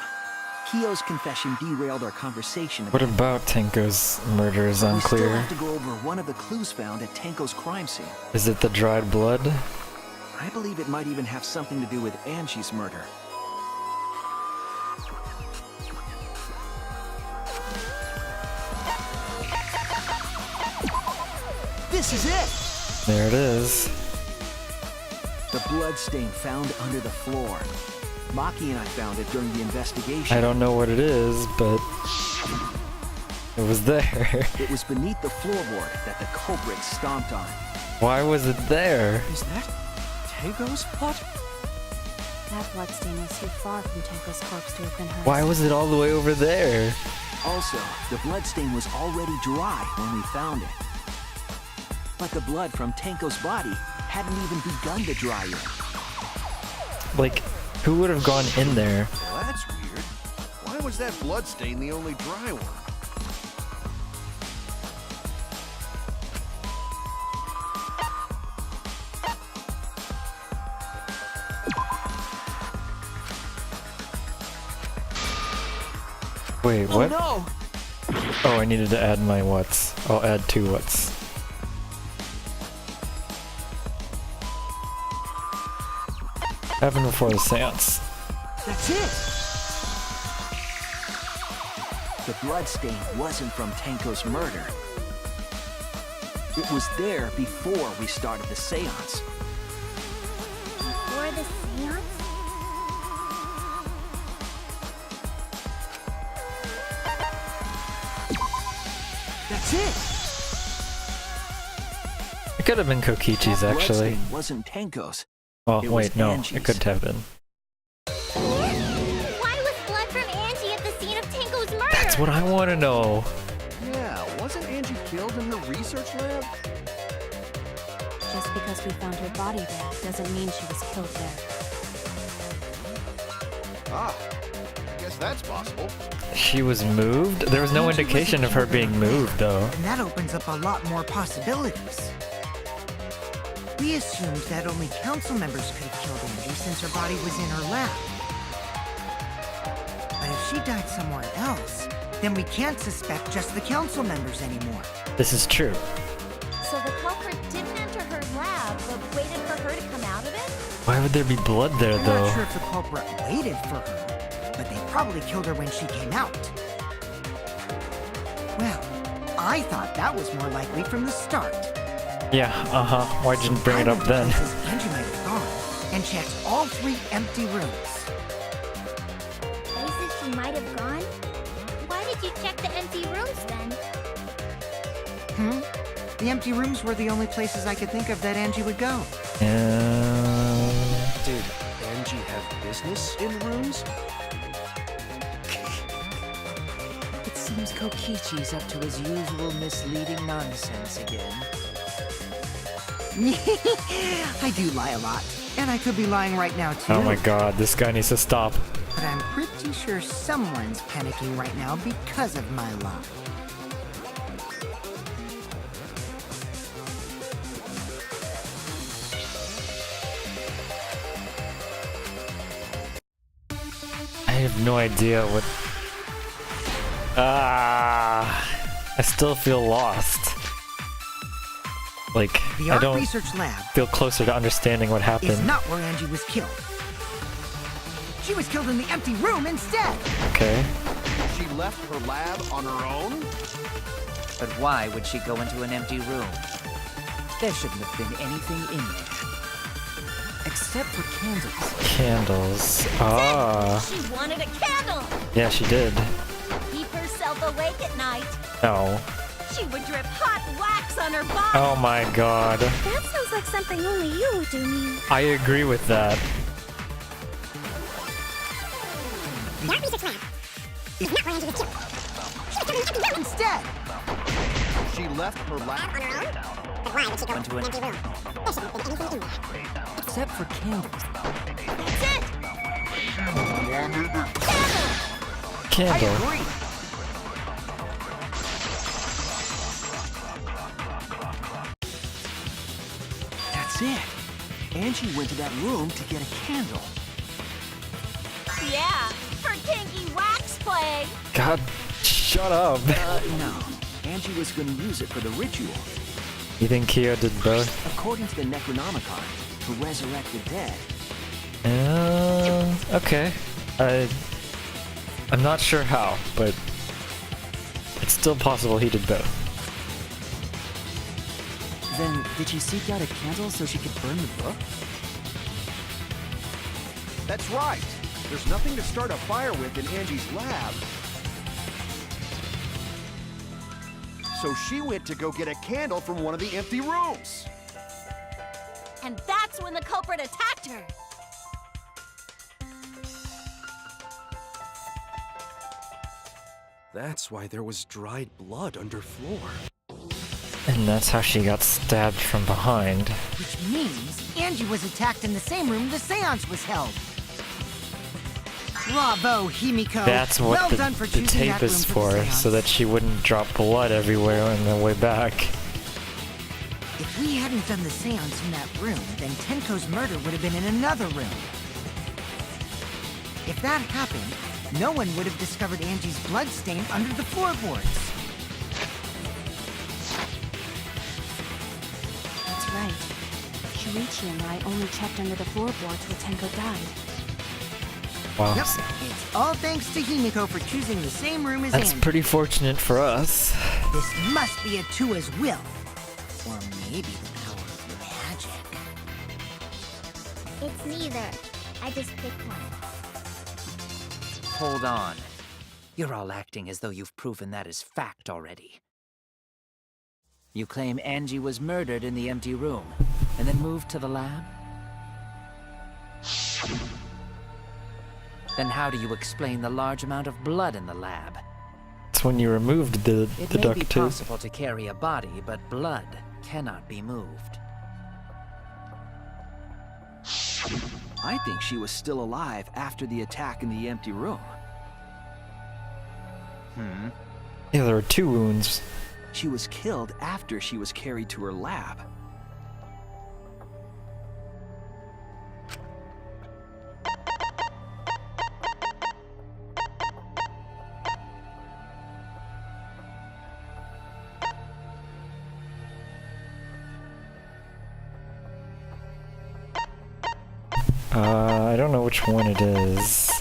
Kyo's confession derailed our conversation. What about Tenko's murder is We still unclear. have to go over one of the clues found at Tenko's crime scene. Is it the dried blood? I believe it might even have something to do with Angie's murder. This is it! There it is. The blood stain found under the floor. Maki and I found it during the investigation. I don't know what it is, but it was there. It was beneath the floorboard that the culprit stomped on. Why was it there? Is that Tenko's blood? That bloodstain was too far from Tenko's corpse to have been hers. Why was it all the way over there? Also, the bloodstain was already dry when we found it. But the blood from Tenko's body hadn't even begun to dry yet. Like, who would have gone in there? Well, that's weird. Why was that bloodstain the only dry one? Wait, what? Oh Oh, I needed to add my what's. I'll add 2 what's. Happened before the seance. no! That's it! The bloodstain wasn't from Tenko's murder. It was there before we started the seance. Before the seance? That's it! It could have been Kokichi's, That actually. bloodstain wasn't Tenko's. Oh, It wait, was no. Angie's. It could have been. Why was blood from Angie at the scene of Tenko's murder? That's what I want to know. Yeah, wasn't Angie killed in her research lab? Just because we found her body there doesn't mean she was killed there. Ah, I guess that's possible. She was moved? There was no Angie indication of wasn't her being killed in her moved, though. And that opens up a lot more possibilities. We assumed that only council members could have killed Angie since her body was in her lab. But if she died somewhere else, then we can't suspect just the council members anymore. This is true. So the culprit didn't enter her lab, but waited for her to come out of it? Why would there be blood there, I'm not sure though? if the culprit waited for her, but they probably killed her when she came out. Well, I thought that was more likely from the start. Yeah, uh-huh. Why'd you bring it I up went to then? places Angie might have gone and checked all 3 empty rooms. Places she might have gone? Why did you check the empty rooms then? The empty rooms were the only places I could think of that Angie would go. Did Angie have business in rooms? It seems Kokichi's up to his usual misleading nonsense again. I do lie a lot, and I could be lying right now too. Oh my god, this guy needs to stop. But I'm pretty sure someone's panicking right now because of my lie. I have no idea what... I still feel lost. Like, The I art don't research lab feel closer to understanding what is happened. not where Angie was killed. She was killed in the empty room instead. Okay. She left her lab on her own? But why would she go into an empty room? There shouldn't have been anything in there. Except for candles. Candles. Ah. She wanted a candle. Yeah, she did. Keep herself awake at night. No. She would drip hot wax on her body. Oh my god. That sounds like something only you would do, Mew. I agree with that. That research lab is not where Angie was killed. She was killed in the empty room instead. She left her lab On her own? But why would she go Into into an- an empty room? There shouldn't have been anything in there. Except for candles. That's it. Candle. That's it. Angie went to that room to get a candle. Yeah, for kinky wax play. God, shut up. No. Angie was going to use it for the ritual. You think Kyo did both? According to the Necronomicon, to resurrect the dead. Okay. I'm not sure how, but it's still possible he did both. Then, did she seek out a candle so she could burn the book? That's right. There's nothing to start a fire with in Angie's lab. So she went to go get a candle from one of the empty rooms. And that's when the culprit attacked her. That's why there was dried blood underfloor. And that's how she got stabbed from behind. Which means Angie was attacked in the same room the seance was held. Bravo, Himiko. That's what well done the for choosing tape that room is for for, the so that seance. she wouldn't drop blood everywhere on the way back. If we hadn't done the seance in that room, then Tenko's murder would have been in another room. If that happened, no one would have discovered Angie's blood stain under the floorboards. That's right. Shuichi and I only checked under the floorboards where Tenko died. Wow. Yep, it's all thanks to Himiko for choosing the same room as That's Angie. pretty fortunate for us. This must be a Tua's will. Or maybe the power of magic. It's neither. I just picked one. Hold on. You're all acting as though you've proven that as fact already. You claim Angie was murdered in the empty room, and then moved to the lab? Then how do you explain the large amount of blood in the lab? It's when you removed the It may duct be tape. possible to carry a body, but blood cannot be moved. I think she was still alive after the attack in the empty room. Yeah, there were 2 wounds. She was killed after she was carried to her lab. I don't know which one it is.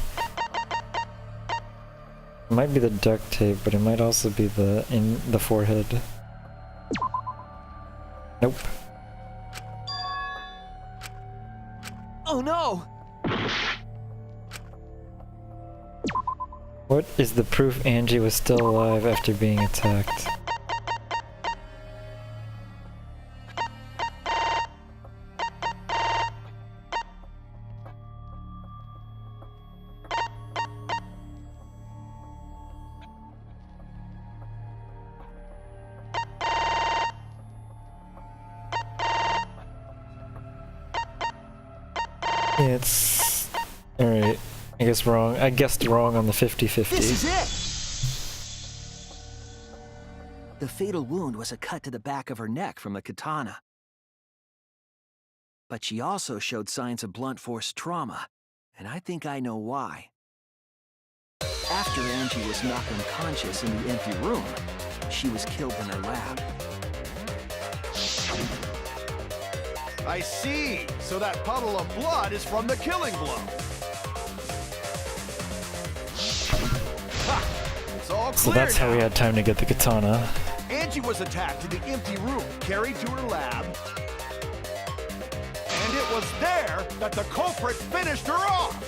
It might be the duct tape, but it might also be the forehead. Nope. Oh no! What is the proof Angie was still alive after being attacked? Yeah, it's... Alright. I guess wrong. I guessed wrong on the 50-50. This is it! The fatal wound was a cut to the back of her neck from the katana. But she also showed signs of blunt force trauma, and I think I know why. After Angie was knocked unconscious in the empty room, she was killed in her lab. I see. So that puddle of blood is from the killing blow. all clear So that's how we now. had time to get the katana. Angie was attacked in the empty room, carried to her lab. And it was there that the culprit finished her off.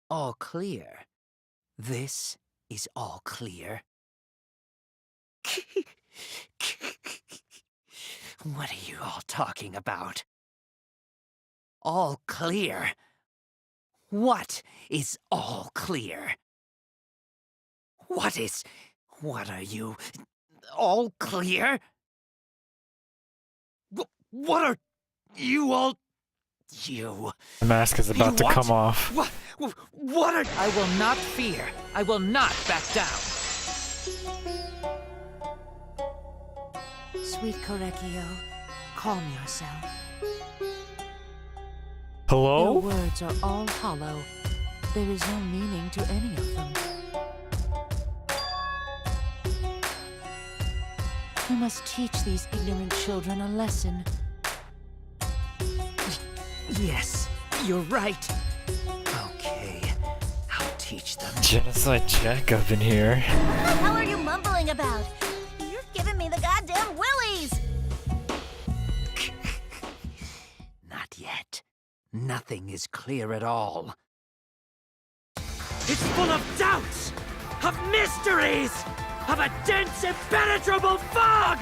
All clear. This is all clear. What are you all talking about? All clear? What is all clear? What are you? All clear? What are you all? You. The mask is about to What? come off. What are... I will not fear. I will not back down. Sweet Korekio, calm yourself. Hello? Your words are all hollow. There is no meaning to any of them. You must teach these ignorant children a lesson. Yes, you're right. Okay, I'll teach them. Genocide Jack up in here. What the hell are you mumbling about? You're giving me the goddamn willies! Not yet. Nothing is clear at all. It's full of doubts, of mysteries, of a dense, impenetrable fog!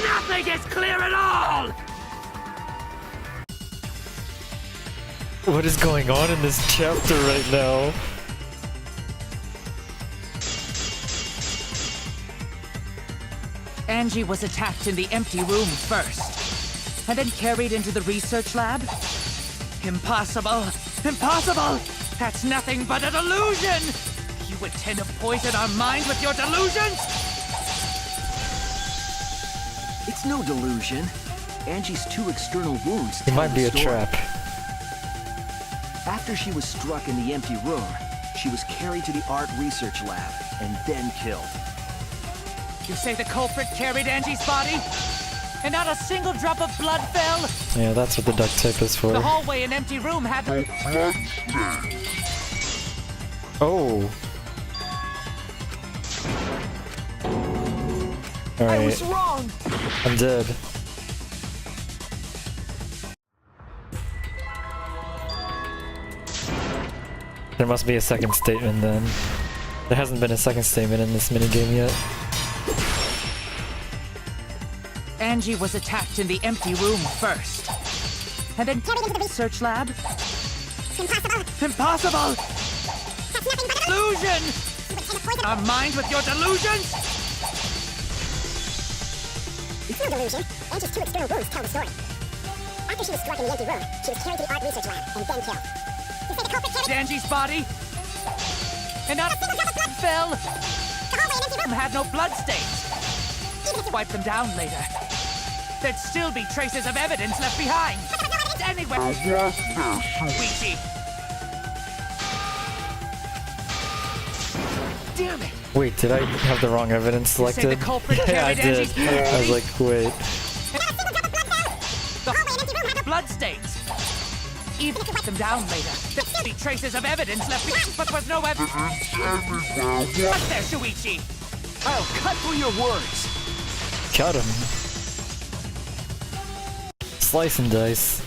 Nothing is clear at all! What is going on in this chapter right now? Angie was attacked in the empty room first, and then carried into the research lab? Impossible! Impossible! That's nothing but a delusion! You intend to poison our minds with your delusions? It's no delusion. Angie's 2 external wounds It tell might be the a story. trap. After she was struck in the empty room, she was carried to the art research lab and then killed. You say the culprit carried Angie's body? And not a single drop of blood fell? Yeah, that's what the duct tape is for. The hallway and empty room had... Oh. I was Alright, wrong! I'm dead. There must be a second statement then. There hasn't been a second statement in this minigame yet. Angie was attacked in the empty room first. And then carried into the research lab? Impossible! Impossible! That's nothing but an illusion! Our mind with your delusions? It's no delusion. Angie's 2 external wounds tell the story. After she was struck in the empty room, she was carried to the art research lab and then killed. You say the culprit carried Angie's body? And not a single drop of blood fell? the hallway and empty room? Had no blood stains. Even if Wipe them down later. There'd still be traces of evidence left behind. Anyway, Ouija. Damn it! Wait, did I have the wrong evidence You say selected? the culprit Yeah, I carried did. Angie's I was like, wait. The blood stains. Even wipe them down later. There'd be traces of evidence left behind, but was no evidence. What's there, Shuichi? I'll cut through your words! Cut him. Slice and dice.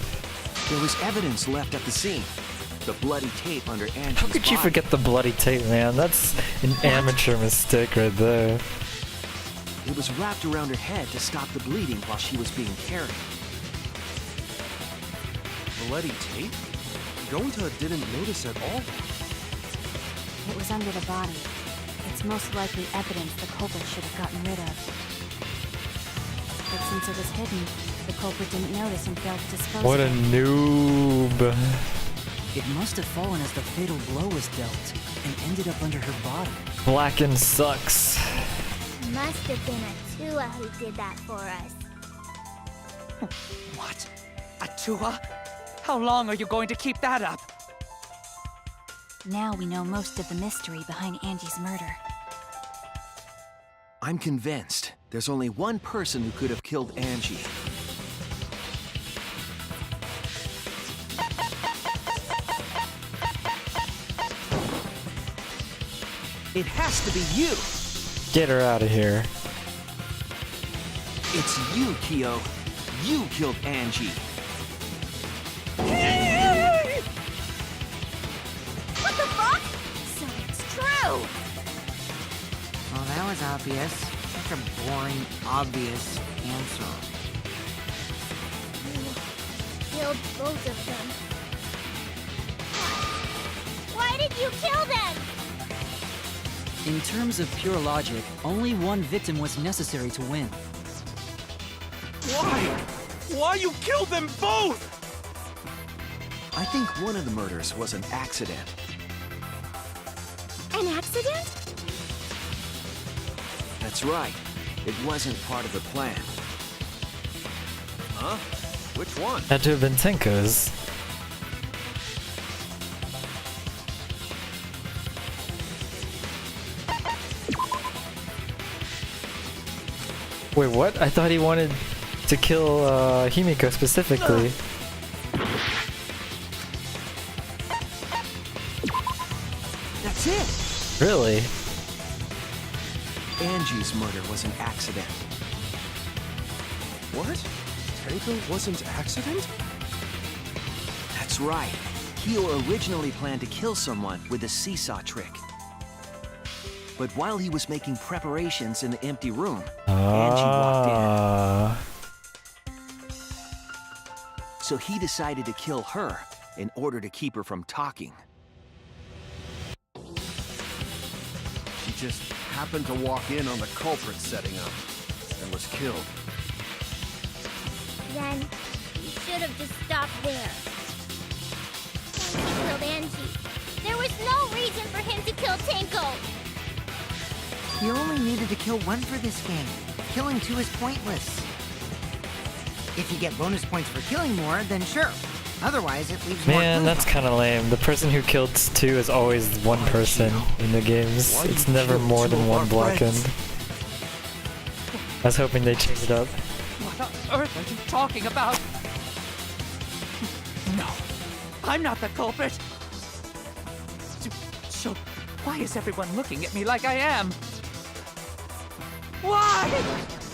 There was evidence left at the scene. The bloody tape under Angie's How could you body. forget the bloody tape, man? That's an amateur mistake right there. It was wrapped around her head to stop the bleeding while she was being carried. Bloody tape? Gonta didn't notice at all. It was under the body. It's most likely evidence the culprit should have gotten rid of. But since it was hidden, the culprit didn't notice and failed to dispose What a of it. noob. It must have fallen as the fatal blow was dealt and ended up under her body. Blackened sucks. Must have been Atua who did that for us. What? Atua? How long are you going to keep that up? Now we know most of the mystery behind Angie's murder. I'm convinced there's only one person who could have killed Angie. It has to be you. Get her out of here. It's you, Kyo. You killed Angie. What the fuck? So it's true! Well, that was obvious. Such a boring, obvious answer. You killed both of them. Why did you kill them? In terms of pure logic, only one victim was necessary to win. Why? Why you killed them both? I think one of the murders was an accident. An accident? That's right. It wasn't part of the plan. Huh? Which one? Had to have been Tenko's. Wait, what? I thought he wanted to kill Himiko specifically. That's it! Really? Angie's murder was an accident. What? Tenko wasn't accident? That's right. Kyo originally planned to kill someone with a seesaw trick. But while he was making preparations in the empty room, Angie walked in. So he decided to kill her in order to keep her from talking. She just happened to walk in on the culprit setting up and was killed. Then you should have just stopped there. Tenko killed Angie. There was no reason for him to kill Tenko. You only needed to kill one for this game. Killing two is pointless. If you get bonus points for killing more, then sure. Otherwise, it leaves more Man, clues that's on. kind of lame. The person who killed two is always one person in the games. Why It's you never killed more two than of one our blackened. friends? I was hoping they changed it up. What on earth are you talking about? No, I'm not the culprit. So, why is everyone looking at me like I am? Why?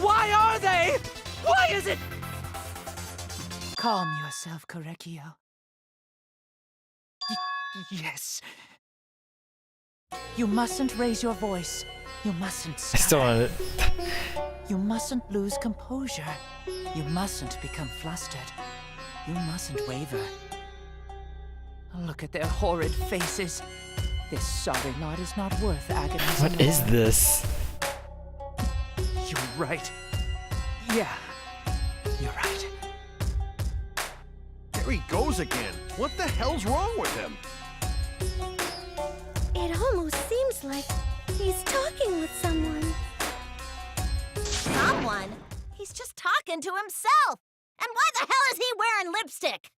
Why are they? Why is it? Calm yourself, Korekio. Yes. You mustn't raise your voice. You mustn't I still want it. You mustn't lose composure. You mustn't become flustered. You mustn't waver. Look at their horrid faces. This sorry lot is not worth agonizing. What is this? You're right. Yeah, you're right. There he goes again. What the hell's wrong with him? It almost seems like he's talking with someone. Someone? He's just talking to himself. And why the hell is he wearing lipstick?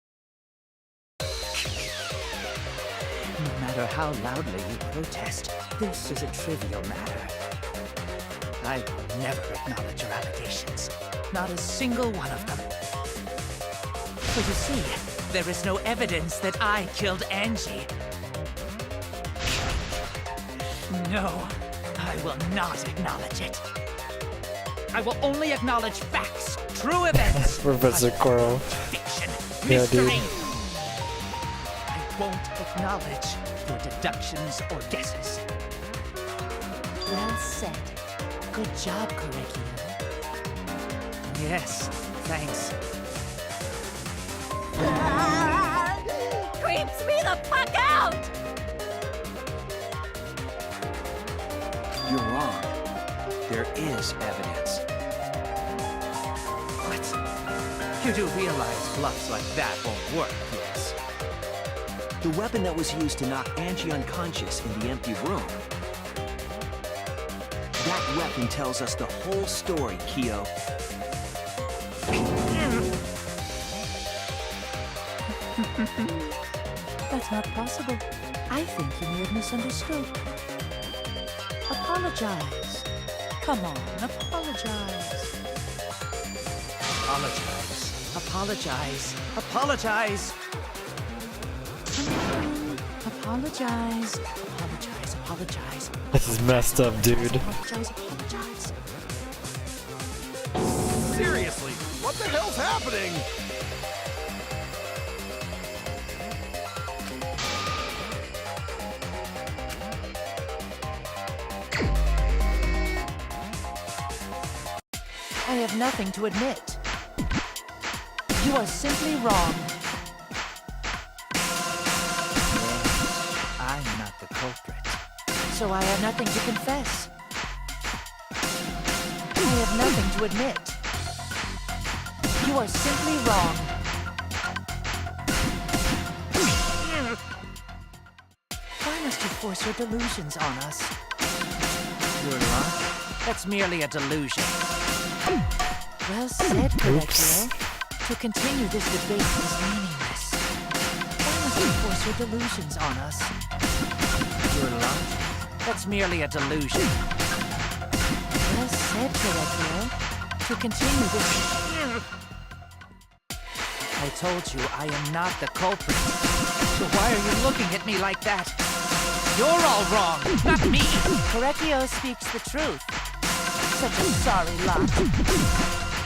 No matter how loudly you protest, this is a trivial matter. I will never acknowledge your allegations. Not a single one of them. So you see, there is no evidence that I killed Angie. No, I will not acknowledge it. I will only acknowledge facts, true events. Professor Coral. Fiction, Yeah, mystery. dude. I won't acknowledge your deductions or guesses. Well said. Good job, Korekio. Yes, thanks. Creeps me the fuck out! You're wrong. There is evidence. What? You do realize bluffs like that won't work, yes? The weapon that was used to knock Angie unconscious in the empty room. That weapon tells us the whole story, Kyo. That's not possible. I think you may have misunderstood. Apologize. Come on, apologize. Apologize. Apologize. Apologize. Come on. Apologize. Apologize. Apologize. apologize. This is messed up, dude. Apologize, apologize. Seriously, what the hell's happening? I have nothing to admit. You are simply wrong. I'm not the culprit. So I have nothing to confess. I have nothing to admit. You are simply wrong. Why must you force your delusions on us? Your luck? That's merely a delusion. Well said, Correctio. To continue this debate is meaningless. Why must you force your delusions on us? Your luck? That's merely a delusion. Well said, Correctio. To continue this... I told you I am not the culprit. So why are you looking at me like that? You're all wrong, not me! Correctio speaks the truth. Such a sorry lot.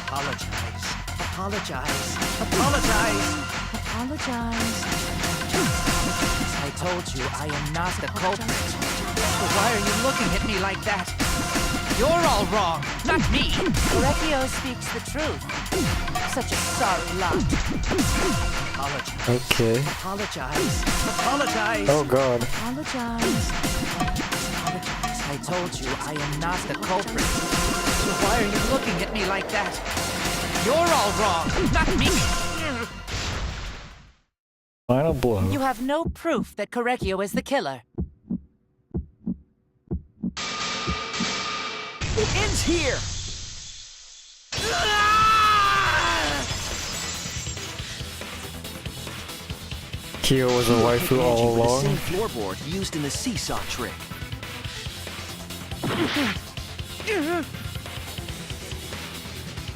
Apologize. Apologize. Apologize. Apologize. I told you I am not the culprit. So why are you looking at me like that? You're all wrong, not me! Correctio speaks the truth. Such a sorry lot. Apologize. Okay. Apologize. Apologize. Oh god. Apologize. Apologize. I told you I am not the culprit. So why are you looking at me like that? You're all wrong, not me! Final blow. You have no proof that Correcchio is the killer. It ends here! Kyo was a waifu all With the along. same floorboard used in the seesaw trick.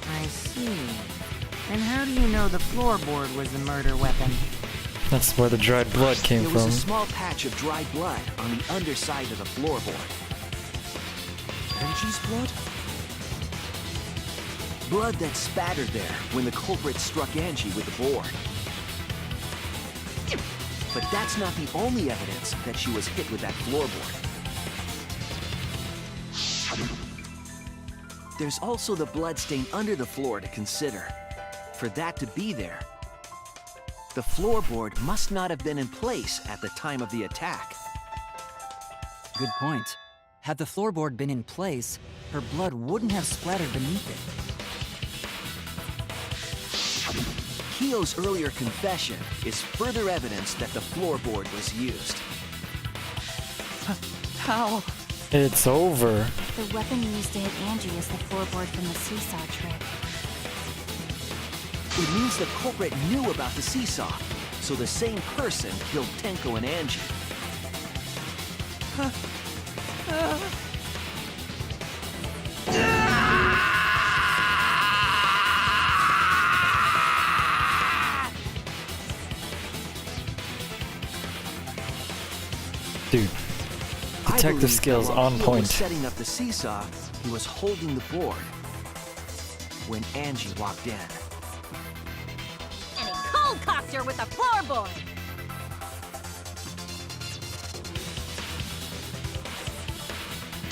I see. And how do you know the floorboard was the murder weapon? That's where the dried blood came There was from. a small patch of dried blood on the underside of the floorboard. Angie's blood? Blood that spattered there when the culprit struck Angie with the board. But that's not the only evidence that she was hit with that floorboard. There's also the blood stain under the floor to consider. For that to be there, the floorboard must not have been in place at the time of the attack. Good point. Had the floorboard been in place, her blood wouldn't have splattered beneath it. Kyo's earlier confession is further evidence that the floorboard was used. How? It's over. The weapon used to hit Angie is the floorboard from the seesaw trick. It means the culprit knew about the seesaw, so the same person killed Tenko and Angie. Dude. I Detective believe skills that while on Kyo point. was setting up the seesaw, he was holding the board when Angie walked in. And he cold-cocked her with a floorboard.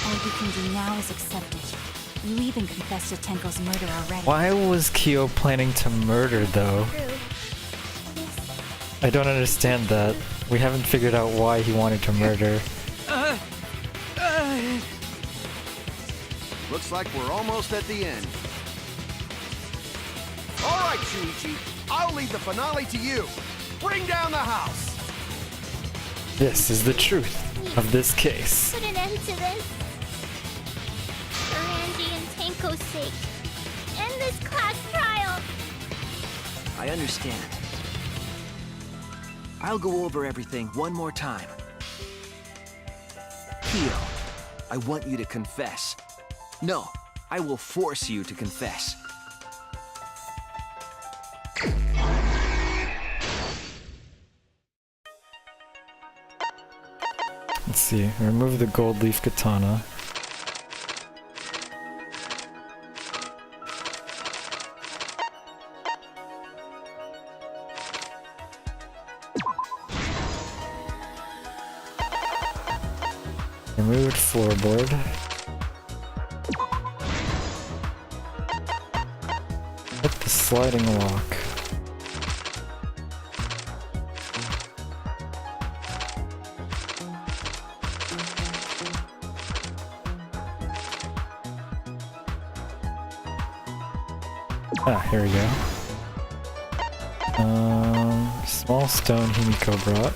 All you can do now is accept it. You even confessed to Tenko's murder already. Why was Kyo planning to murder though? I don't understand that. We haven't figured out why he wanted to murder. Looks like we're almost at the end. All right, Shuichi. I'll leave the finale to you. Bring down the house. This is the truth of this case. Put an end to this. For Angie and Tenko's sake. End this class trial. I understand. I'll go over everything one more time. Kyo, I want you to confess. No, I will force you to confess. Let's see. Remove the gold leaf katana. Removed floorboard. Hit the sliding lock. Ah, here we go. Small stone Himiko brought.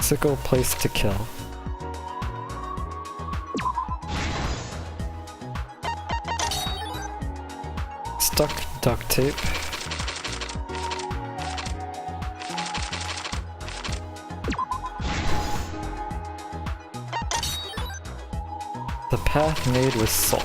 Sickle place to kill. Stuck duct tape. The path made with salt.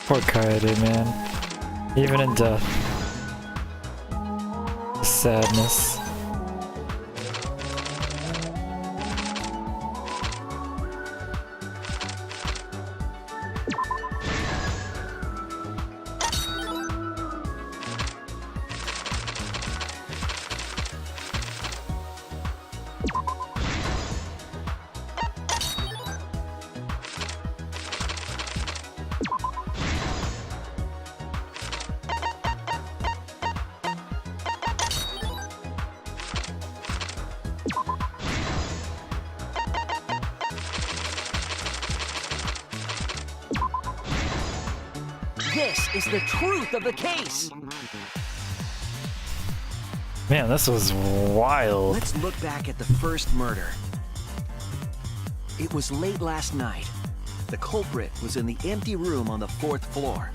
Poor Kaede, man. Even in death. The sadness. This is the truth of the case! Man, this was wild. Let's look back at the first murder. It was late last night. The culprit was in the empty room on the 4th floor.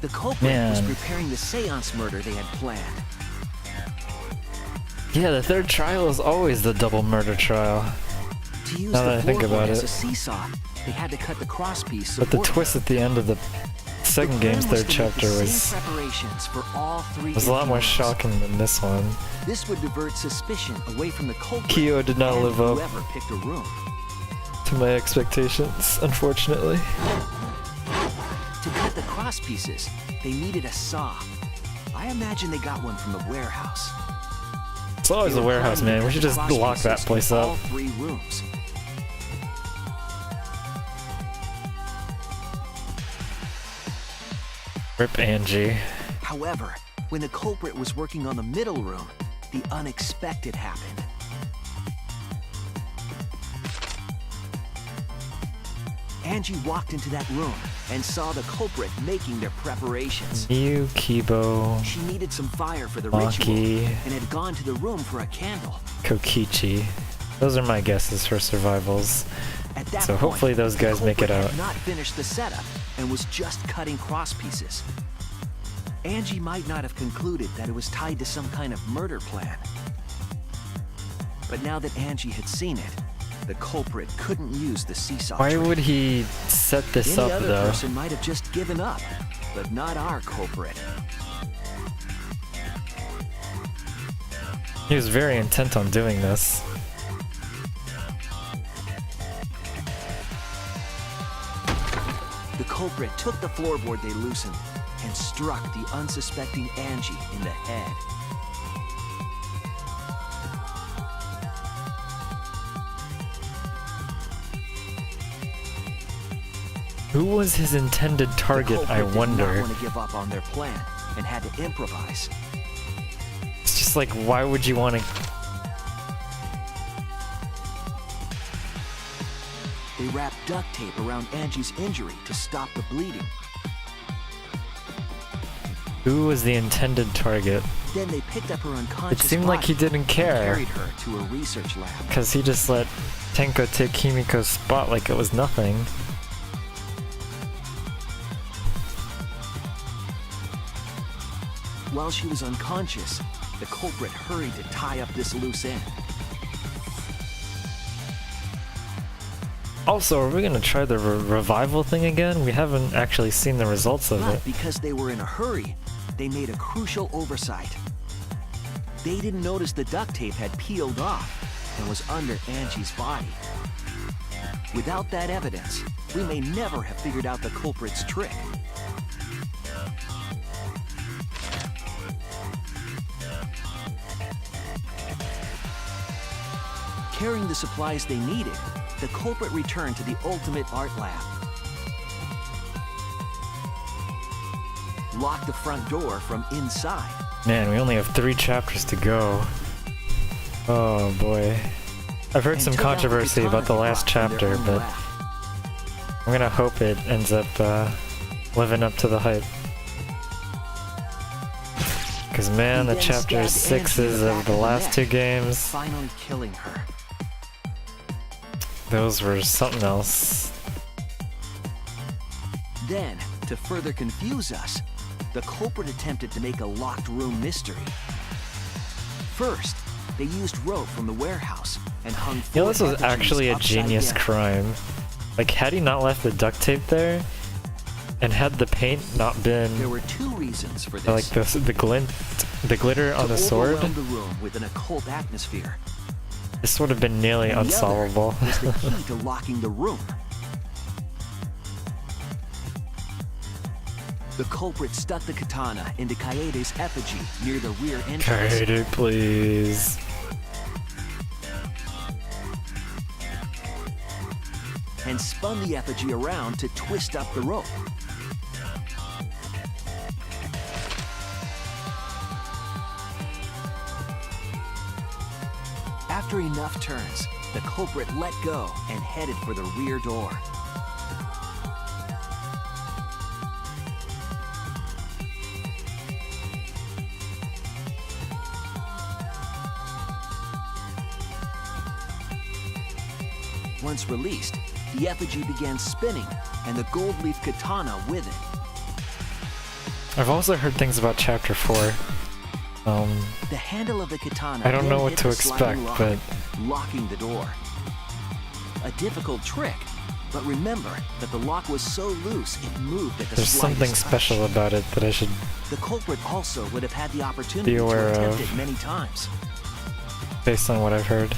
The culprit was preparing the seance murder they had planned. Yeah, the third trial is always the double murder trial. To use Now that I the think floorboard about as it. a seesaw, they had to cut the crosspiece. But the twist at the end of the second game's third chapter was a lot more shocking than this one. This would divert suspicion away from the culprit. Kyo did not and live up whoever picked a room. to my expectations, unfortunately. To cut the crosspieces, they needed a saw. I imagine they got one from the warehouse. It's always a warehouse, man. We should just lock that place all up. 3 rooms. Rip Angie. However, when the culprit was working on the middle room, the unexpected happened. Angie walked into that room and saw the culprit making their preparations. Miyu, Kibo, She needed some fire for the Maki, ritual and had gone to the room for a candle. Kokichi. Those are my guesses for survivals. At that So point, hopefully those the guys make it culprit out. had not finished the setup and was just cutting crosspieces. Angie might not have concluded that it was tied to some kind of murder plan. But now that Angie had seen it, the culprit couldn't use the seesaw Why trick. would he set this Any up, other though? person might have just given up, but not our culprit. He was very intent on doing this. The culprit took the floorboard they loosened and struck the unsuspecting Angie in the head. Who was his intended target, I Did not wonder? want to give up on their plan and had to improvise. It's just like, why would you want to... They wrapped duct tape around Angie's injury to stop the bleeding. Who was the intended target? Then they picked up her unconscious It seemed like he body didn't and care. carried her to a research lab. Because he just let Tenko take Himiko's spot like it was nothing. While she was unconscious, the culprit hurried to tie up this loose end. Also, are we gonna try the revival thing again? We haven't actually seen the results of But it. because they were in a hurry, they made a crucial oversight. They didn't notice the duct tape had peeled off and was under Angie's body. Without that evidence, we may never have figured out the culprit's trick. Carrying the supplies they needed, the culprit returned to the ultimate art lab. Locked the front door from inside. Man, we only have 3 chapters to go. Oh boy. I've heard And some took out the controversy about the katana last they brought from their chapter, own but lab. I'm gonna hope it ends up living up to the hype. Because man, He the then chapter stabbed Angie in 6s the of back the of the last neck, 2 games, finally killing her. those were something else. Then, to further confuse us, the culprit attempted to make a locked room mystery. First, they used rope from the warehouse and hung You know, 4 this was effigies actually a upside genius down. crime. Like, had he not left the duct tape there, and had the paint not been There were 2 reasons for this. like the glitter on to the sword, overwhelm the room with an occult atmosphere. this would have been nearly And the other unsolvable. was the key to locking the room. The culprit stuck the katana into Kaede's effigy near the rear entrance. Kaede, please. And spun the effigy around to twist up the rope. After enough turns, the culprit let go and headed for the rear door. Once released, the effigy began spinning, and the gold leaf katana with it. I've also heard things about chapter 4. The handle of the katana I don't then know what hit to the sliding expect, lock, but locking the door. A difficult trick, but remember that the lock was so loose it moved at the there's something slightest touch. special about it that I should The culprit also would have had the opportunity be aware to attempt of. it many times. based on what I've heard.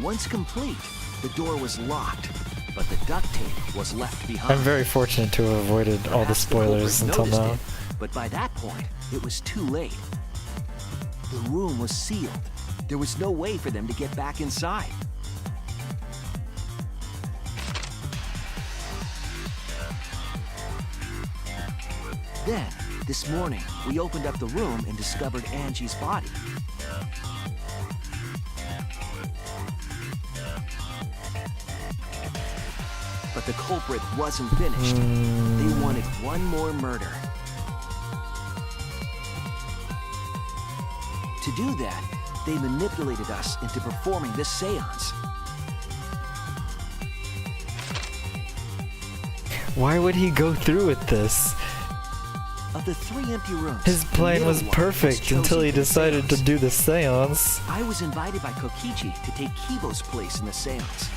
Once complete, the door was locked, but the duct tape was left behind. I'm very fortunate to have avoided all the Perhaps the culprit spoilers until noticed now. it, but by that point, it was too late. The room was sealed. There was no way for them to get back inside. Then, this morning, we opened up the room and discovered Angie's body. But the culprit wasn't finished. They wanted one more murder. To do that, they manipulated us into performing this seance. Why would he go through with this? Of the 3 empty rooms, His the plan middle was one perfect chosen until he for the decided to seance. do the seance. I was invited by Kokichi to take Kibo's place in the seance.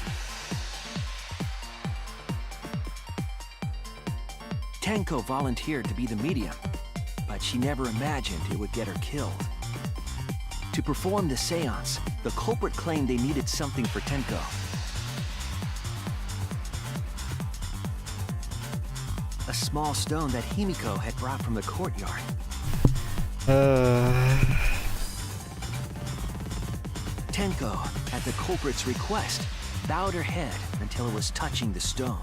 Tenko volunteered to be the medium, but she never imagined it would get her killed. To perform the seance, the culprit claimed they needed something for Tenko. A small stone that Himiko had brought from the courtyard. Tenko, at the culprit's request, bowed her head until it was touching the stone.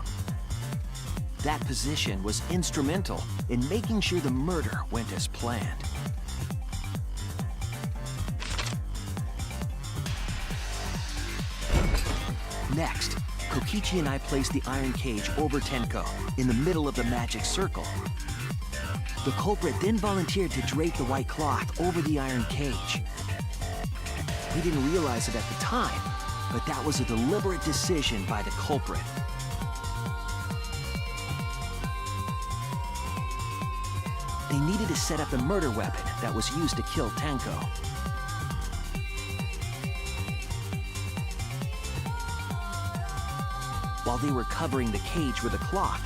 That position was instrumental in making sure the murder went as planned. Next, Kokichi and I placed the iron cage over Tenko in the middle of the magic circle. The culprit then volunteered to drape the white cloth over the iron cage. We didn't realize it at the time, but that was a deliberate decision by the culprit. They needed to set up the murder weapon that was used to kill Tenko. While they were covering the cage with a cloth,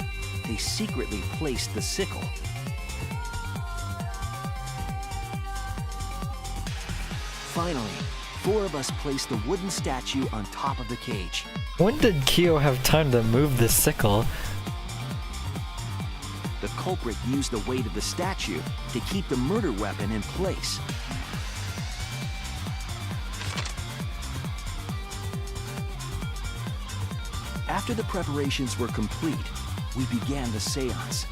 they secretly placed the sickle. Finally, 4 of us placed the wooden statue on top of the cage. When did Kyo have time to move the sickle? The culprit used the weight of the statue to keep the murder weapon in place. After the preparations were complete, we began the seance.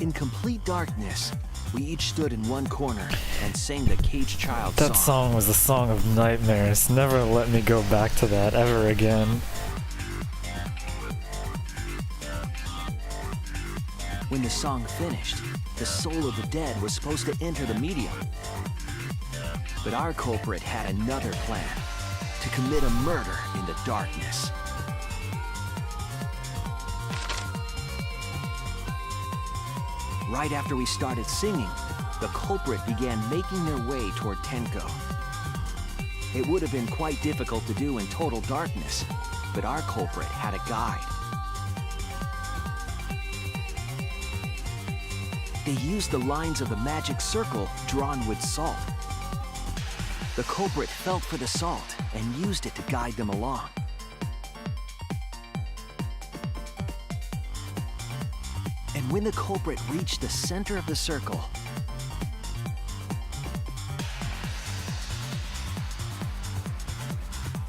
In complete darkness, we each stood in one corner and sang the Cage Child song. That song was the song of nightmares. Never let me go back to that ever again. When the song finished, the soul of the dead was supposed to enter the medium. But our culprit had another plan, to commit a murder in the darkness. Right after we started singing, the culprit began making their way toward Tenko. It would have been quite difficult to do in total darkness, but our culprit had a guide. They used the lines of the magic circle drawn with salt. The culprit felt for the salt and used it to guide them along. And when the culprit reached the center of the circle,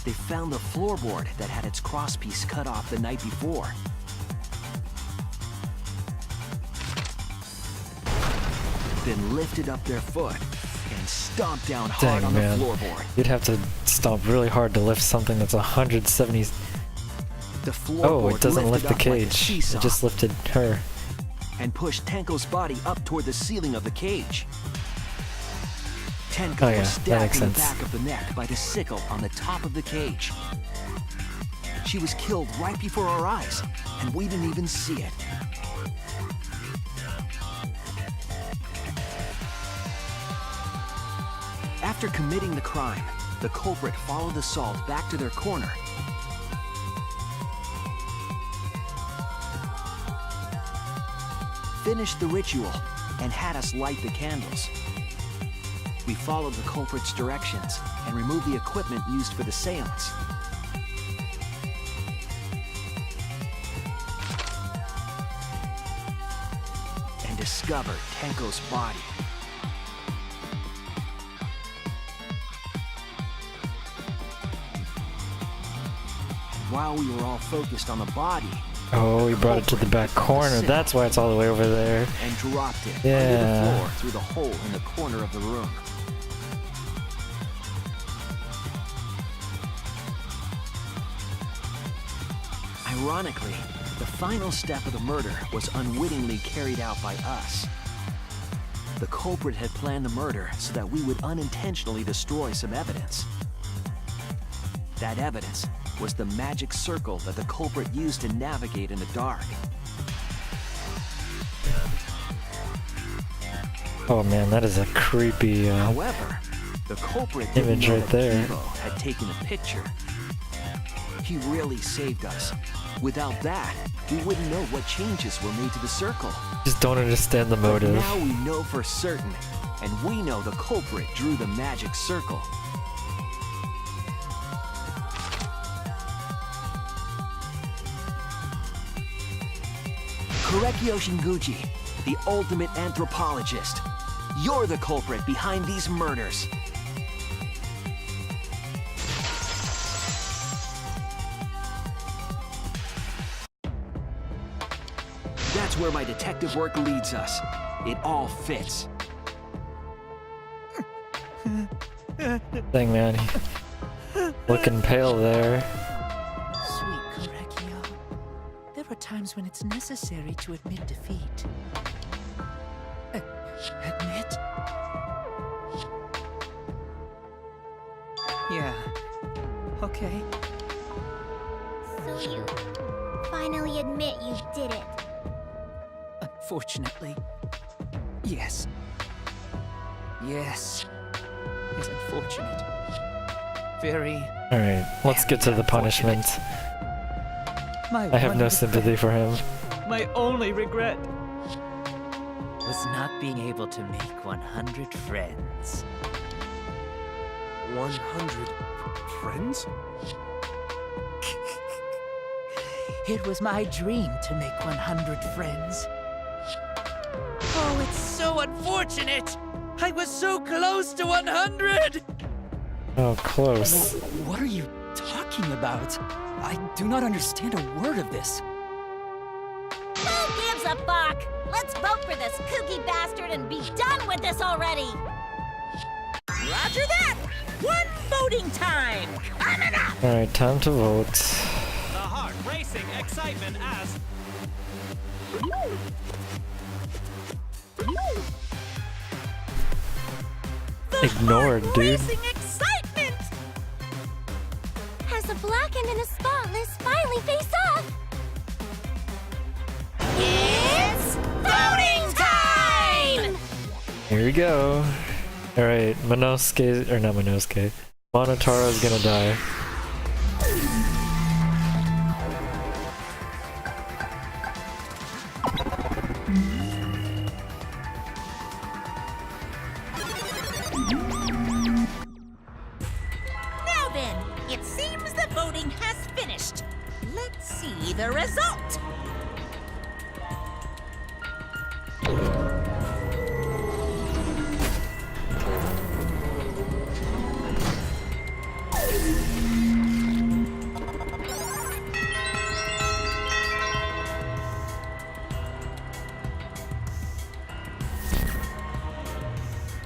they found the floorboard that had its crosspiece cut off the night before. Then lifted up their foot and stomped down hard on the floorboard. You'd have to stomp really hard to lift something that's 170. The floorboard Oh, it doesn't lift the lifted up like a cage. seesaw It just lifted her. and pushed Tenko's body up toward the ceiling of the cage. Tenko Oh, yeah, was that stabbed makes in the sense. back of the neck by the sickle on the top of the cage. She was killed right before our eyes, and we didn't even see it. After committing the crime, the culprit followed the salt back to their corner. Finished the ritual and had us light the candles. We followed the culprit's directions and removed the equipment used for the seance. And discovered Tenko's body. While we were all focused on the body, Oh, he brought it to the back corner. That's why it's all the way over there. and dropped it Yeah. under the floor through the hole in the corner of the room. Ironically, the final step of the murder was unwittingly carried out by us. The culprit had planned the murder so that we would unintentionally destroy some evidence. That evidence was the magic circle that the culprit used to navigate in the dark. Oh man, that is a creepy However, the culprit didn't image know right that there. Kibo had taken a picture. He really saved us. Without that, we wouldn't know what changes were made to the circle. Just don't understand the But motive. now we know for certain, and we know the culprit drew the magic circle. Korekyo Shinguchi, the ultimate anthropologist. You're the culprit behind these murders. That's where my detective work leads us. It all fits. Dang man, looking pale there. Sweet Correcchio, there are times when it's necessary to admit defeat. Admit? Yeah. Okay. So you finally admit you did it. Unfortunately, yes. Yes. It's unfortunate. Very. Alright, let's get to the punishment. My I have no one sympathy for him. My only regret was not being able to make 100 friends. 100 friends? It was my dream to make 100 friends. Oh, it's so unfortunate! I was so close to 100! Oh, close. What are you talking about? I do not understand a word of this. Who gives a fuck? Let's vote for this kooky bastard and be done with this already! Roger that! One voting time! Coming up! Alright, time to vote. The heart racing excitement as Ignored, dude. Racing excitement! As the blackened and the spotless finally face off. It's voting time! Here we go. Alright, Monosuke, or not Monosuke. Monotaro's gonna die. Now then, it seems the voting has finished. Let's see the result.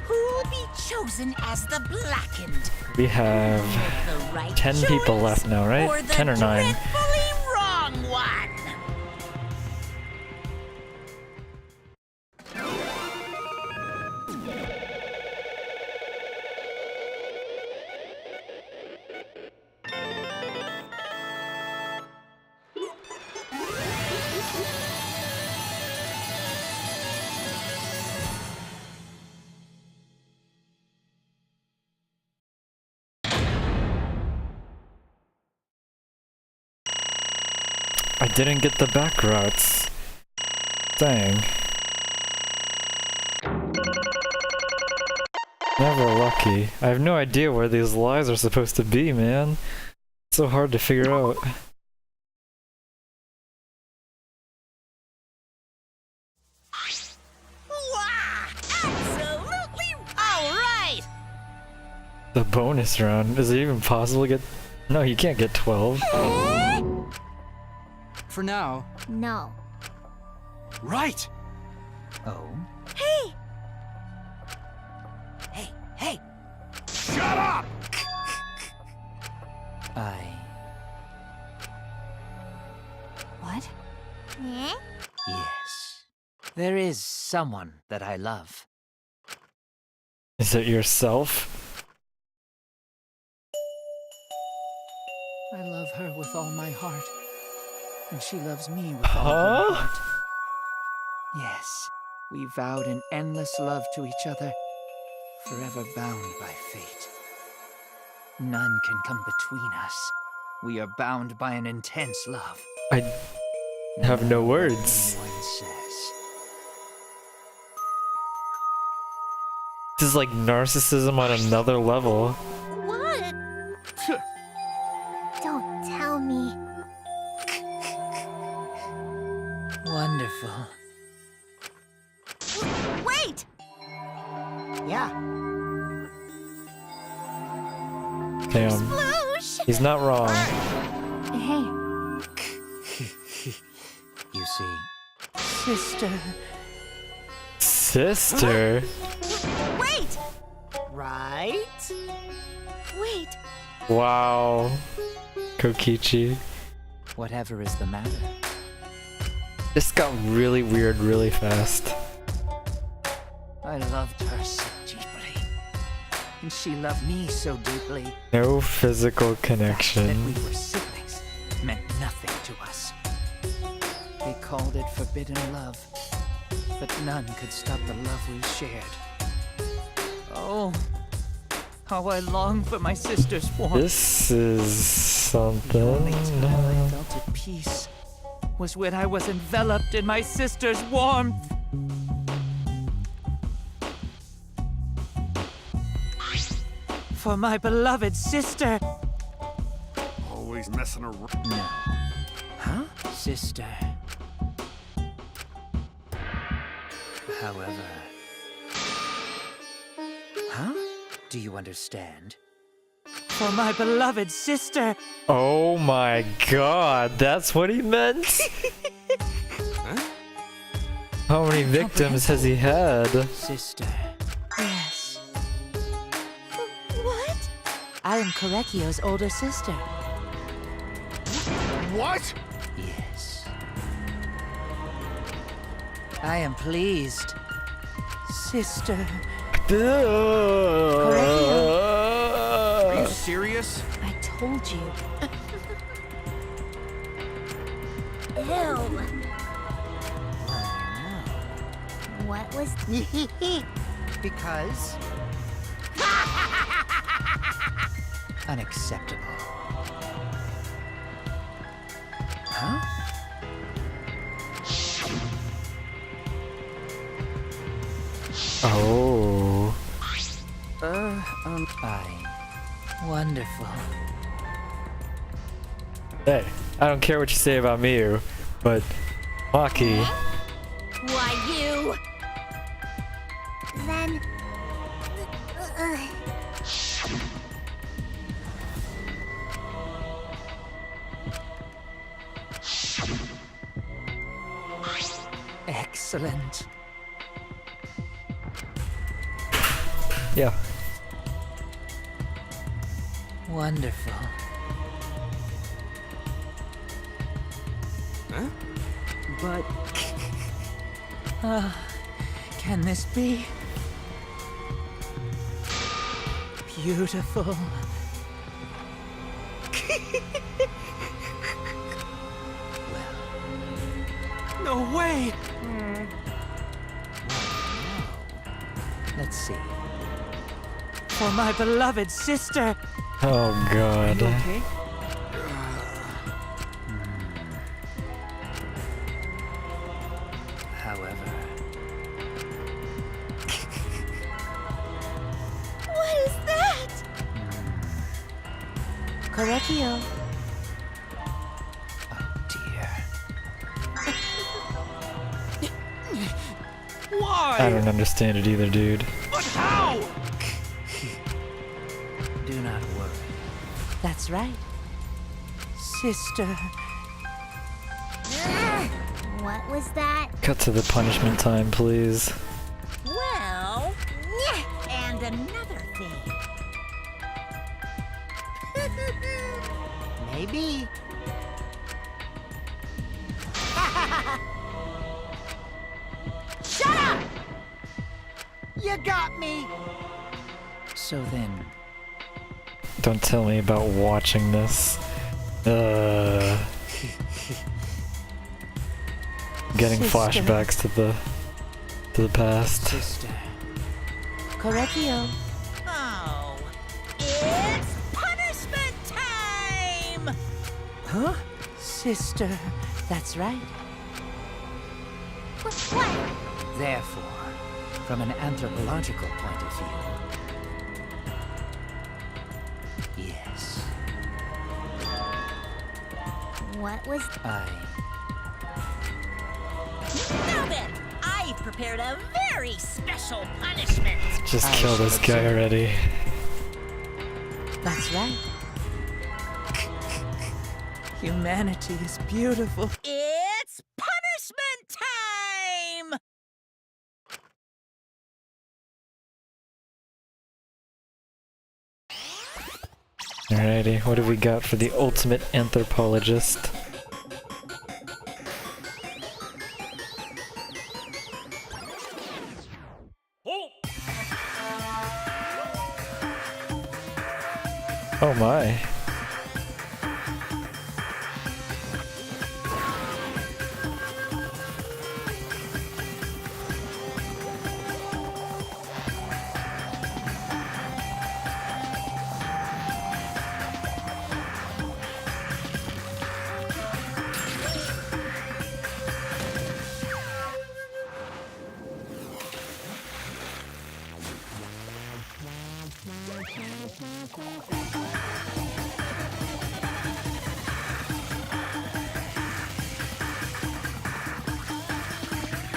Who'll be chosen as the blackened? We have The right 10 people choice left now, right? Or the 10 or 9. dreadfully wrong one. I didn't get the back routes. Dang. Never lucky. I have no idea where these lies are supposed to be, man. It's so hard to figure out. Wow! Absolutely all right. The bonus round. Is it even possible to get... No, you can't get 12. For now. No. Right! Oh? Hey! Hey, hey! Shut up! What? Eh? Yes. There is someone that I love. Is it yourself? I love her with all my heart. And she loves me with all her Huh? heart. Yes, we vowed an endless love to each other, forever bound by fate. None can come between us. We are bound by an intense love. I have no words. Anyone says. This is like narcissism on another level. What? Don't tell me. Wonderful. Wait! Yeah. Damn. Sploosh! He's not wrong. Hey, You see, sister. Sister? Wait! right? Wait, Wow. Kokichi. Whatever is the matter? This got really weird really fast. I loved her so deeply. And she loved me so deeply. No physical That connection. we were siblings meant nothing to us. They called it forbidden love, but none could stop the love we shared. Oh, how I long for my sister's warmth. This is The only something. time I felt at peace was when I was enveloped in my sister's warmth. For my beloved sister. Always messing around. No. Huh? Sister. However. Huh? Do you understand? For my beloved sister. Oh my god, that's what he meant? How many victims has he had? Sister. Yes. what? I am Korekio's older sister. What? Yes. I am pleased. Sister. Are you serious? I told you. Ew. What was... Because? Unacceptable. Huh? Oh. Fine. Wonderful. Hey, I don't care what you say about me, but Maki. Why, you? Then... Excellent. Yeah. Wonderful. Huh? But... can this be? Beautiful. No way! Let's see. For my beloved sister. Oh god. Okay. However, What is that? Korekio. Oh dear. Why? I don't understand it either, dude. But how? Do not worry. That's right. Sister. What was that? Cut to the punishment time, please. Well, and another thing. Maybe. Shut up! You got me. So then, Don't tell me about watching this. Getting Sister. flashbacks to the past. sister. Korekio. Oh, it's punishment time! Huh? Sister. That's right. What? Therefore, from an anthropological point of view, yes, What was... Now then, I've prepared a very special punishment. Just I kill shall this guy observe. already. That's right. Humanity is beautiful. It's punishment time! Alrighty, what have we got for the ultimate anthropologist? Oh my.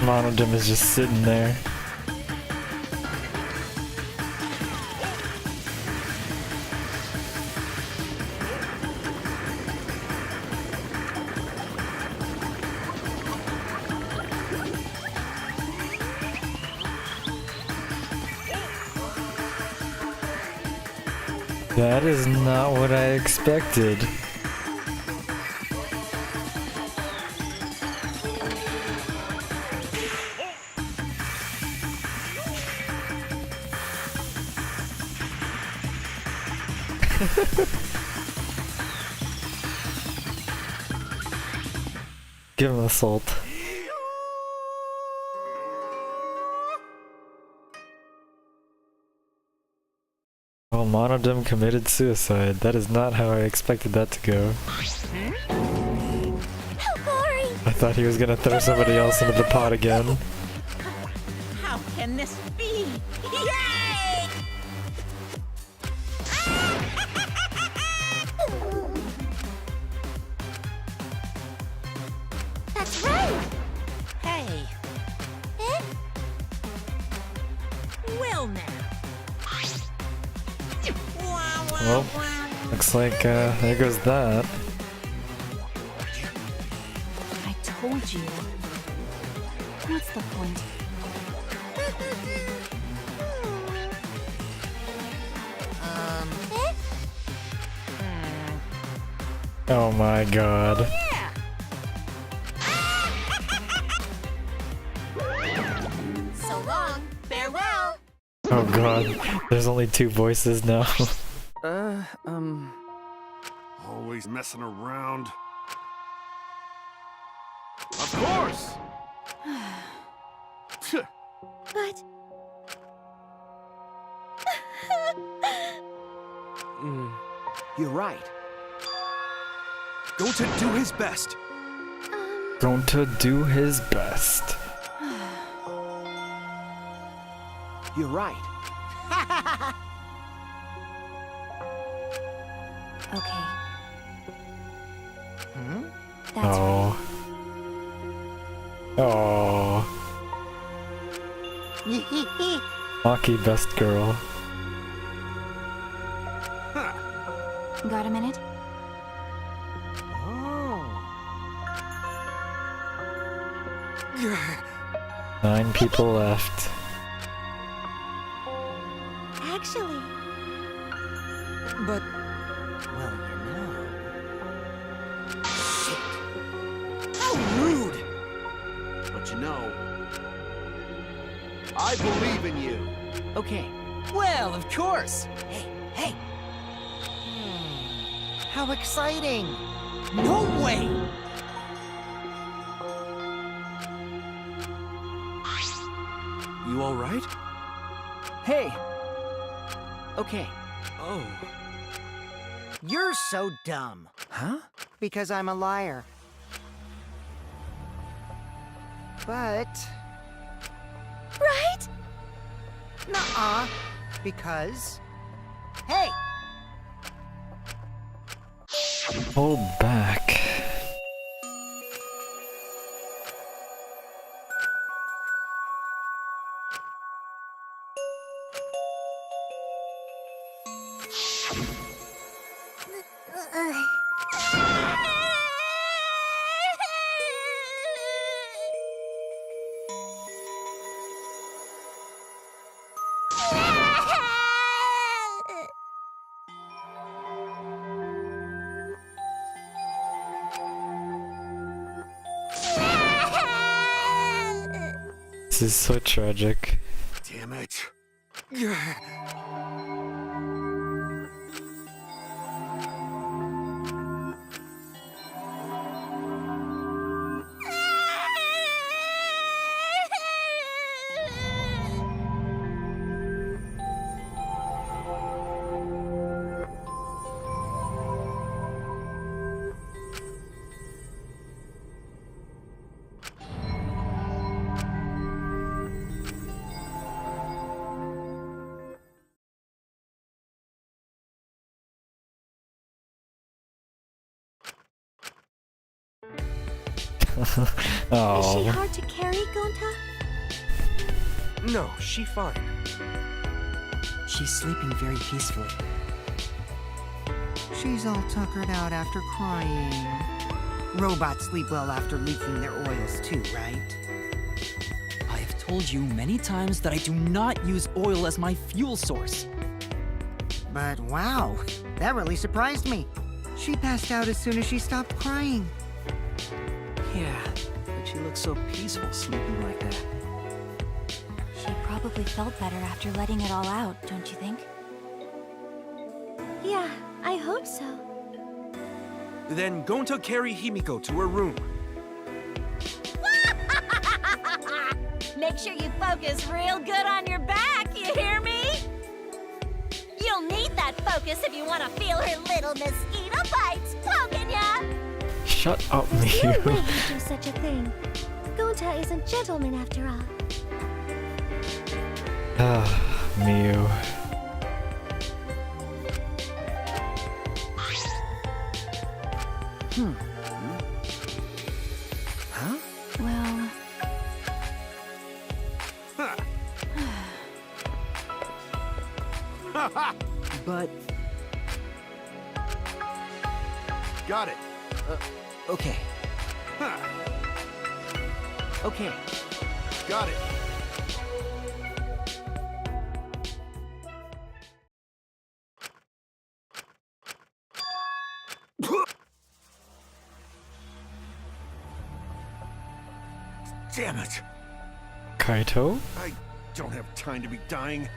Monodem is just sitting there. That is not what I expected. Give him a salt. Oh, Monodem committed suicide. That is not how I expected that to go. I thought he was gonna throw somebody else into the pot again. How can this be? Yay! That's right. Hey. Eh? Well now. Well, looks like there goes that. I told you. What's the point? Oh my god. So long, farewell. Oh god. There's only two voices now. Always messing around. Of course! But You're right. Go to do his best. Going to do his best. You're right. Okay. That's Oh. Oh. Maki best girl. right. Got a minute? Oh. 9 people left. actually, But, well, you know. Shit. How rude! But you know, I believe in you. Okay. Well, of course. Hey, hey. How exciting! No way! You all right? Hey. Okay. Oh. You're so dumb. Huh? Because I'm a liar. But... right? nuh-uh. Because... Hey! Hold back. This is so tragic. Damn it. Is she Oh. hard to carry, Gonta? No, she fine. She's sleeping very peacefully. She's all tuckered out after crying. Robots sleep well after leaking their oils too, right? I have told you many times that I do not use oil as my fuel source. But wow, that really surprised me. She passed out as soon as she stopped crying. Yeah, but she looks so peaceful sleeping like that. She probably felt better after letting it all out, don't you think? Yeah, I hope so. Then Gonta carry Himiko to her room. Make sure you focus real good on your back, you hear me? You'll need that focus if you want to feel her little mosquito bites poking ya! Shut up, No way Miu. he'd do such a thing. Gonta is a gentleman after all. Ah, Miu. Huh? Well, But, Got it. okay. Huh. Okay. Got it. Damn it. Kaito? I don't have time to be dying.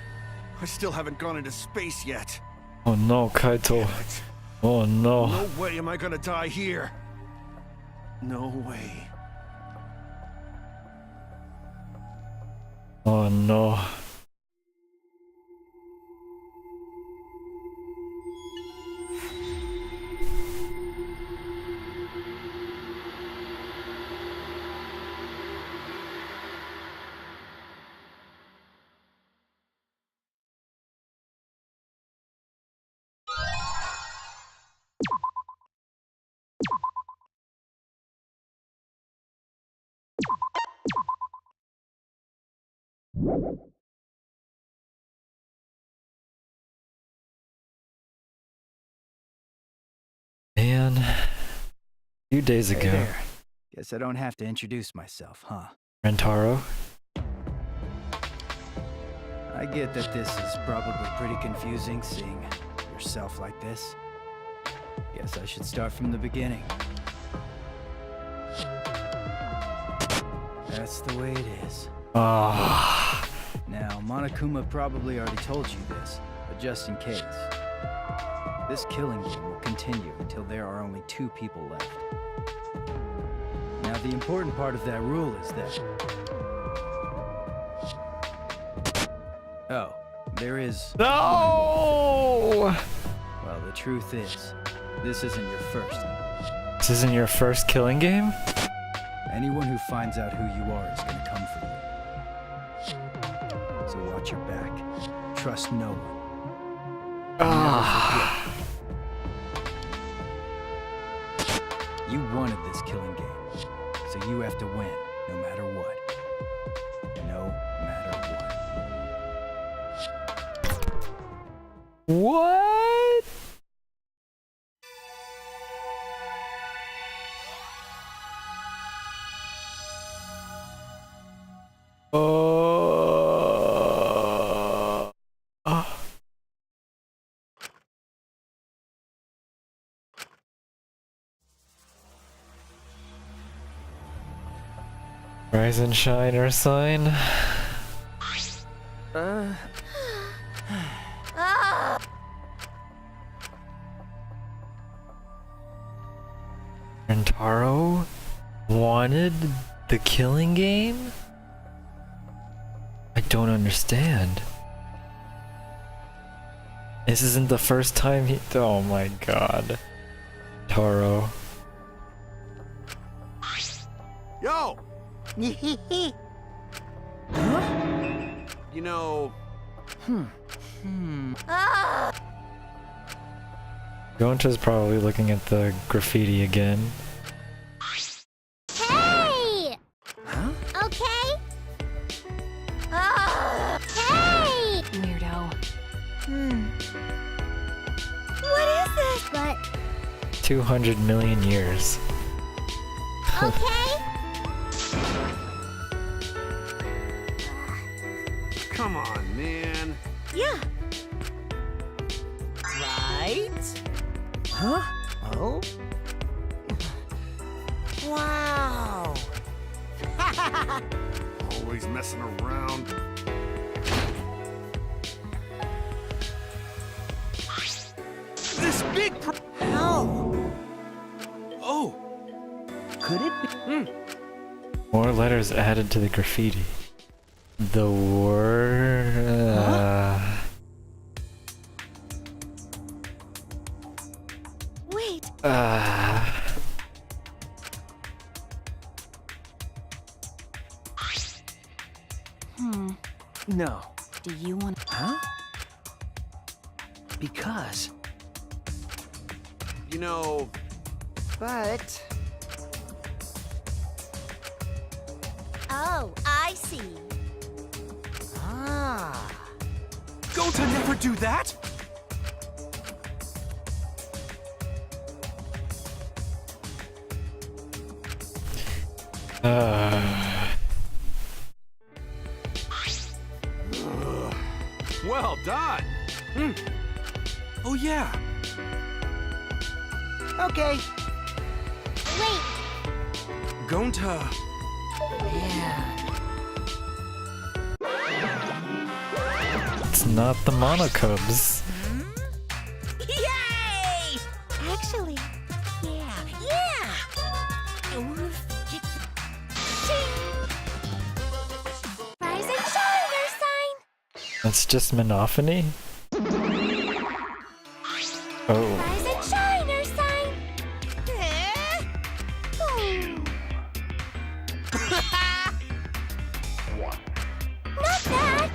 I still haven't gone into space yet. Oh no, Kaito. Damn it. Oh no. No way am I gonna die here. No way. Oh no. Man, a few days ago, There. Guess I don't have to introduce myself, huh? Rentaro. I get that this is probably pretty confusing seeing yourself like this. Guess I should start from the beginning. That's the way it is. Ah, Now, Monokuma probably already told you this, but just in case. This killing game will continue until there are only 2 people left. Now, the important part of that rule is that... Oh, there is... no! Well, the truth is, this isn't your first. This isn't your first killing game? Anyone who finds out who you are is gonna come for you. So watch your back. Trust no one. Ah. You wanted this killing game, so you have to win, no matter what. No matter what. What? Rise and shine, Earth sign. Rentaro wanted the killing game? I don't understand. This isn't the first time he— oh my god. Taro. Yo! You know... Gonta's probably looking at the graffiti again. Hey! Huh? Okay? Hey! Weirdo. What is this? But, 200 million years. okay? Come on, man. Yeah. Right? Huh? Oh? Wow. Always messing around. This big How? Oh! Could it be? More letters added to the graffiti. The word. Wait, No. Do you want? Huh? Because. You know... But. oh, I see. Ah. Gota never do that! Well done! Oh yeah. Okay. Wait, Gonta. It's not the Monocubs. Yay! actually, Yeah. rise and shine, Earth sign! That's just Monophony? Oh. Rise and shine, Earth sign! Not bad!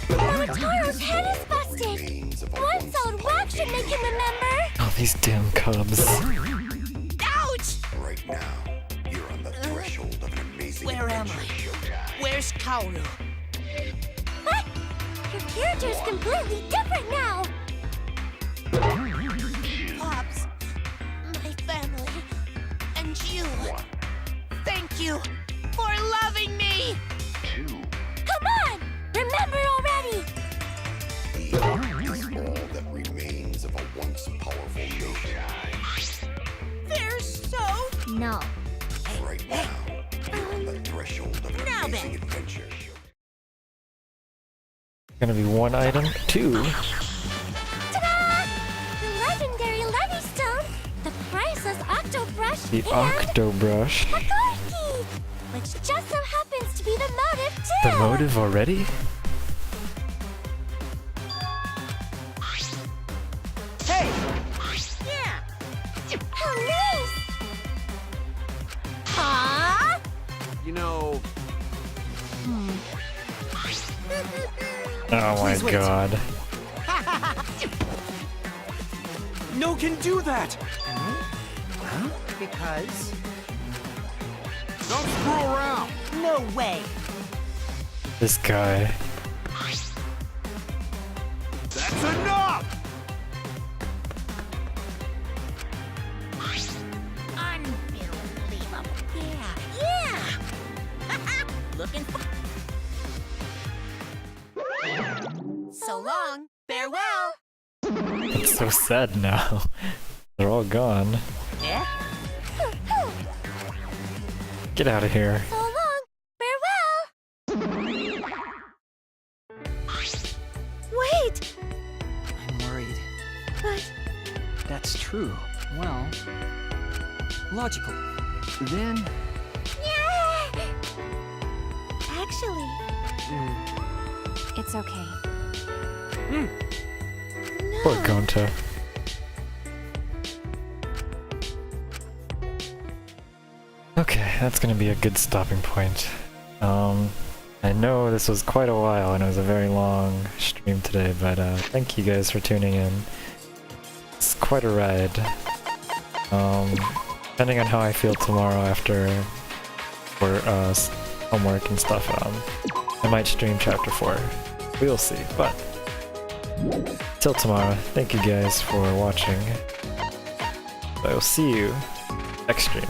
Montaro's head is busted! One solid whack should make him remember! Oh, these damn cubs. Ouch! Right now, you're on the threshold of an amazing Where am adventure. I? Where's Kaoru? What? Your character's completely different now! Pops, my family, and you. Thank you for loving me! Come on! Remember already! The Ark is all that remains of a once powerful nation. They're so... No. Right now, you're on the threshold of an Now amazing then. adventure. Gonna be one item, two. Ta-da! The legendary Levy Stone, the priceless Octo Brush, The and Octobrush. a card key! Which just so happens to be the motive, too! The motive already? Hey! Yeah. How nice! Huh? You know... Oh my Please wait. god. No can do that! Huh? Because. Don't screw around! No way. This guy. That's enough! Unbelievable. Yeah. Looking for... So long. Farewell. It's so sad now. They're all gone. Yeah? Get out of here. So long. Farewell. Wait. I'm worried. But That's true. Well, logical. Then, actually, It's okay. Poor Gonta. Okay, that's gonna be a good stopping point. I know this was quite a while and it was a very long stream today, but thank you guys for tuning in. It's quite a ride. Depending on how I feel tomorrow after homework and stuff, I might stream chapter 4. We'll see, but till tomorrow, thank you guys for watching. I will see you next stream.